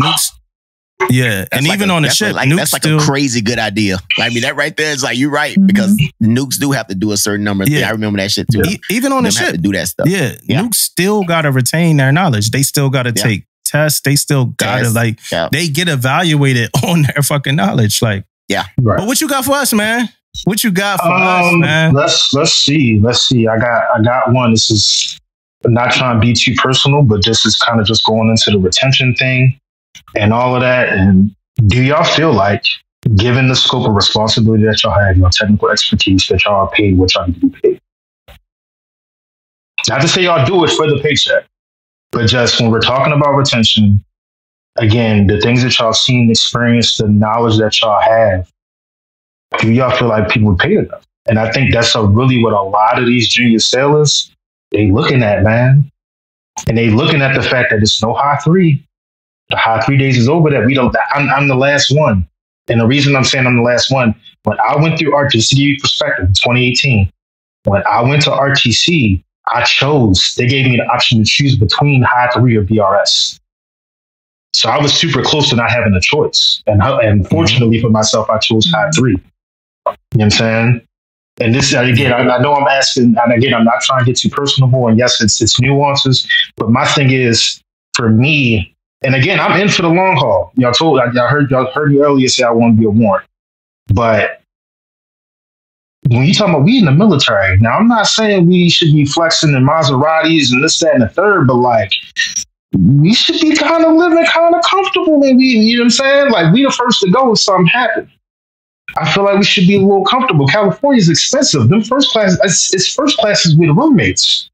Yeah, and even on the ship, that's like a crazy good idea. I mean, that right there is like, you're right, because nukes do have to do a certain number of things. I remember that shit too. Even on the ship, have to do that stuff. Yeah, nukes still got to retain their knowledge. They still got to take tests. They still got to they get evaluated on their fucking knowledge. Like, But what you got for us, man? What you got for us, man? Let's see. I got one. This is not trying to be too personal, but this is kind of just going into the retention thing and all of that. And do y'all feel like, given the scope of responsibility that y'all have, your technical expertise, that y'all are paid what y'all need to be paid? Not to say y'all do it for the paycheck, but just when we're talking about retention, again, the things that y'all seen, experienced, the knowledge that y'all have, do y'all feel like people pay enough? And I think that's really what a lot of these junior sailors, they looking at, man. And they looking at the fact that it's no high three. The high 3 days is over. That we don't. I'm the last one, and the reason I'm saying I'm the last one, when I went through RTC, just to give you perspective, in 2018, when I went to RTC, I chose. They gave me the option to choose between high 3 or BRS. So I was super close to not having a choice, and fortunately for myself, I chose high 3. You know what I'm saying? And this, again, I know I'm asking, and again, I'm not trying to get too personable, and yes, it's nuances, but my thing is, for me, and again, I'm in for the long haul. Y'all heard me earlier say I want to be a warrant. But when you talking about we in the military, now I'm not saying we should be flexing in Maseratis and this, that, and the third, but like, we should be kind of living kind of comfortable when you know what I'm saying? Like, we the first to go if something happened. I feel like we should be a little comfortable. California's expensive. Them first class, it's first classes with roommates.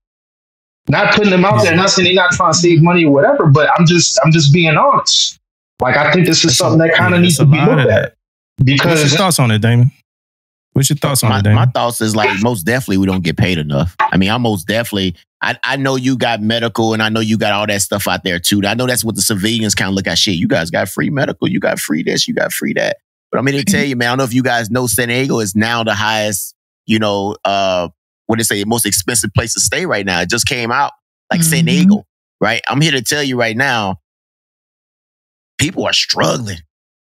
Not putting them out there, not saying they're not trying to save money or whatever, but I'm just being honest. Like, I think this is something that kind of needs to be looked at. Because what's your thoughts on it, Damon? What's your thoughts on it, Damon? My thoughts is like, most definitely we don't get paid enough. I mean, I'm most definitely, I know you got medical and I know you got all that stuff out there too. I know that's what the civilians kind of look at. Shit, you guys got free medical, you got free this, you got free that. But I'm here to tell you, man, I don't know if you guys know San Diego is now the highest, what they say, most expensive place to stay right now. It just came out, like San Diego, right? I'm here to tell you right now, people are struggling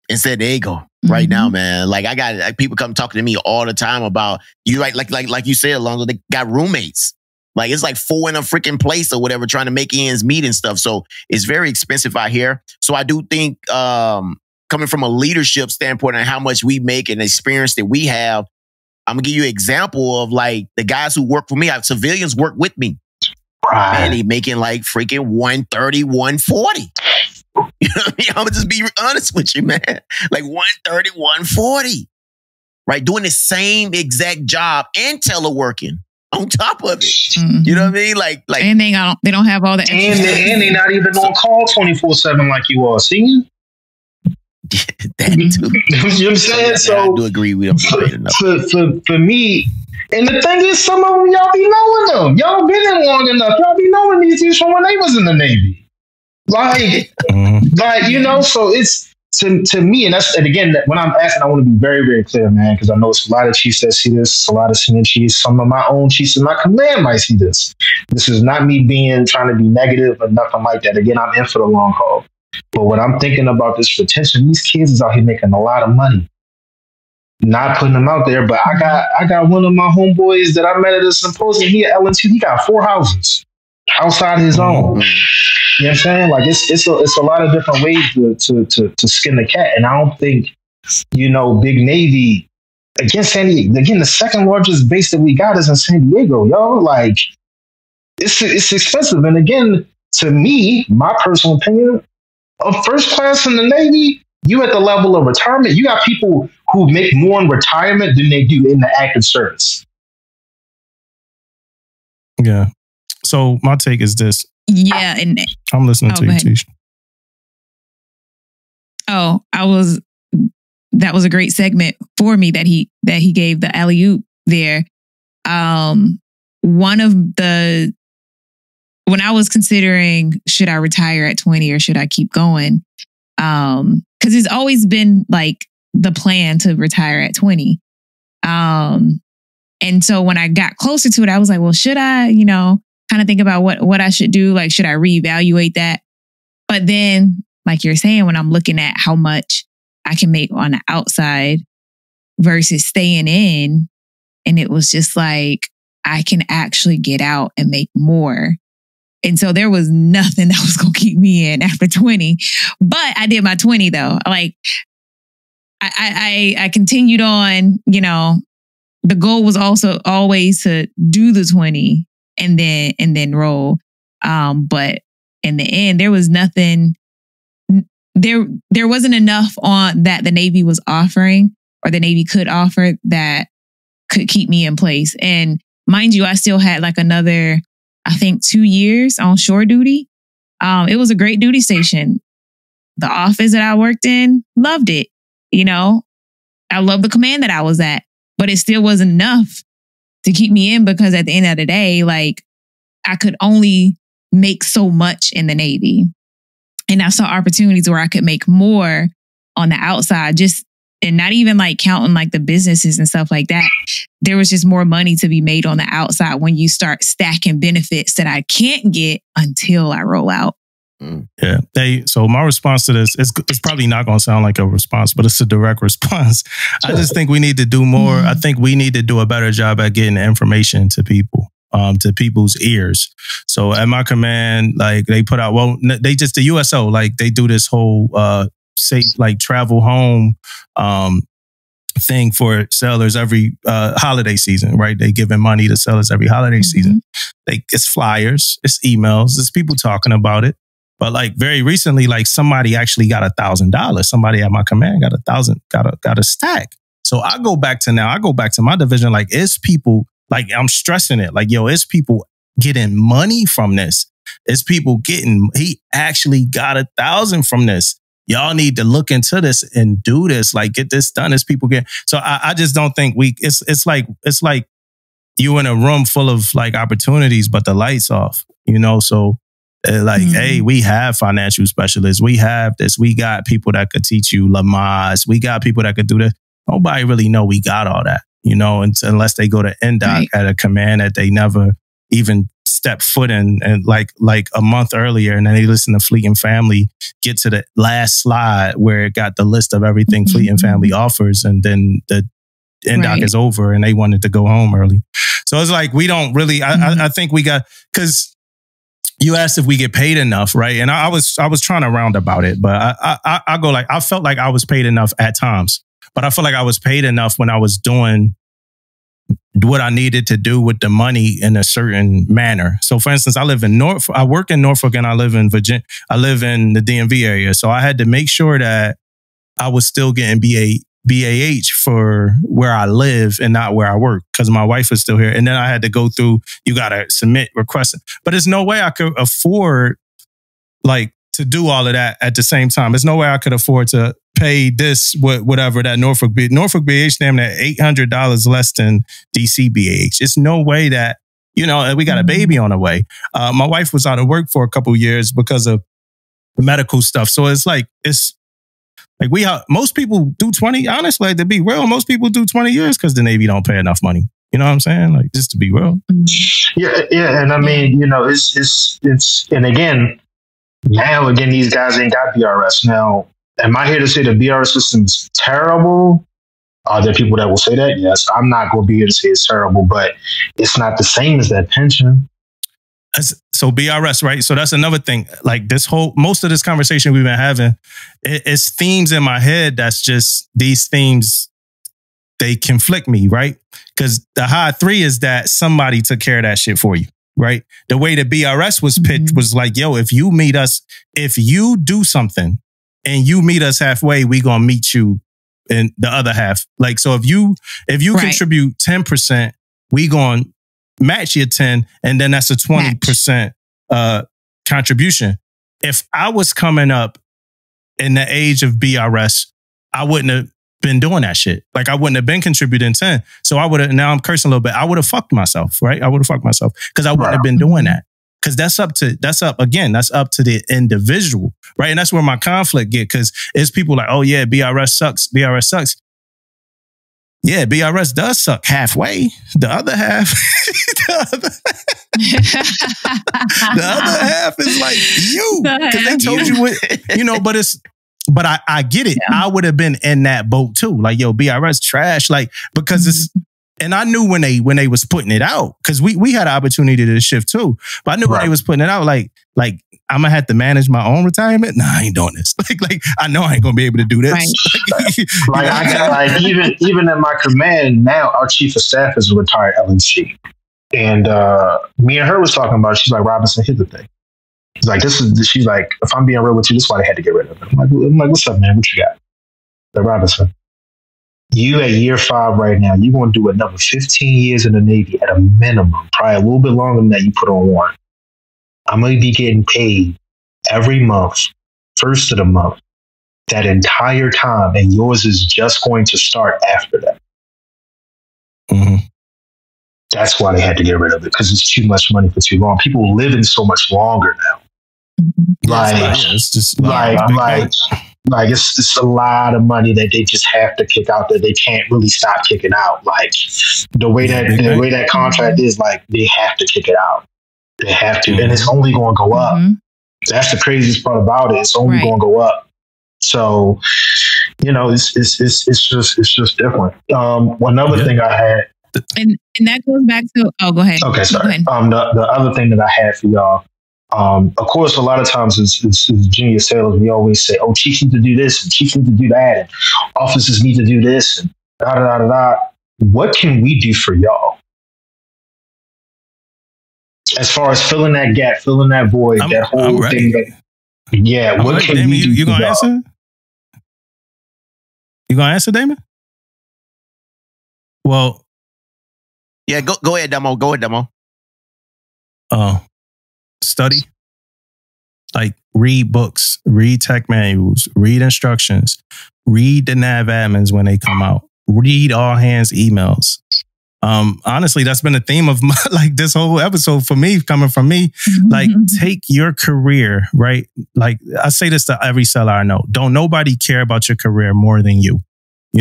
in San Diego right now, man. Like, I got people come talking to me all the time about, you right, like you said, Alonzo, they got roommates. Like, it's like 4 in a freaking place or whatever, trying to make ends meet and stuff. So it's very expensive out here. So I do think, coming from a leadership standpoint and how much we make and experience that we have, I'm gonna give you an example of like the guys who work for me. Civilians work with me. Right. Man, they making like freaking 130, 140. You know what I mean? I'm gonna just be honest with you, man. Like 130, 140. Right? Doing the same exact job and teleworking on top of it. Mm-hmm. You know what I mean? Like, and they don't have all the extra and they're not even on call 24/7 like you are. See? That too. You know what I'm saying? So I do agree we don't get paid enough. For me, and the thing is, some of them y'all be knowing them. Y'all been in long enough. Y'all be knowing these dudes from when they was in the Navy. Like, you know. So it's to me, and again, when I'm asking, I want to be very, very clear, man, because I know it's a lot of chiefs that see this. It's a lot of senior chiefs. Some of my own chiefs in my command might see this. This is not me trying to be negative or nothing like that. Again, I'm in for the long haul. But when I'm thinking about this retention, these kids is out here making a lot of money. Not putting them out there, but I got one of my homeboys that I met at a symposium. He at YN2. He got 4 houses outside his own. You know what I'm saying? Like, it's a lot of different ways to skin the cat. And I don't think, Big Navy against San Diego. Again, the second largest base that we got is in San Diego, yo. Like, it's expensive. And again, to me, my personal opinion, of first class in the Navy, you at the level of retirement, you got people who make more in retirement than they do in the active service. Yeah. So my take is this. Yeah, and I'm listening to you, Tisha. Oh, that was a great segment for me that he gave the alley-oop there. When I was considering, should I retire at 20 or should I keep going? Because it's always been like the plan to retire at 20. And so when I got closer to it, I was like, well, should I, kind of think about what I should do? Like, should I reevaluate that? But then like you're saying, when I'm looking at how much I can make on the outside versus staying in, and it was just like, I can actually get out and make more. And so there was nothing that was going to keep me in after 20. But I did my 20 though. Like I continued on, you know, the goal was also always to do the 20 and then roll. But in the end, there was nothing, there wasn't enough on that the Navy was offering or the Navy could offer that could keep me in place. And mind you, I still had like another, I think 2 years on shore duty. It was a great duty station. The office that I worked in, loved it. You know, I loved the command that I was at, but it still wasn't enough to keep me in because at the end of the day, like I could only make so much in the Navy. And I saw opportunities where I could make more on the outside, just, and not even like counting like the businesses and stuff like that. There was just more money to be made on the outside when you start stacking benefits that I can't get until I roll out. Yeah. So my response to this is it's probably not going to sound like a response, but it's a direct response. I just think we need to do more. I think we need to do a better job at getting information to people, to people's ears. So at my command, like they put out, well, they just, the USO, like they do this whole, safe, like travel home, thing for sailors every holiday season, right? They giving money to sailors every holiday season. It's flyers, it's emails, it's people talking about it. But like very recently, like somebody actually got $1,000. Somebody at my command got got a stack. So I go back to my division. Like it's people, like I'm stressing it. Like, yo, it's people getting money from this. It's people he actually got 1,000 from this. Y'all need to look into this and do this. Like get this done as people get. So I just don't think it's like you in a room full of like opportunities, but the lights off, you know? So hey, we have financial specialists. We have this. We got people that could teach you Lamaze. We got people that could do this. Nobody really know we got all that, you know, unless they go to NDOC at a command that they never even step foot in, and like a month earlier, and then they listen to Fleet and Family, get to the last slide where it got the list of everything Fleet and Family offers, and then the NDOC is over and they wanted to go home early. So it's like, we don't really, I think we got, because you asked if we get paid enough, right? And I was trying to round about it, but I go like, I felt like I was paid enough at times, but I feel like I was paid enough when I was doing what I needed to do with the money in a certain manner. So for instance, I work in Norfolk and I live in Virginia. I live in the DMV area. So I had to make sure that I was still getting BAH for where I live and not where I work, because my wife is still here. And then I had to go through, you got to submit requests. But there's no way I could afford like to do all of that at the same time. There's no way I could afford to pay this, whatever that Norfolk BAH damn at $800 less than DC BAH. It's no way that, you know, we got a baby on the way. My wife was out of work for a couple of years because of medical stuff. So it's like most people do 20, honestly, like, to be real, most people do 20 years because the Navy don't pay enough money. You know what I'm saying? Like, just to be real. Yeah. And I mean, you know, it's, and again, these guys ain't got BRS. Now, am I here to say the BRS system's terrible? Are there people that will say that? Yes. I'm not going to be here to say it's terrible, but it's not the same as that pension. So BRS, right? So that's another thing. Like most of this conversation we've been having, it's themes in my head. That's just these themes, they conflict me, right? Because the high 3 is that somebody took care of that shit for you, right? The way the BRS was pitched was like, yo, if you do something and you meet us halfway, we gonna meet you in the other half. Like, so if you contribute 10%, we gonna match your 10, and then that's a 20% contribution. If I was coming up in the age of BRS, I wouldn't have been doing that shit. Like, I wouldn't have been contributing 10. So I would have, now I'm cursing a little bit, I would have fucked myself, right? I would have fucked myself because I wouldn't have been doing that. Because that's up to the individual, right? And that's where my conflict get, because it's people like, oh yeah, BRS sucks. Yeah, BRS does suck halfway. The other half, The other half is like you, because they told you what, but I get it. Yeah. I would have been in that boat too. Like, yo, BRS trash. Like, because it's, and I knew when they was putting it out, because we had an opportunity to shift too. But I knew when they was putting it out, like I'm gonna have to manage my own retirement. Nah, I ain't doing this. Like I know I ain't gonna be able to do this. Right. Even in my command now, our chief of staff is a retired LNC. And me and her was talking about, she's like, Robinson, here's the thing. She's like, if I'm being real with you, this is why they had to get rid of it. I'm like, what's up, man? What you got? Like, Robinson, you at year 5 right now, you're going to do another 15 years in the Navy at a minimum, probably a little bit longer than that you put on warrant. I'm going to be getting paid every month, first of the month, that entire time, and yours is just going to start after that. Mm-hmm. That's why they had to get rid of it, because it's too much money for too long. People living so much longer now. It's just it's a lot of money that they just have to kick out, that they can't really stop kicking out. Like the way that contract is, like they have to kick it out. They have to, and it's only going to go up. That's the craziest part about it. It's only going to go up. So, it's just different. Another thing I had. And that goes back to, go ahead. Okay, sorry. The other thing that I had for y'all, of course, a lot of times as junior sailors, we always say, oh, chiefs need to do this and chiefs need to do that, and officers need to do this, and da da da da da. What can we do for y'all? As far as filling that gap, filling that void, that whole thing. What can Damon, we do? You gonna answer? You gonna answer, Damon? Well. Yeah, go ahead, Demo. Go ahead, Demo. Study. Like, read books, read tech manuals, read instructions, read the nav admins when they come out, read all hands emails. Honestly, that's been the theme of this whole episode for me, coming from me. Like, take your career, right? Like, I say this to every seller I know. Don't nobody care about your career more than you.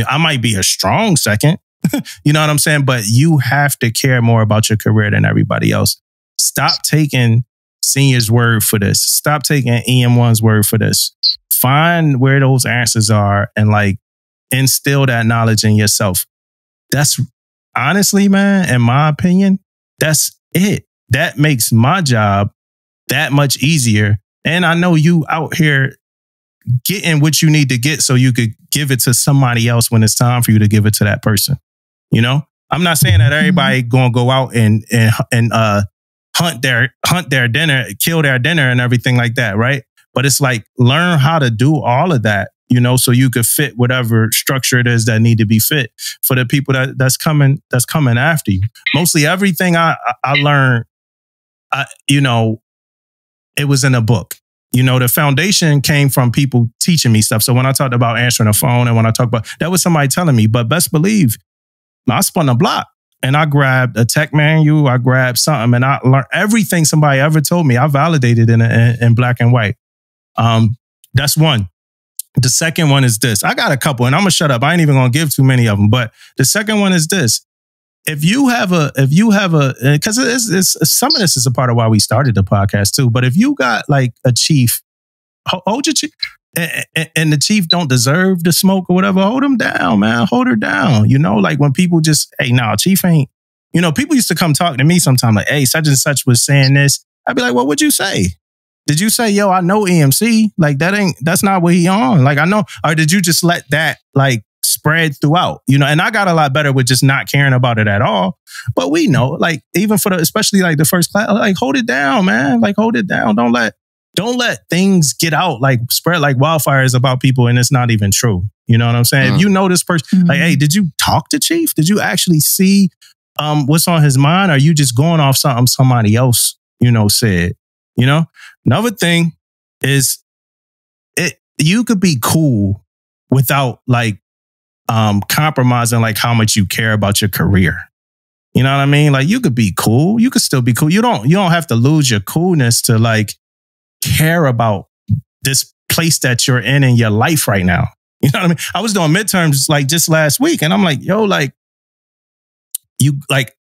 I might be a strong second. You know what I'm saying? But you have to care more about your career than everybody else. Stop taking senior's word for this. Stop taking EM1's word for this. Find where those answers are and instill that knowledge in yourself. That's honestly, man, in my opinion, that's it. That makes my job that much easier. And I know you out here getting what you need to get so you could give it to somebody else when it's time for you to give it to that person. I'm not saying that everybody gonna go out and hunt their dinner, kill their dinner and everything like that, right? But it's like, learn how to do all of that, so you could fit whatever structure it is that need to be fit for the people that's coming after you. Mostly everything I learned, it was in a book. The foundation came from people teaching me stuff. So when I talked about answering a phone and when I talked about, that was somebody telling me, but best believe, I spun a block and I grabbed a tech manual, I grabbed something, and I learned everything somebody ever told me. I validated in black and white. That's one. The second one is this. I got a couple, and I'm gonna shut up. I ain't even gonna give too many of them. But the second one is this. If you have a, because some of this is a part of why we started the podcast too. But if you got like a chief, hold your chief. And the chief don't deserve the smoke or whatever, hold him down, man. Hold her down. Like when people just, hey, nah, chief ain't, people used to come talk to me sometime like, hey, such and such was saying this. I'd be like, well, what'd you say? Did you say, yo, I know EMC? Like that's not what he on. Like I know, or did you just let that spread throughout? And I got a lot better with just not caring about it at all. But we know, even for especially the first class, hold it down, man. Hold it down. Don't let things get out, spread like wildfires about people and it's not even true. You know what I'm saying? If you know this person, hey, did you talk to Chief? Did you actually see what's on his mind? Or are you just going off something somebody else, said? Another thing is you could be cool without compromising how much you care about your career. You know what I mean? You could be cool. You could still be cool. You don't have to lose your coolness to care about this place that you're in your life right now. You know what I mean? I was doing midterms just last week and I'm like, yo,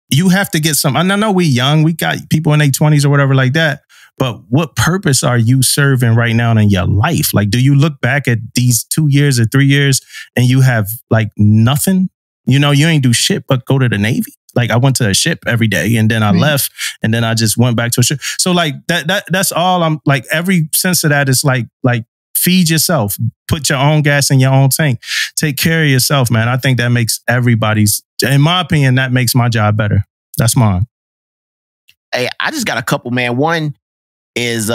you have to get some, and I know we young, we got people in their 20s or whatever like that, but what purpose are you serving right now in your life? Like, do you look back at these 2 years or 3 years and you have like nothing? You know, you ain't do shit but go to the Navy. Like, I went to a ship every day and then I left and then I just went back to a ship. So like that's all I'm like, every sense of that is like feed yourself, put your own gas in your own tank, take care of yourself, man. I think that makes everybody's, in my opinion, that makes my job better. That's mine. Hey, I just got a couple, man. One is,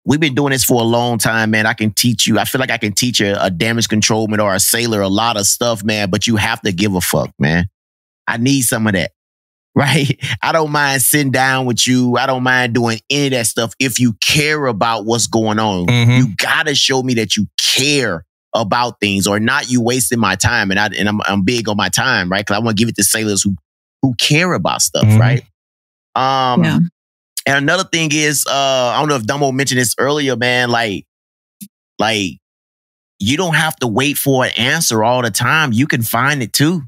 we've been doing this for a long time, man. I can teach you. I feel like I can teach a damage controlman or a sailor a lot of stuff, man, but you have to give a fuck, man. I need some of that, right? I don't mind sitting down with you. I don't mind doing any of that stuff if you care about what's going on. You got to show me that you care about things, or not you wasting my time. And I'm big on my time, right? Because I want to give it to sailors who care about stuff, right? Yeah. And another thing is, I don't know if Dumbo mentioned this earlier, man, like you don't have to wait for an answer all the time. You can find it too,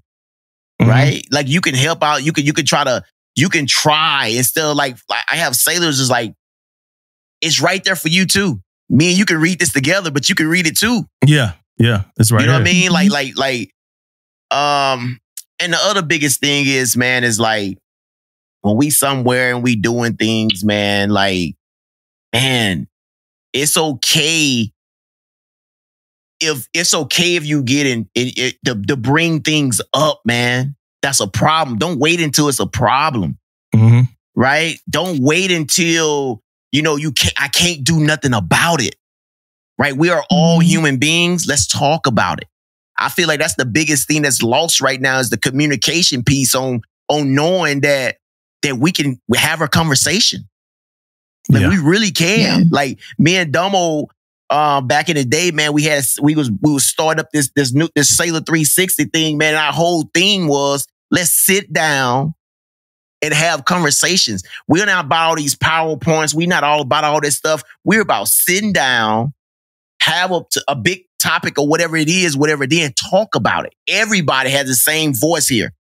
right? Like, you can help out. You can try instead of like I have sailors is like, it's right there for you too. Me and you can read this together, but you can read it too. Yeah. That's right. You know what I mean? Like, and the other biggest thing is, man, is like, when we somewhere and we doing things, man, like, man, it's okay if you get in to bring things up, man. That's a problem. Don't wait until it's a problem, right? Don't wait until, you know, I can't do nothing about it, right? We are all human beings. Let's talk about it. I feel like that's the biggest thing that's lost right now, is the communication piece on knowing that we can have a conversation. Like, we really can. Yeah. Like, me and Dumbo, back in the day, man, we was starting up this Sailor 360 thing, man. And our whole thing was, let's sit down and have conversations. We're not about all these PowerPoints. We're not all about all this stuff. We're about sitting down, have a big topic or whatever it is, and talk about it. Everybody has the same voice here.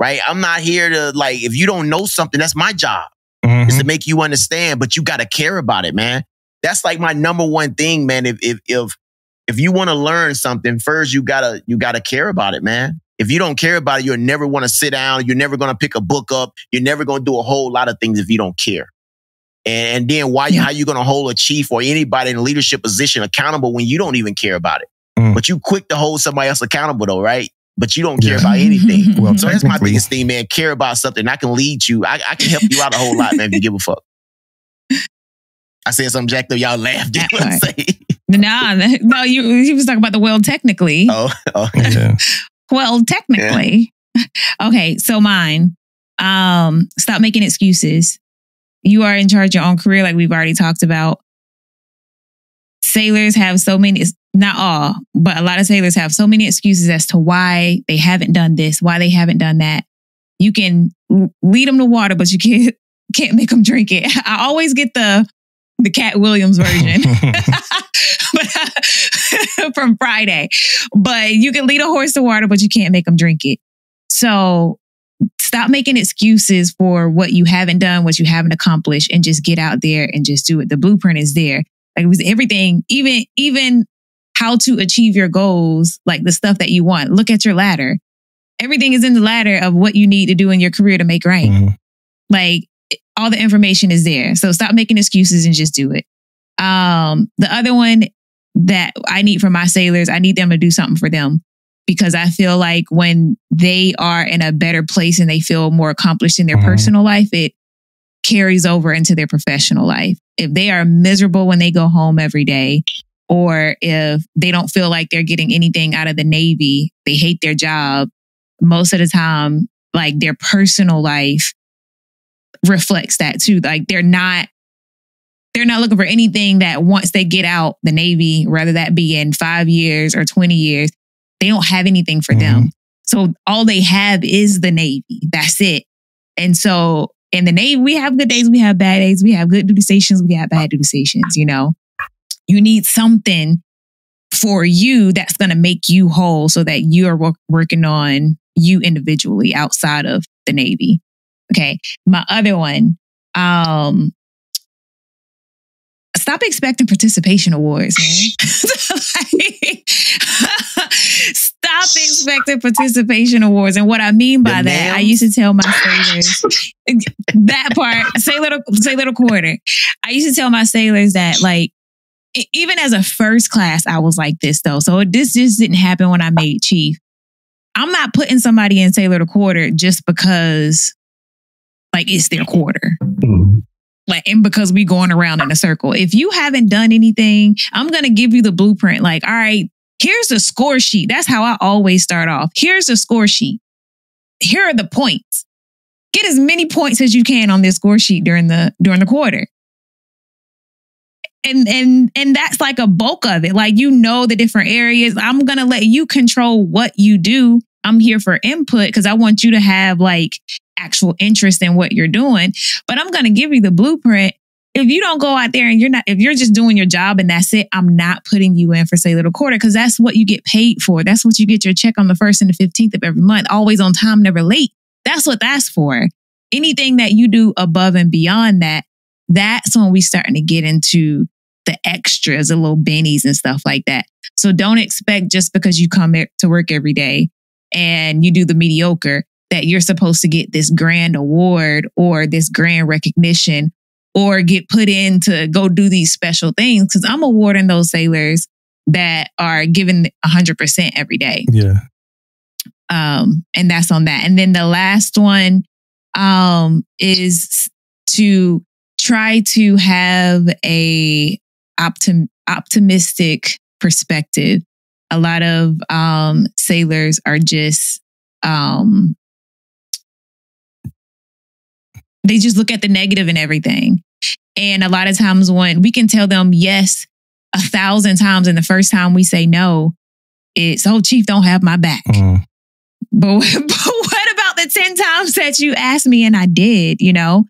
Right? I'm not here to, like, if you don't know something, that's my job. Is to make you understand, but you got to care about it, man. That's like my number one thing, man. If you want to learn something, first you gotta care about it, man. If you don't care about it, you'll never want to sit down. You're never going to pick a book up. You're never going to do a whole lot of things if you don't care. And then how you going to hold a chief or anybody in a leadership position accountable when you don't even care about it? But you quick to hold somebody else accountable though, right? But you don't care about anything. Well, so that's my biggest thing, man. Care about something. I can lead you. I can help you out a whole lot, man, if you give a fuck. I said something jacked up. Y'all laughed. You know what I'm saying? No, he was talking about the well technically. Oh. Yeah. Well, technically. Yeah. Okay, so mine. Stop making excuses. You are in charge of your own career, like we've already talked about. Sailors have so many, not all, but a lot of sailors have so many excuses as to why they haven't done this, why they haven't done that. You can lead them to water, but you can't make them drink it. I always get the Cat Williams version from Friday. But you can lead a horse to water, but you can't make them drink it. So stop making excuses for what you haven't done, what you haven't accomplished, and just get out there and just do it. The blueprint is there. Like, it was everything, even how to achieve your goals, like the stuff that you want. Look at your ladder. Everything is in the ladder of what you need to do in your career to make right. Like, all the information is there. So stop making excuses and just do it. The other one that I need from my sailors, I need them to do something for them, because I feel like when they are in a better place and they feel more accomplished in their personal life, it carries over into their professional life. If they are miserable when they go home every day, or if they don't feel like they're getting anything out of the Navy, they hate their job, most of the time, like, their personal life reflects that too. Like, they're not looking for anything that once they get out the Navy, whether that be in 5 years or 20 years, they don't have anything for them. So all they have is the Navy. That's it. And so in the Navy, we have good days, we have bad days, we have good duty stations, we have bad duty stations, you know. You need something for you that's going to make you whole, so that you are working on you individually outside of the Navy. Okay. My other one, stop expecting participation awards, man. Stop expecting participation awards. And what I mean by that, I used to tell my sailors that part, sailor quarter. I used to tell my sailors that, like, even as a first class, I was like this though. So this just didn't happen when I made chief. I'm not putting somebody in sailor quarter just because, like, it's their quarter. Like, and because we going around in a circle. If you haven't done anything, I'm going to give you the blueprint. Like, all right, here's the score sheet. That's how I always start off. Here's the score sheet. Here are the points. Get as many points as you can on this score sheet during the quarter. And that's like a bulk of it. Like, you know, the different areas. I'm going to let you control what you do. I'm here for input because I want you to have like actual interest in what you're doing. But I'm going to give you the blueprint. If you don't go out there and if you're just doing your job and that's it, I'm not putting you in for sailor quarter because that's what you get paid for. That's what you get your check on the 1st and the 15th of every month. Always on time, never late. That's what that's for. Anything that you do above and beyond that, that's when we starting to get into the extras, the little bennies and stuff like that. So don't expect just because you come to work every day and you do the mediocre that you're supposed to get this grand award or this grand recognition or get put in to go do these special things. Because I'm awarding those sailors that are given 100% every day. Yeah. And that's on that. And then the last one is to try to have a optimistic perspective. A lot of sailors are just they just look at the negative in everything. And a lot of times when we can tell them yes 1,000 times, and the first time we say no, it's, oh, chief, don't have my back. But what about the 10 times that you asked me and I did, you know?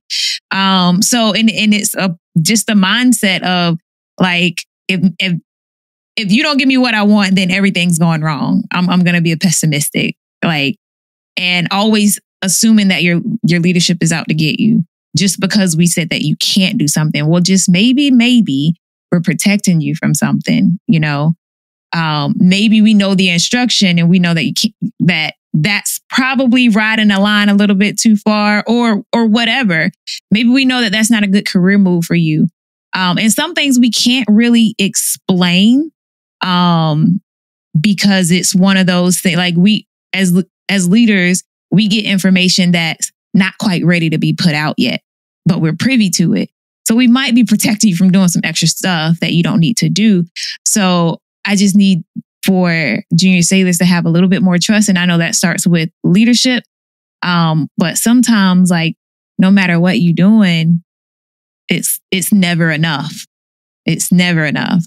So and it's just the mindset of like, if you don't give me what I want, then everything's going wrong. I'm going to be a pessimistic, like, and always assuming that your leadership is out to get you just because we said that you can't do something. Well, just maybe we're protecting you from something, you know? Maybe we know the instruction and we know that you can't, that's probably riding a line a little bit too far or whatever. Maybe we know that that's not a good career move for you. And some things we can't really explain because it's one of those things, like we, as leaders, we get information that's not quite ready to be put out yet, but we're privy to it. So we might be protecting you from doing some extra stuff that you don't need to do. So I just need for junior sailors to have a little bit more trust. And I know that starts with leadership. But sometimes, like, no matter what you're doing, it's never enough. It's never enough.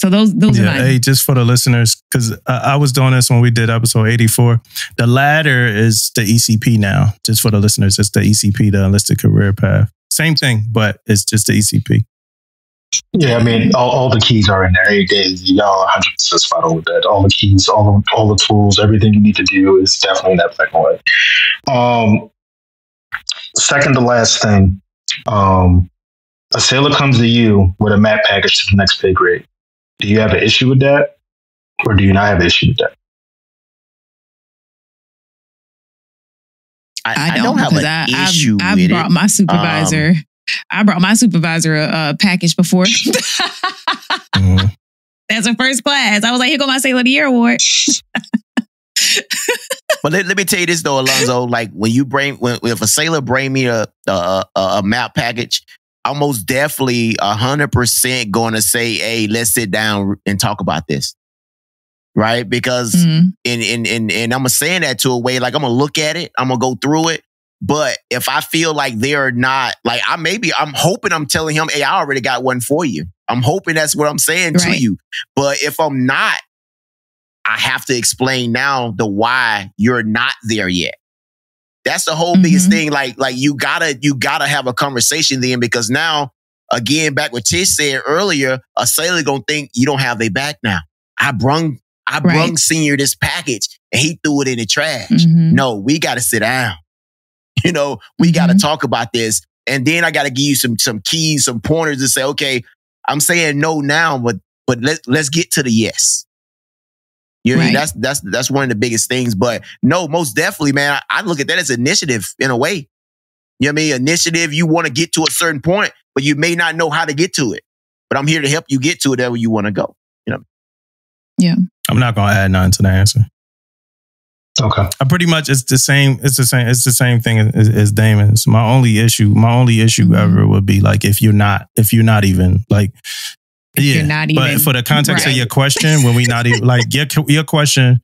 So those are mine. Hey, just for the listeners, because I was doing this when we did episode 84. The ladder is the ECP now. Just for the listeners, it's the ECP, the Enlisted Career Path. Same thing, but it's just the ECP. Yeah, I mean, all the keys are in there. Y'all 100% spot on with that. All the keys, all the tools, everything you need to do is definitely in that black and white. Second to last thing, a sailor comes to you with a map package to the next pay grade. Do you have an issue with that, or do you not have an issue with that? I don't have an issue with it. I brought my supervisor a package before. As a first class, I was like, "Here go my Sailor of the Year award." But let me tell you this though, Alonzo. Like if a sailor bring me a map package, I'm most definitely 100% going to say, "Hey, let's sit down and talk about this." Right? Because and I'm saying that to a way like I'm gonna look at it, I'm gonna go through it. But if I feel like they're not, like I'm hoping I'm telling him, "Hey, I already got one for you." I'm hoping that's what I'm saying to you. But if I'm not, I have to explain now the why you're not there yet. That's the whole biggest thing. Like you gotta have a conversation then, because now, again, back what Tish said earlier, a sailor gonna think you don't have their back now. I brung Senior this package and he threw it in the trash. No, we gotta sit down. You know, we got to talk about this. And then I got to give you some keys, some pointers to say, okay, I'm saying no now, but let's get to the yes. You know, that's one of the biggest things. But no, most definitely, man, I look at that as initiative in a way. You know what I mean? Initiative, you want to get to a certain point, but you may not know how to get to it. But I'm here to help you get to it wherever you want to go. You know? Yeah. I'm not going to add nothing to the answer. Okay. I pretty much, it's the same thing as Damon's. My only issue ever would be like, if you're not even like, yeah, you're not even, but for the context of your question, when we not even like your question,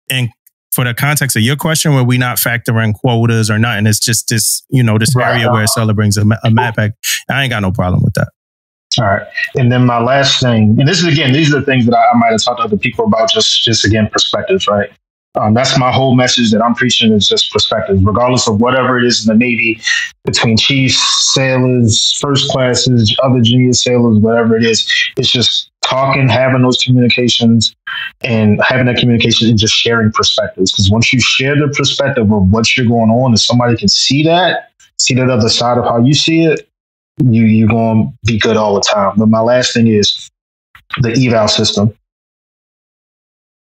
and for the context of your question, where we not factoring quotas or nothing, it's just this, you know, this area where Seller brings a map pack. I ain't got no problem with that. All right. And then my last thing, and this is, again, these are the things that I might have talked to other people about, just again, perspectives, right? That's my whole message that I'm preaching, is just perspective, regardless of whatever it is in the Navy, between chiefs, sailors, first classes, other junior sailors, whatever it is. It's just talking, having those communications, and having that communication and just sharing perspectives. Because once you share the perspective of what's going on, and somebody can see that other side of how you see it, you're going to be good all the time. But my last thing is the eval system.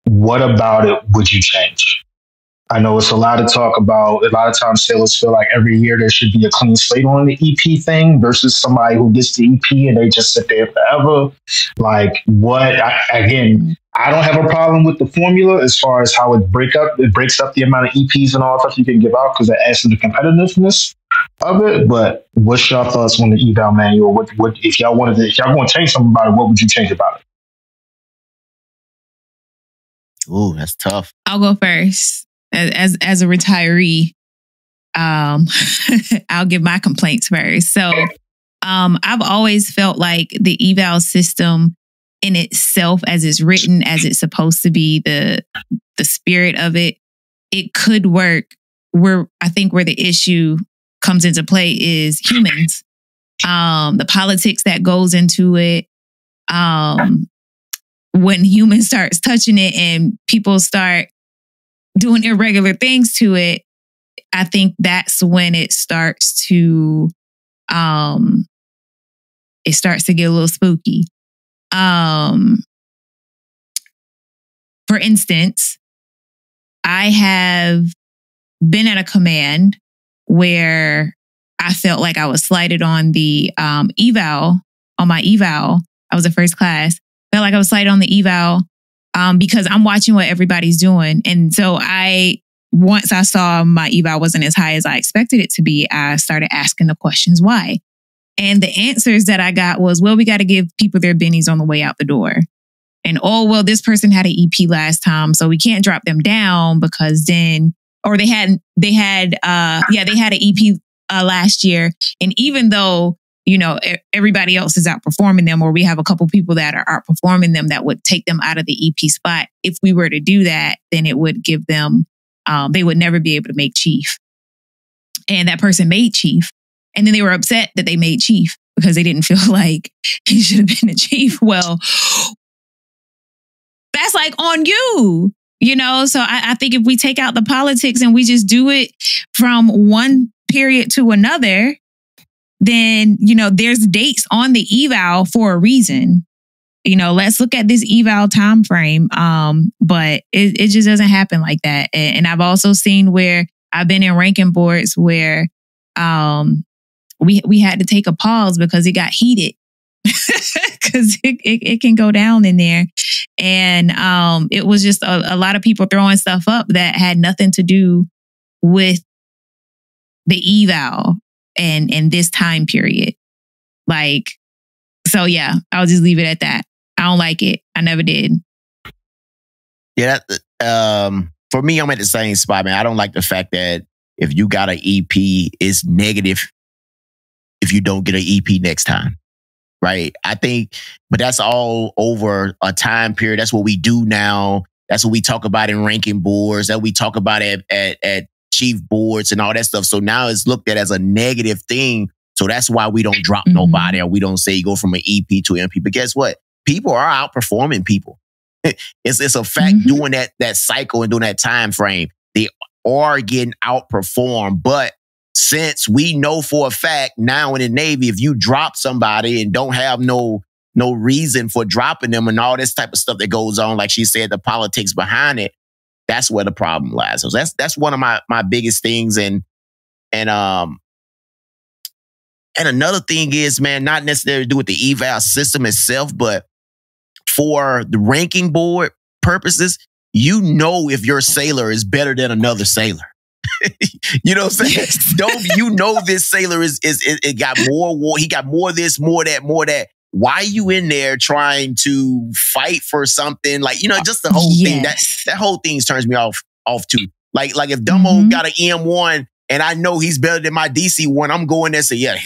What about it would you change? I know it's a lot of talk about, a lot of times sailors feel like every year there should be a clean slate on the EP thing versus somebody who gets the EP and they just sit there forever. Like I don't have a problem with the formula as far as how it breaks up the amount of EPs and all that stuff you can give out, because it adds to the competitiveness of it. But what's your thoughts on the eval manual? What if y'all going to change something about it, what would you change about it? Ooh, that's tough. I'll go first. As a retiree, I'll give my complaints first. So I've always felt like the eval system in itself, as it's written, as it's supposed to be, the spirit of it, it could work. I think where the issue comes into play is humans. The politics that goes into it. When humans starts touching it and people start doing irregular things to it, I think that's when it starts to get a little spooky. For instance, I have been at a command where I felt like I was slighted on the eval. On my eval, I was a first class. Felt like I was slighted on the eval because I'm watching what everybody's doing. And so once I saw my eval wasn't as high as I expected it to be, I started asking the questions why. And the answers that I got was, well, we got to give people their bennies on the way out the door. And, oh, well, this person had an EP last time, so we can't drop them down because then, or they had an EP last year. And even though, you know, everybody else is outperforming them, or we have a couple people that are outperforming them, that would take them out of the EP spot. If we were to do that, then it would give them, they would never be able to make chief. And that person made chief. And then they were upset that they made chief because they didn't feel like he should have been a chief. Well, that's like on you, you know? So I think if we take out the politics and we just do it from one period to another, then, you know, there's dates on the eval for a reason. You know, let's look at this eval time frame. But it just doesn't happen like that. And I've also seen where I've been in ranking boards where we had to take a pause because it got heated. Because it can go down in there. And it was just a lot of people throwing stuff up that had nothing to do with the eval and this time period. Like, so yeah, I'll just leave it at that. I don't like it. I never did. Yeah, for me, I'm at the same spot, man. I don't like the fact that if you got an EP, it's negative if you don't get an EP next time. Right. I think, but that's all over a time period. That's what we do now. That's what we talk about in ranking boards, that we talk about at chief boards and all that stuff. So now it's looked at as a negative thing. So that's why we don't drop nobody, or we don't say you go from an EP to an MP. But guess what? People are outperforming people. It's a fact. Doing that cycle and doing that time frame, they are getting outperformed. But since we know for a fact now in the Navy, if you drop somebody and don't have no reason for dropping them and all this type of stuff that goes on, like she said, the politics behind it, that's where the problem lies. So that's one of my biggest things. And another thing is, man, not necessarily to do with the eval system itself, but for the ranking board purposes, you know if your sailor is better than another sailor. You know what I'm saying? You know this sailor it got more war, he got more this, more that. Why are you in there trying to fight for something? Like, you know, just the whole thing. That whole thing turns me off too. Like if Dumbo got an EM1 and I know he's better than my DC1, I'm going there and say, yeah,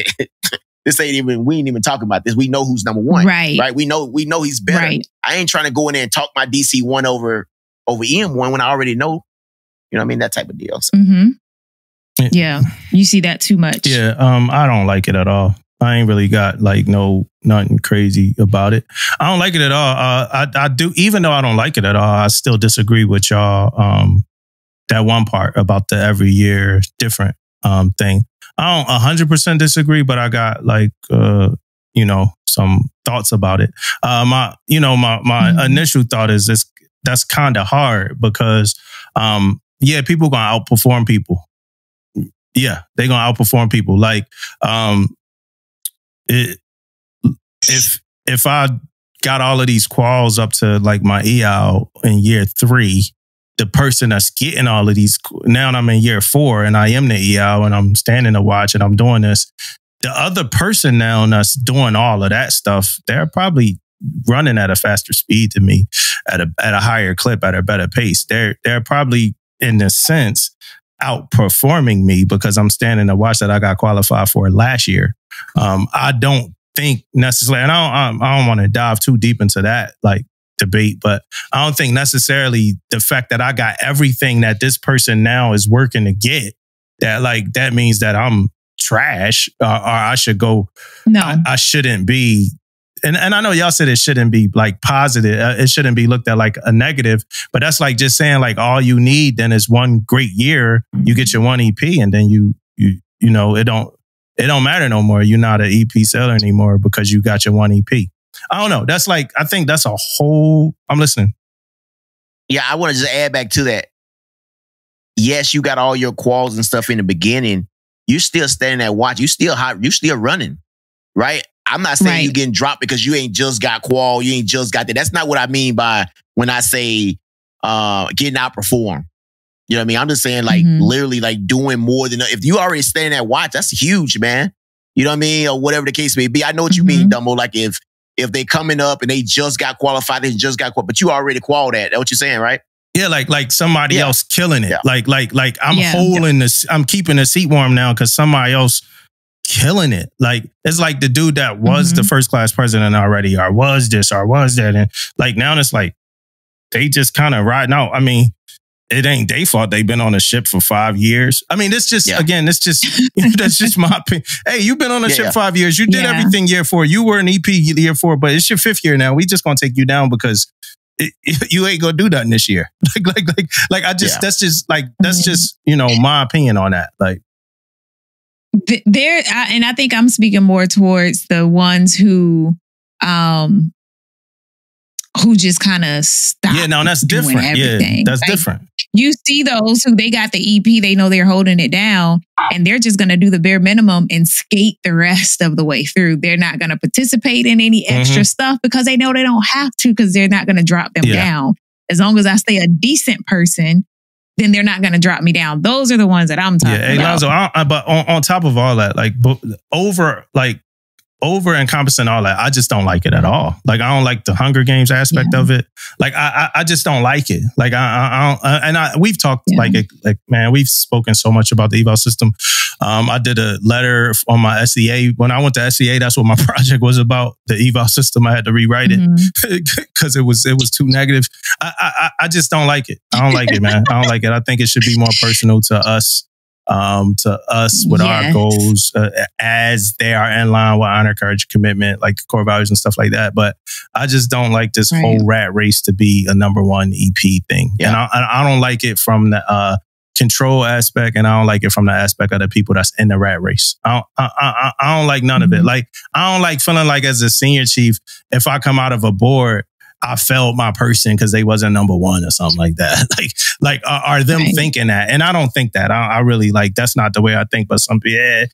we ain't even talking about this. We know who's number one. Right. We know he's better. Right. I ain't trying to go in there and talk my DC1 over EM1 when I already know. You know what I mean? That type of deal. So. Yeah. You see that too much. Yeah. I don't like it at all. I ain't really got like nothing crazy about it. I don't like it at all. I do, even though I don't like it at all, I still disagree with y'all. That one part about the every year different thing. I don't 100% disagree, but I got like some thoughts about it. My initial thought is that's kind of hard because people gonna outperform people. Yeah, they gonna outperform people. Like if I got all of these quals up to like my EAL in year 3, the person that's getting all of these, now I'm in year 4 and I am the EAL and I'm standing to watch and I'm doing this. The other person now that's doing all of that stuff, they're probably running at a faster speed than me, at a higher clip, at a better pace. They're probably, in a sense, outperforming me because I'm standing to watch that I got qualified for last year. I don't think necessarily, and I don't want to dive too deep into that like debate, but I don't think necessarily the fact that I got everything that this person now is working to get, that means that I'm trash or I should go. No, I shouldn't be. And I know y'all said it shouldn't be like positive. It shouldn't be looked at like a negative, but that's like just saying like all you need then is one great year. You get your one EP and then you know, it don't matter no more. You're not an EP seller anymore because you got your one EP. I don't know. That's like, I think that's a whole, I'm listening. Yeah. I want to just add back to that. Yes, you got all your quals and stuff in the beginning. You still standing there watch. You still hot. You still running, right? I'm not saying you getting dropped because you ain't just got qual. You ain't just got that. That's not what I mean by when I say getting outperformed. You know what I mean? I'm just saying like literally like doing more than, if you already standing there watch, that's huge, man. You know what I mean? Or whatever the case may be. I know what you mean, Dumbo. Like if they coming up and they just got qualified, they just got qualified, but you already qualified that. That's what you're saying, right? Yeah, like somebody else killing it. Yeah. Like I'm holding this, I'm keeping the seat warm now because somebody else killing it. Like it's like the dude that was the first class president already, or was this, or was that, and like now it's like they just kind of riding out. I mean, it ain't their fault. They've been on a ship for 5 years. I mean, it's just again, it's just that's just my opinion. Hey, you've been on a ship 5 years. You did everything year 4. You were an EP year 4, but it's your 5th year now. We just gonna take you down because you ain't gonna do nothing this year. Like I just that's just my opinion on that. Like there, and I think I'm speaking more towards the ones who just kind of stop. Yeah, no, that's different. Everything. Yeah, that's different. You see those who they got the EP, they know they're holding it down, and they're just going to do the bare minimum and skate the rest of the way through. They're not going to participate in any extra stuff because they know they don't have to, because they're not going to drop them down. As long as I stay a decent person, then they're not going to drop me down. Those are the ones that I'm talking about. Alonzo, but on top of all that, like over encompassing all that, I just don't like it at all. Like I don't like the Hunger Games aspect of it. Like I just don't like it. Like we've talked like man, we've spoken so much about the eval system. I did a letter on my SEA. When I went to SEA, that's what my project was about. The eval system. I had to rewrite it because it was too negative. I just don't like it. I don't like it, man. I don't like it. I think it should be more personal to us. With our goals as they are in line with honor, courage, commitment, like core values and stuff like that. But I just don't like this whole rat race to be a #1 EP thing. Yeah. And I don't like it from the control aspect, and I don't like it from the aspect of the people that's in the rat race. I don't like none of it. Like, I don't like feeling like as a senior chief, if I come out of a board, I failed my person because they wasn't number one or something like that. Like are them thinking that? And I don't think that. I really like, that's not the way I think. But some people,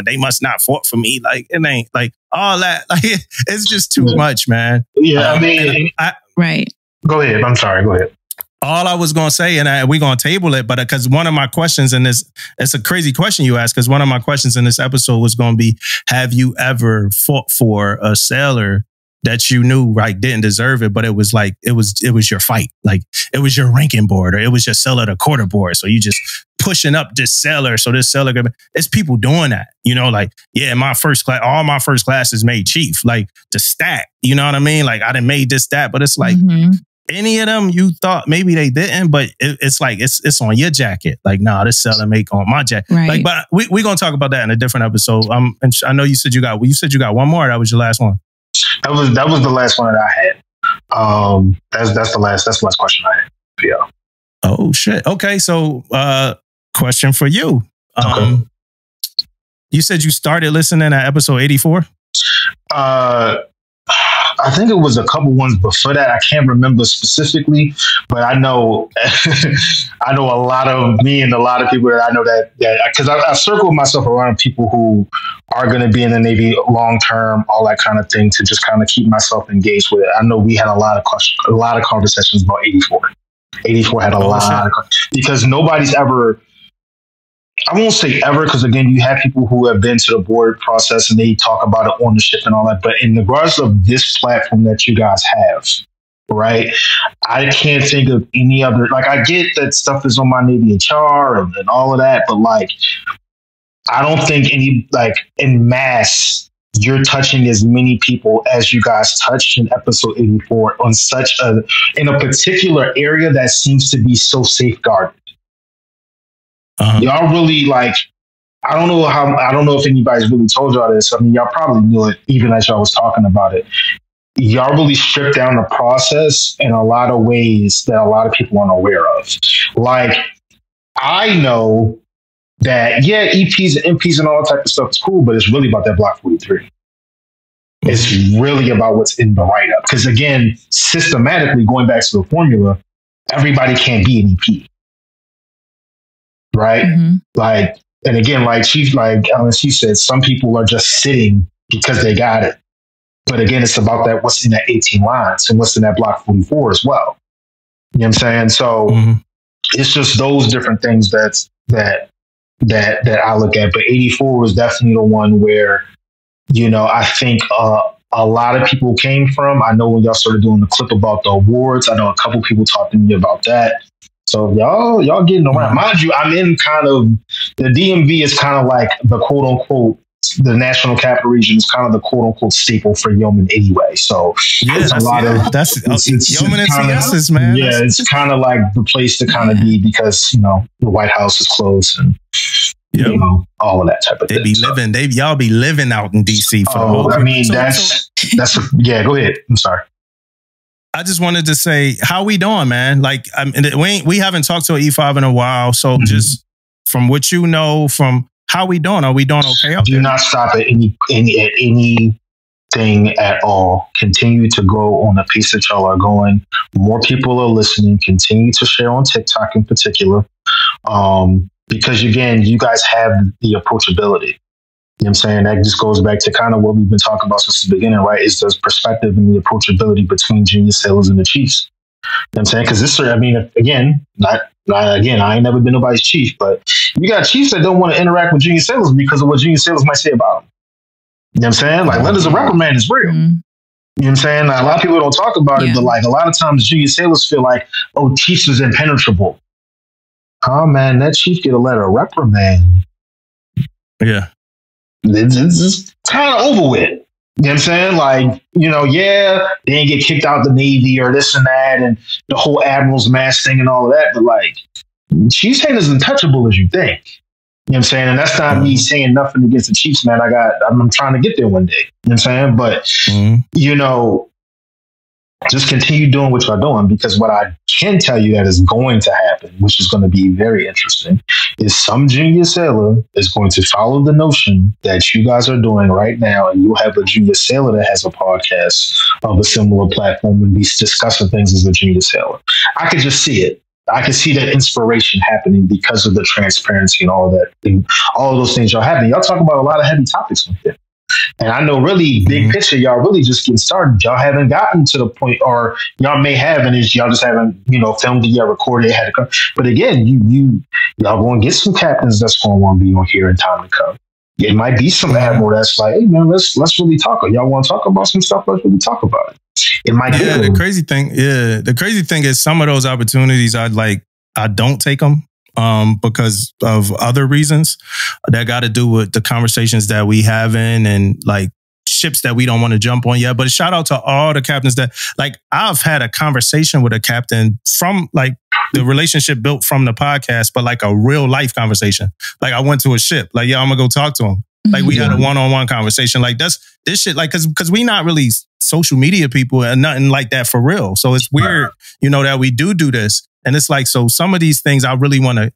they must not fought for me. Like, it ain't like all that. Like, it's just too much, man. Yeah, I mean, right. Go ahead. I'm sorry. Go ahead. All I was going to say, and we're going to table it, but because one of my questions in this, it's a crazy question you asked, because one of my questions in this episode was going to be, have you ever fought for a sailor that you knew like didn't deserve it, but it was like, it was your fight. Like, it was your ranking board, or it was your sailor to quarter board. So you just pushing up this sailor. So this sailor, it's people doing that, you know, like, yeah, my first class, all my first classes made chief, like the stat, you know what I mean? Like, I done made this stat, but it's like, any of them you thought maybe they didn't, but it's like, it's on your jacket. Like, nah, this sailor make on my jacket. Right. Like, but we're going to talk about that in a different episode. And I know you said you got one more. That was your last one. That was the last one that I had. That's the last question I had. Yeah. Oh shit. Okay, so question for you. Okay. You said you started listening at episode 84? I think it was a couple ones before that. I can't remember specifically, but I know I know a lot of me and a lot of people that I know that because I circle myself around people who are going to be in the Navy long term, all that kind of thing, to just kind of keep myself engaged with it. I know we had a lot of conversations about 84. 84 had a lot because nobody's ever. I won't say ever, because again, you have people who have been to the board process and they talk about it on the ship and all that. But in regards of this platform that you guys have, right? I can't think of any other. Like, I get that stuff is on my Navy HR and all of that, but like, I don't think any, like, in mass, you're touching as many people as you guys touched in episode 84 on in a particular area that seems to be so safeguarded. Y'all really, like, I don't know if anybody's really told y'all this. I mean, y'all probably knew it even as y'all was talking about it. Y'all really stripped down the process in a lot of ways that a lot of people aren't aware of. Like, I know that, yeah, EPs and MPs and all that type of stuff is cool, but it's really about that Block 43. It's really about what's in the write-up. Because again, systematically, going back to the formula, everybody can't be an EP. Right? Like, and again, like she said, some people are just sitting because they got it. But again, it's about that, what's in that 18 lines and what's in that Block 44 as well. You know what I'm saying? So it's just those different things that I look at. But 84 was definitely the one where, you know, I think a lot of people came from. I know when y'all started doing the clip about the awards, I know a couple people talked to me about that. So y'all getting around. Mind you, I'm in kind of, the DMV is kind of like the quote unquote, the National Capital Region is kind of the quote unquote staple for yeomen anyway. So it's a lot of yeomen and CSs, man. Yeah, it's kind of like the place to kind of be because, you know, the White House is closed and you know, all of that type of thing. Y'all be living out in DC for the whole. I mean, yeah, go ahead. I'm sorry. I just wanted to say, how we doing, man? Like, we haven't talked to an E5 in a while. So just from what you know, from how we doing? Are we doing okay out there? Do not stop at anything at all. Continue to go on the pace that y'all are going. More people are listening. Continue to share on TikTok in particular. Because again, you guys have the approachability. You know what I'm saying? That just goes back to kind of what we've been talking about since the beginning, right? Is the perspective and the approachability between junior sailors and the chiefs. You know what I'm saying? Because this, I mean, again, I ain't never been nobody's chief, but you got chiefs that don't want to interact with junior sailors because of what junior sailors might say about them. You know what I'm saying? Like, letters of reprimand is real. You know what I'm saying? Like, a lot of people don't talk about it, but like a lot of times junior sailors feel like, oh, chiefs is impenetrable. Oh man, that chief get a letter of reprimand. Yeah. It's kind of over with. You know what I'm saying? Like, you know, yeah, they didn't get kicked out of the Navy or this and that and the whole Admiral's Mass thing and all of that. But like, Chiefs ain't as untouchable as you think. You know what I'm saying? And that's not me saying nothing against the Chiefs, man. I'm trying to get there one day. You know what I'm saying? But, you know, just continue doing what you're doing, because what I can tell you that is going to happen happen, which is going to be very interesting, is some junior sailor is going to follow the notion that you guys are doing right now, and you'll have a junior sailor that has a podcast of a similar platform and be discussing things as a junior sailor. I could just see it. I can see that inspiration happening because of the transparency and all that, and all of those things y'all having. Y'all talk about a lot of heavy topics with it. And I know really big picture, y'all really just getting started. Y'all haven't gotten to the point, or y'all may have, and y'all just haven't, filmed it yet, recorded it, had to come. But again, y'all going to get some captains that's going to want to be on here in time to come. It might be some admiral that's like, hey man, let's really talk. Y'all want to talk about some stuff? Let's really talk about it. It might be. The crazy thing is some of those opportunities I don't take them. Because of other reasons that got to do with the conversations that we having and like ships that we don't want to jump on yet. But shout out to all the captains that I've had a conversation with a captain from the relationship built from the podcast, but like a real life conversation. Like I went to a ship, I'm gonna go talk to him. Like we had a one-on-one conversation. Like that's this shit. Like cause we not really social media people and nothing like that for real. So it's weird, that we do this. And it's like, so some of these things I really want to,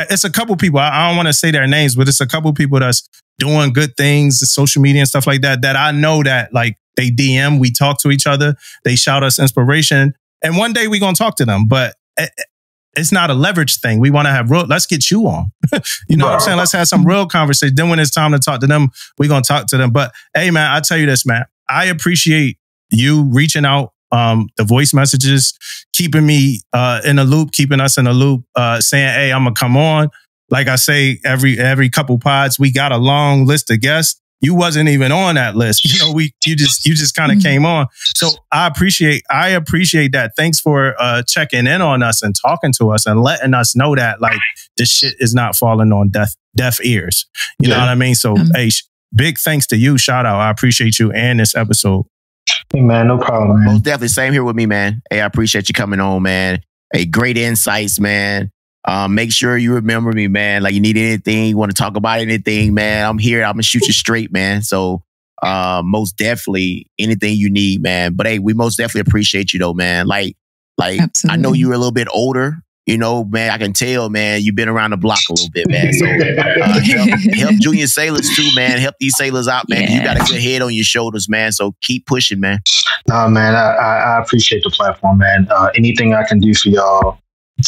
it's a couple people, I don't want to say their names, but it's a couple people that's doing good things, social media and stuff like that, that I know that like they DM, we talk to each other, they shout us inspiration. And one day we're going to talk to them, but it's not a leverage thing. We want to have real, let's get you on. You know what I'm saying? Let's have some real conversation. Then when it's time to talk to them, we're going to talk to them. But hey, man, I tell you this, man, I appreciate you reaching out, the voice messages, keeping me in a loop, keeping us in a loop, saying, hey, I'm going to come on. Like I say, every couple pods, we got a long list of guests. You wasn't even on that list. You just kind of came on. So I appreciate that. Thanks for checking in on us and talking to us and letting us know that like this shit is not falling on deaf ears. You know what I mean? So hey, big thanks to you. Shout out. I appreciate you and this episode. Hey man, no problem, man. Most definitely. Same here with me, man. Hey, I appreciate you coming on, man. Hey, great insights, man. Make sure you remember me, man. Like you need anything, you want to talk about anything, man. I'm here. I'm gonna shoot you straight, man. So most definitely anything you need, man. But hey, we most definitely appreciate you though, man. Like absolutely. I know you're a little bit older. Man, I can tell, man, you've been around the block a little bit, man. So help junior sailors too, man. Help these sailors out, man. Yeah. You got a good head on your shoulders, man. So keep pushing, man. Man, I appreciate the platform, man. Anything I can do for y'all.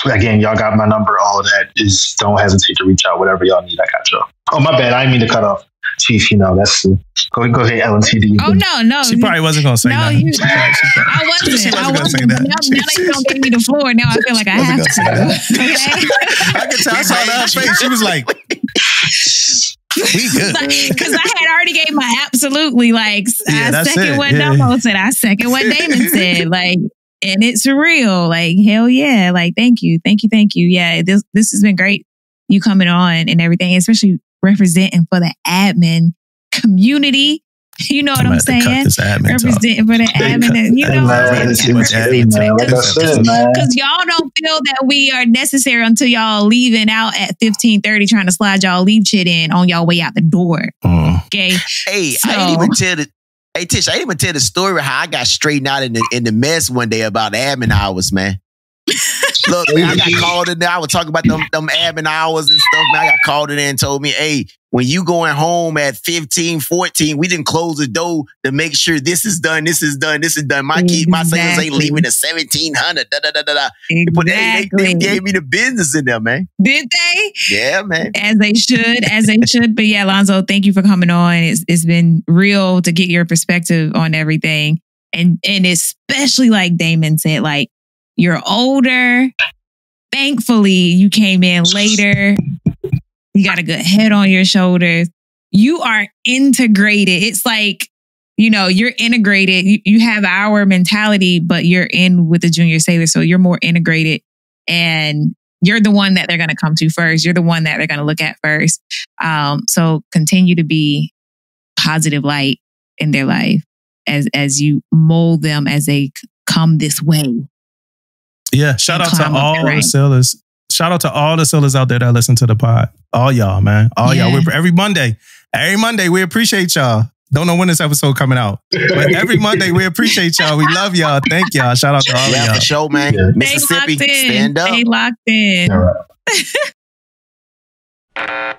Again, y'all got my number. All of that is, don't hesitate to reach out. Whatever y'all need, I got y'all. Oh, my bad. I didn't mean to cut off. Chief, that's go ahead, LNTD. Oh no, she probably wasn't gonna say that. I wasn't. Gonna say that. Now they don't give me the floor. Now I feel like I have to. Okay? I could tell. I saw her face. She was like, "We good," because I had already gave my absolutely I second what Domo said. I second what Damon said. And it's real. Hell yeah. Thank you. Yeah, this has been great. You coming on and everything, especially representing for the admin community. You know what I'm saying? Representing for the admin. Because y'all don't feel that we are necessary until y'all leaving out at 15:30 trying to slide y'all leave shit in on y'all way out the door. Okay. Hey, I didn't even tell the Hey Tish, I didn't even tell the story how I got straightened out in the mess one day about admin hours, man. Look, man, I got called in there. I was talking about them admin hours and stuff, man. I got called in there and told me, hey, when you going home at 15, 14, we didn't close the door to make sure this is done. My sailors ain't leaving at 1700. Exactly. But they gave me the business in there, man. Did they? Yeah, man. As they should. But yeah, Alonzo, thank you for coming on. It's been real to get your perspective on everything. And especially like Damon said, you're older. Thankfully, you came in later. You got a good head on your shoulders. You are integrated. It's you're integrated. You have our mentality, but you're in with the junior sailor. So you're more integrated and you're the one that they're going to come to first. You're the one that they're going to look at first. So continue to be positive light in their life as you mold them as they come this way. Yeah, shout out to all the sailors. Shout out to all the sailors out there that listen to the pod. All y'all, man. All y'all. Every Monday, we appreciate y'all. Don't know when this episode coming out. But every Monday, we appreciate y'all. We love y'all. Thank y'all. Shout out to all of y'all. For sure, man. Yeah. Mississippi, stand up. Stay locked in. All right.